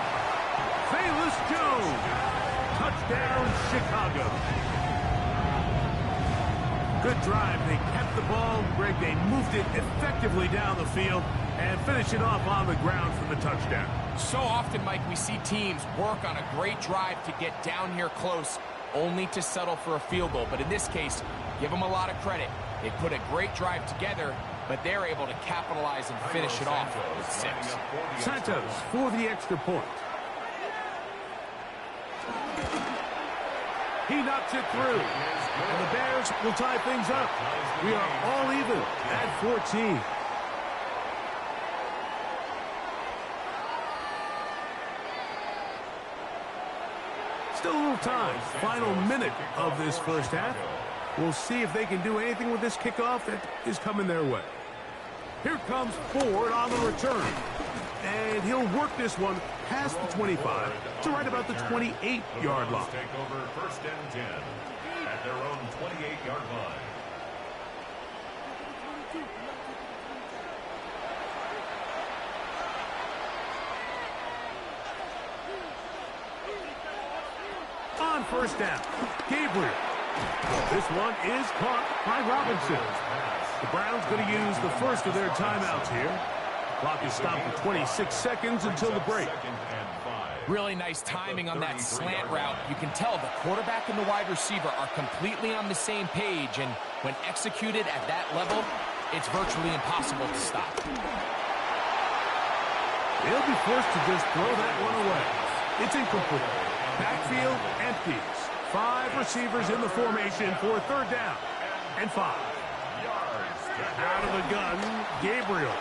Speaker 8: Bayless Jones. Touchdown, Chicago. Good drive. They kept the ball. Greg, they moved it effectively down the field and finish it off on the ground for the touchdown.
Speaker 9: So often, Mike, we see teams work on a great drive to get down here close, only to settle for a field goal. But in this case, give them a lot of credit. They put a great drive together, but they're able to capitalize and finish it off with 6.
Speaker 8: Santos for the extra point. He knocks it through. And the Bears will tie things up. We are all even at 14. Still a little time. Final minute of this first half. We'll see if they can do anything with this kickoff that is coming their way. Here comes Ford on the return. And he'll work this one past the 25 to right about the 28-yard line.
Speaker 3: Take over first and 10 at their own 28-yard line.
Speaker 8: On first down, Gabriel. This one is caught by Robinson. The Browns going to use the first of their timeouts here. Clock is stopped at 26 seconds until the break.
Speaker 9: Really nice timing on that slant route. You can tell the quarterback and the wide receiver are completely on the same page, and when executed at that level, it's virtually impossible to stop.
Speaker 8: They'll be forced to just throw that one away. It's incomplete. Backfield empties. 5 receivers in the formation for third down and 5. Out of the gun, Gabriel.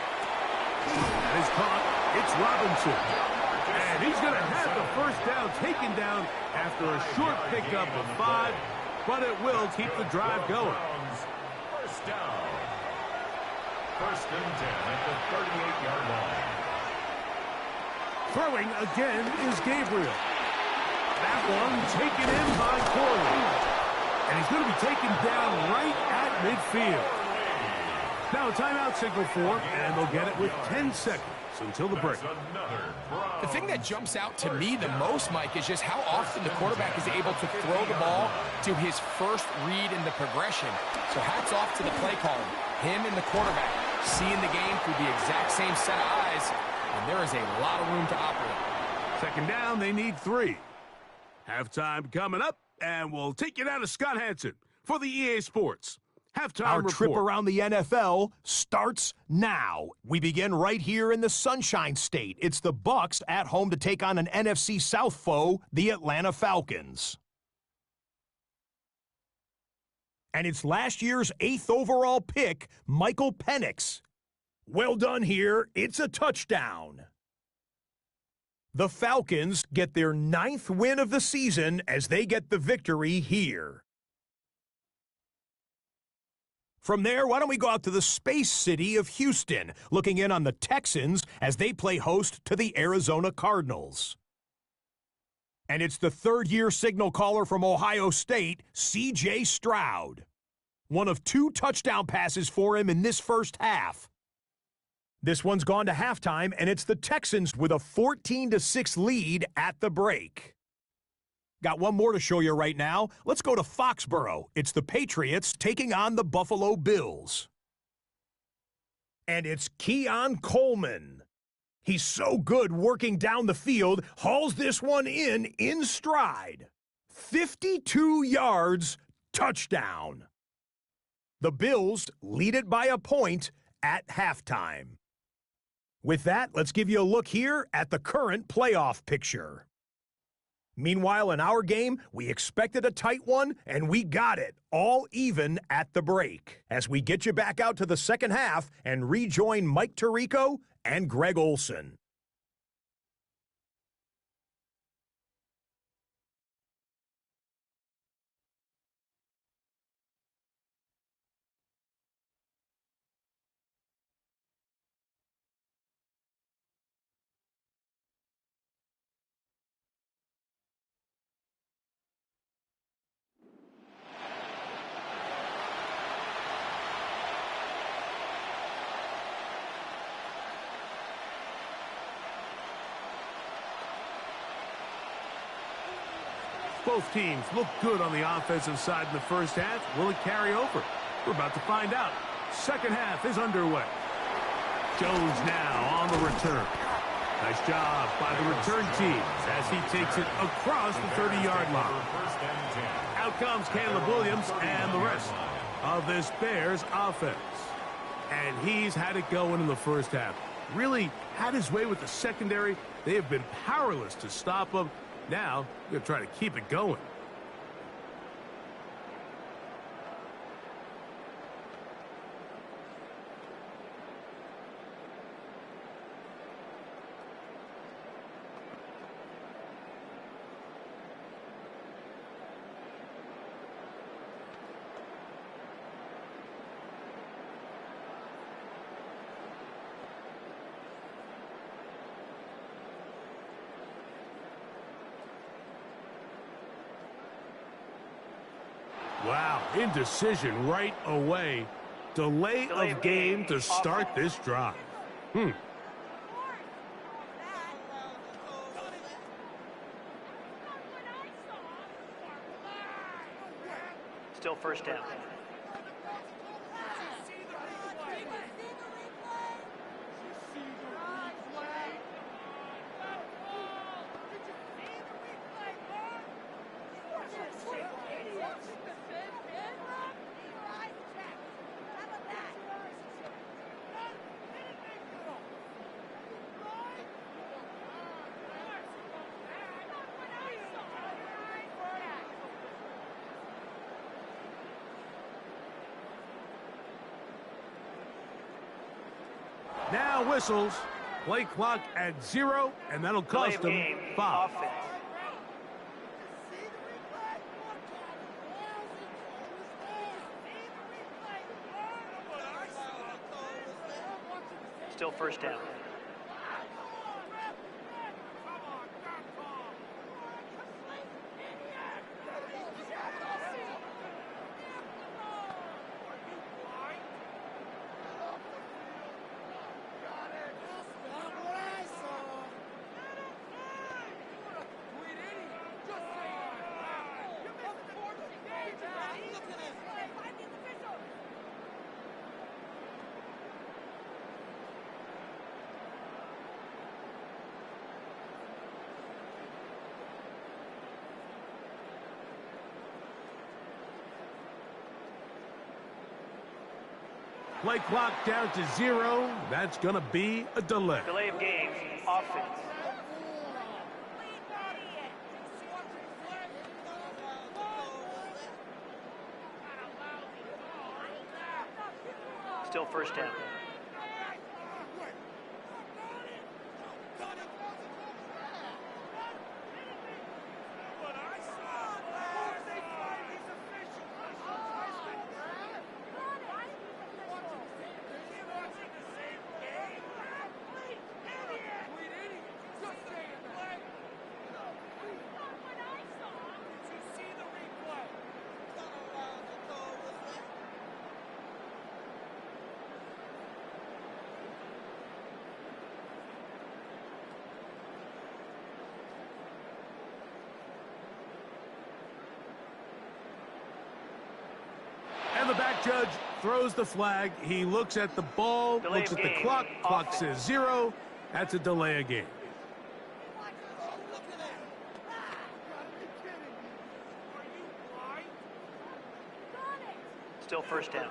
Speaker 8: That is caught. It's Robinson. And he's going to have the first down taken down after a short pickup of 5, but it will keep the drive going.
Speaker 3: First down. First and 10 at the 38-yard line.
Speaker 8: Throwing again is Gabriel. That one taken in by Corley. And he's going to be taken down right at midfield. Now a timeout signal for him, and they'll get it with 10 seconds until the break.
Speaker 9: The thing that jumps out to me the most, Mike, is just how often the quarterback is able to throw the ball to his first read in the progression. So hats off to the play caller. Him and the quarterback seeing the game through the exact same set of eyes, and there is a lot of room to operate.
Speaker 8: Second down, they need 3. Halftime coming up, and we'll take you down to Scott Hansen for the EA Sports Halftime
Speaker 10: Our
Speaker 8: report.
Speaker 10: trip around the NFL starts now. We begin right here in the Sunshine State. It's the Bucs at home to take on an NFC South foe, the Atlanta Falcons. And it's last year's 8th overall pick, Michael Penix. Well done here. It's a touchdown. The Falcons get their 9th win of the season as they get the victory here. From there, why don't we go out to the space city of Houston, looking in on the Texans as they play host to the Arizona Cardinals. And it's the third-year signal caller from Ohio State, C.J. Stroud. One of 2 touchdown passes for him in this first half. This one's gone to halftime, and it's the Texans with a 14-6 lead at the break. Got one more to show you right now. Let's go to Foxborough. It's the Patriots taking on the Buffalo Bills. And it's Keon Coleman. He's so good working down the field, hauls this one in stride. 52 yards, touchdown. The Bills lead it by a point at halftime. With that, let's give you a look here at the current playoff picture. Meanwhile, in our game, we expected a tight one, and we got it, all even at the break. As we get you back out to the second half and rejoin Mike Tirico and Greg Olson.
Speaker 8: Both teams look good on the offensive side in the first half. Will it carry over? We're about to find out. Second half is underway. Jones now on the return. Nice job by the return team as he takes it across the 30-yard line. Out comes Caleb Williams and the rest of this Bears offense. And he's had it going in the first half. Really had his way with the secondary. They have been powerless to stop him. Now, you're trying to keep it going. Wow, indecision right away. Delay of game to start this drive.
Speaker 11: Still first down.
Speaker 8: Now whistles. Play clock at 0, and that'll cost them 5.
Speaker 11: Offense. Still first down.
Speaker 8: Play clock down to 0. That's going to be a delay.
Speaker 11: Delay of game. Offense. Still first down.
Speaker 8: Judge throws the flag. He looks at the ball,
Speaker 11: Delay
Speaker 8: looks
Speaker 11: of
Speaker 8: at the
Speaker 11: game.
Speaker 8: clock. Clock
Speaker 11: Offense.
Speaker 8: says 0. That's a delay of game.
Speaker 11: Still first down.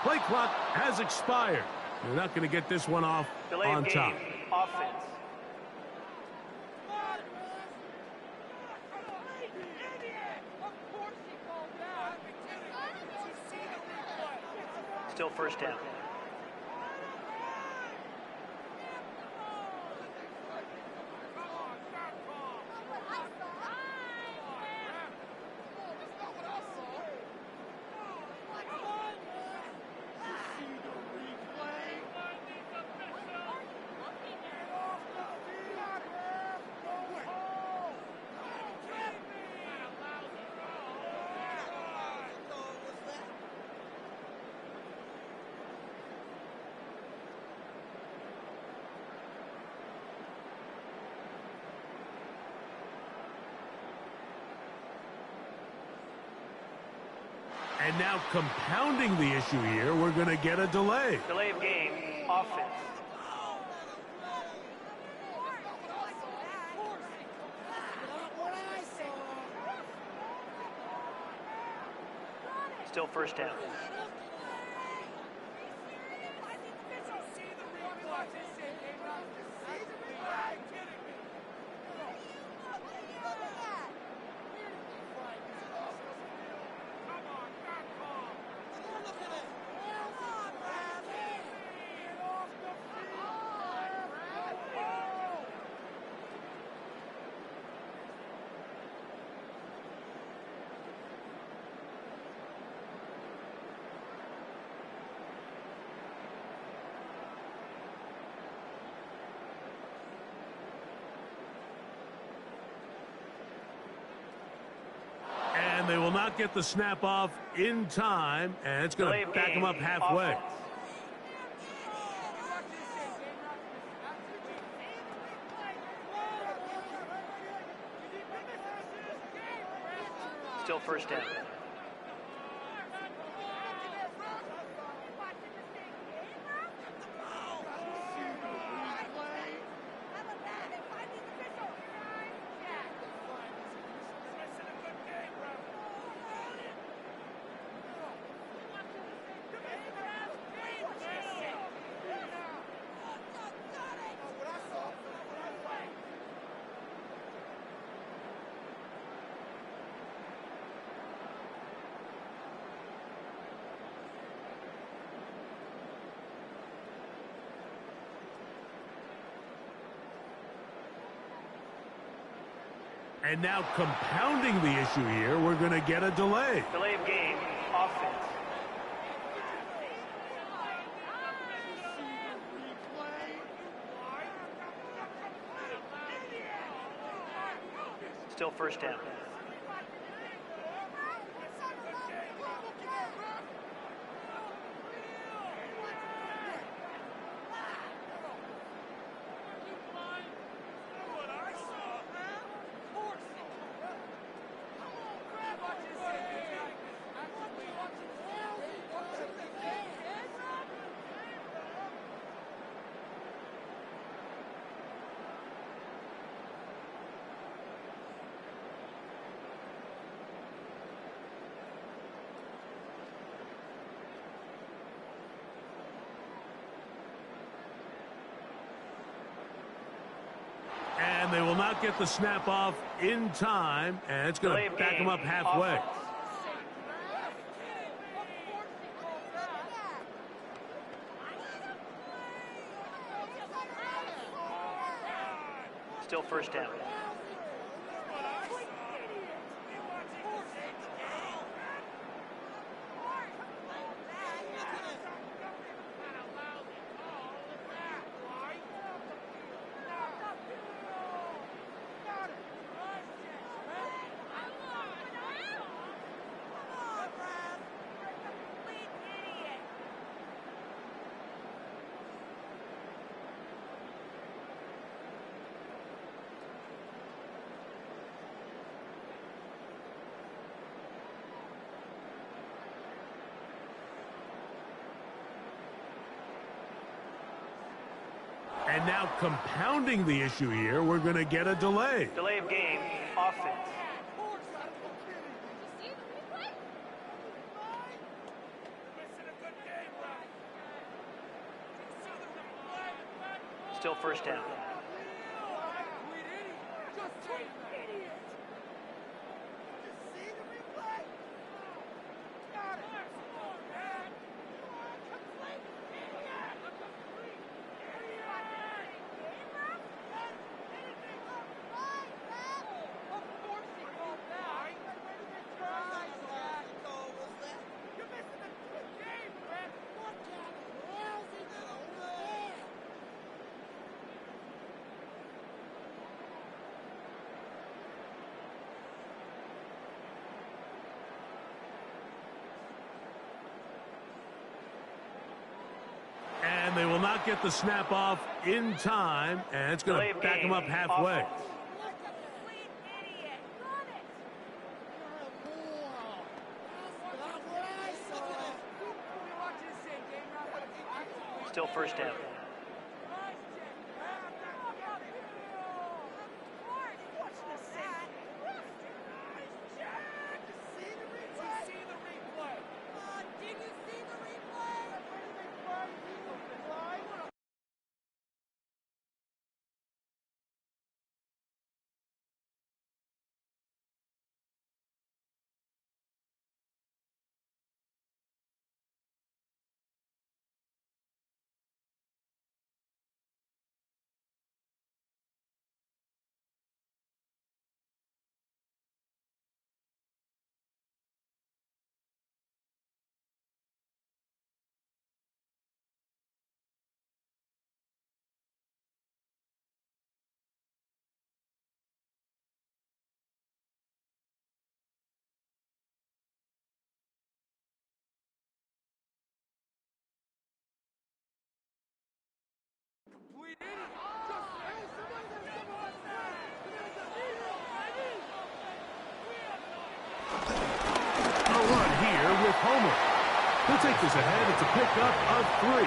Speaker 8: Play clock has expired. They're not going to get this one off
Speaker 11: Delay
Speaker 8: on
Speaker 11: of game.
Speaker 8: top.
Speaker 11: Offense. Still first down.
Speaker 8: And now compounding the issue here, we're going to get a delay.
Speaker 11: Delay of game. Offense. Still first down.
Speaker 8: And they will not get the snap off in time, and it's going to back them up halfway.
Speaker 11: Offense. Still first down.
Speaker 8: And now compounding the issue here, we're going to get a delay.
Speaker 11: Delay of game. Offense. Still first down.
Speaker 8: And they will not get the snap off in time, and it's going to back them up halfway.
Speaker 11: Offense. Still first down.
Speaker 8: And now compounding the issue here, we're going to get a delay.
Speaker 11: Delay of game, offense. Still first down.
Speaker 8: And they will not get the snap off in time, and it's going to back them up halfway.
Speaker 11: Still first down.
Speaker 8: Homer. He'll take this ahead. It's a pickup of 3.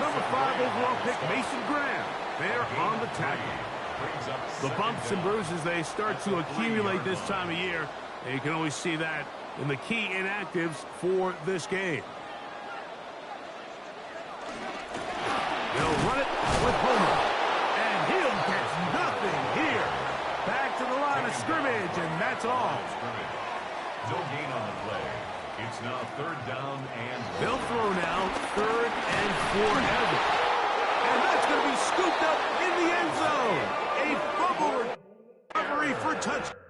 Speaker 8: Number 5 overall pick, Mason Graham. They're on the tackle. The bumps and bruises, they start to accumulate this time of year. And you can always see that in the key inactives for this game. They'll run it with Homer. And he'll get nothing here. Back to the line of scrimmage, and that's all.
Speaker 3: No gain on the play. It's now third down and
Speaker 8: they'll throw now 3rd and forever. And that's going to be scooped up in the end zone. A fumble recovery for touchdown.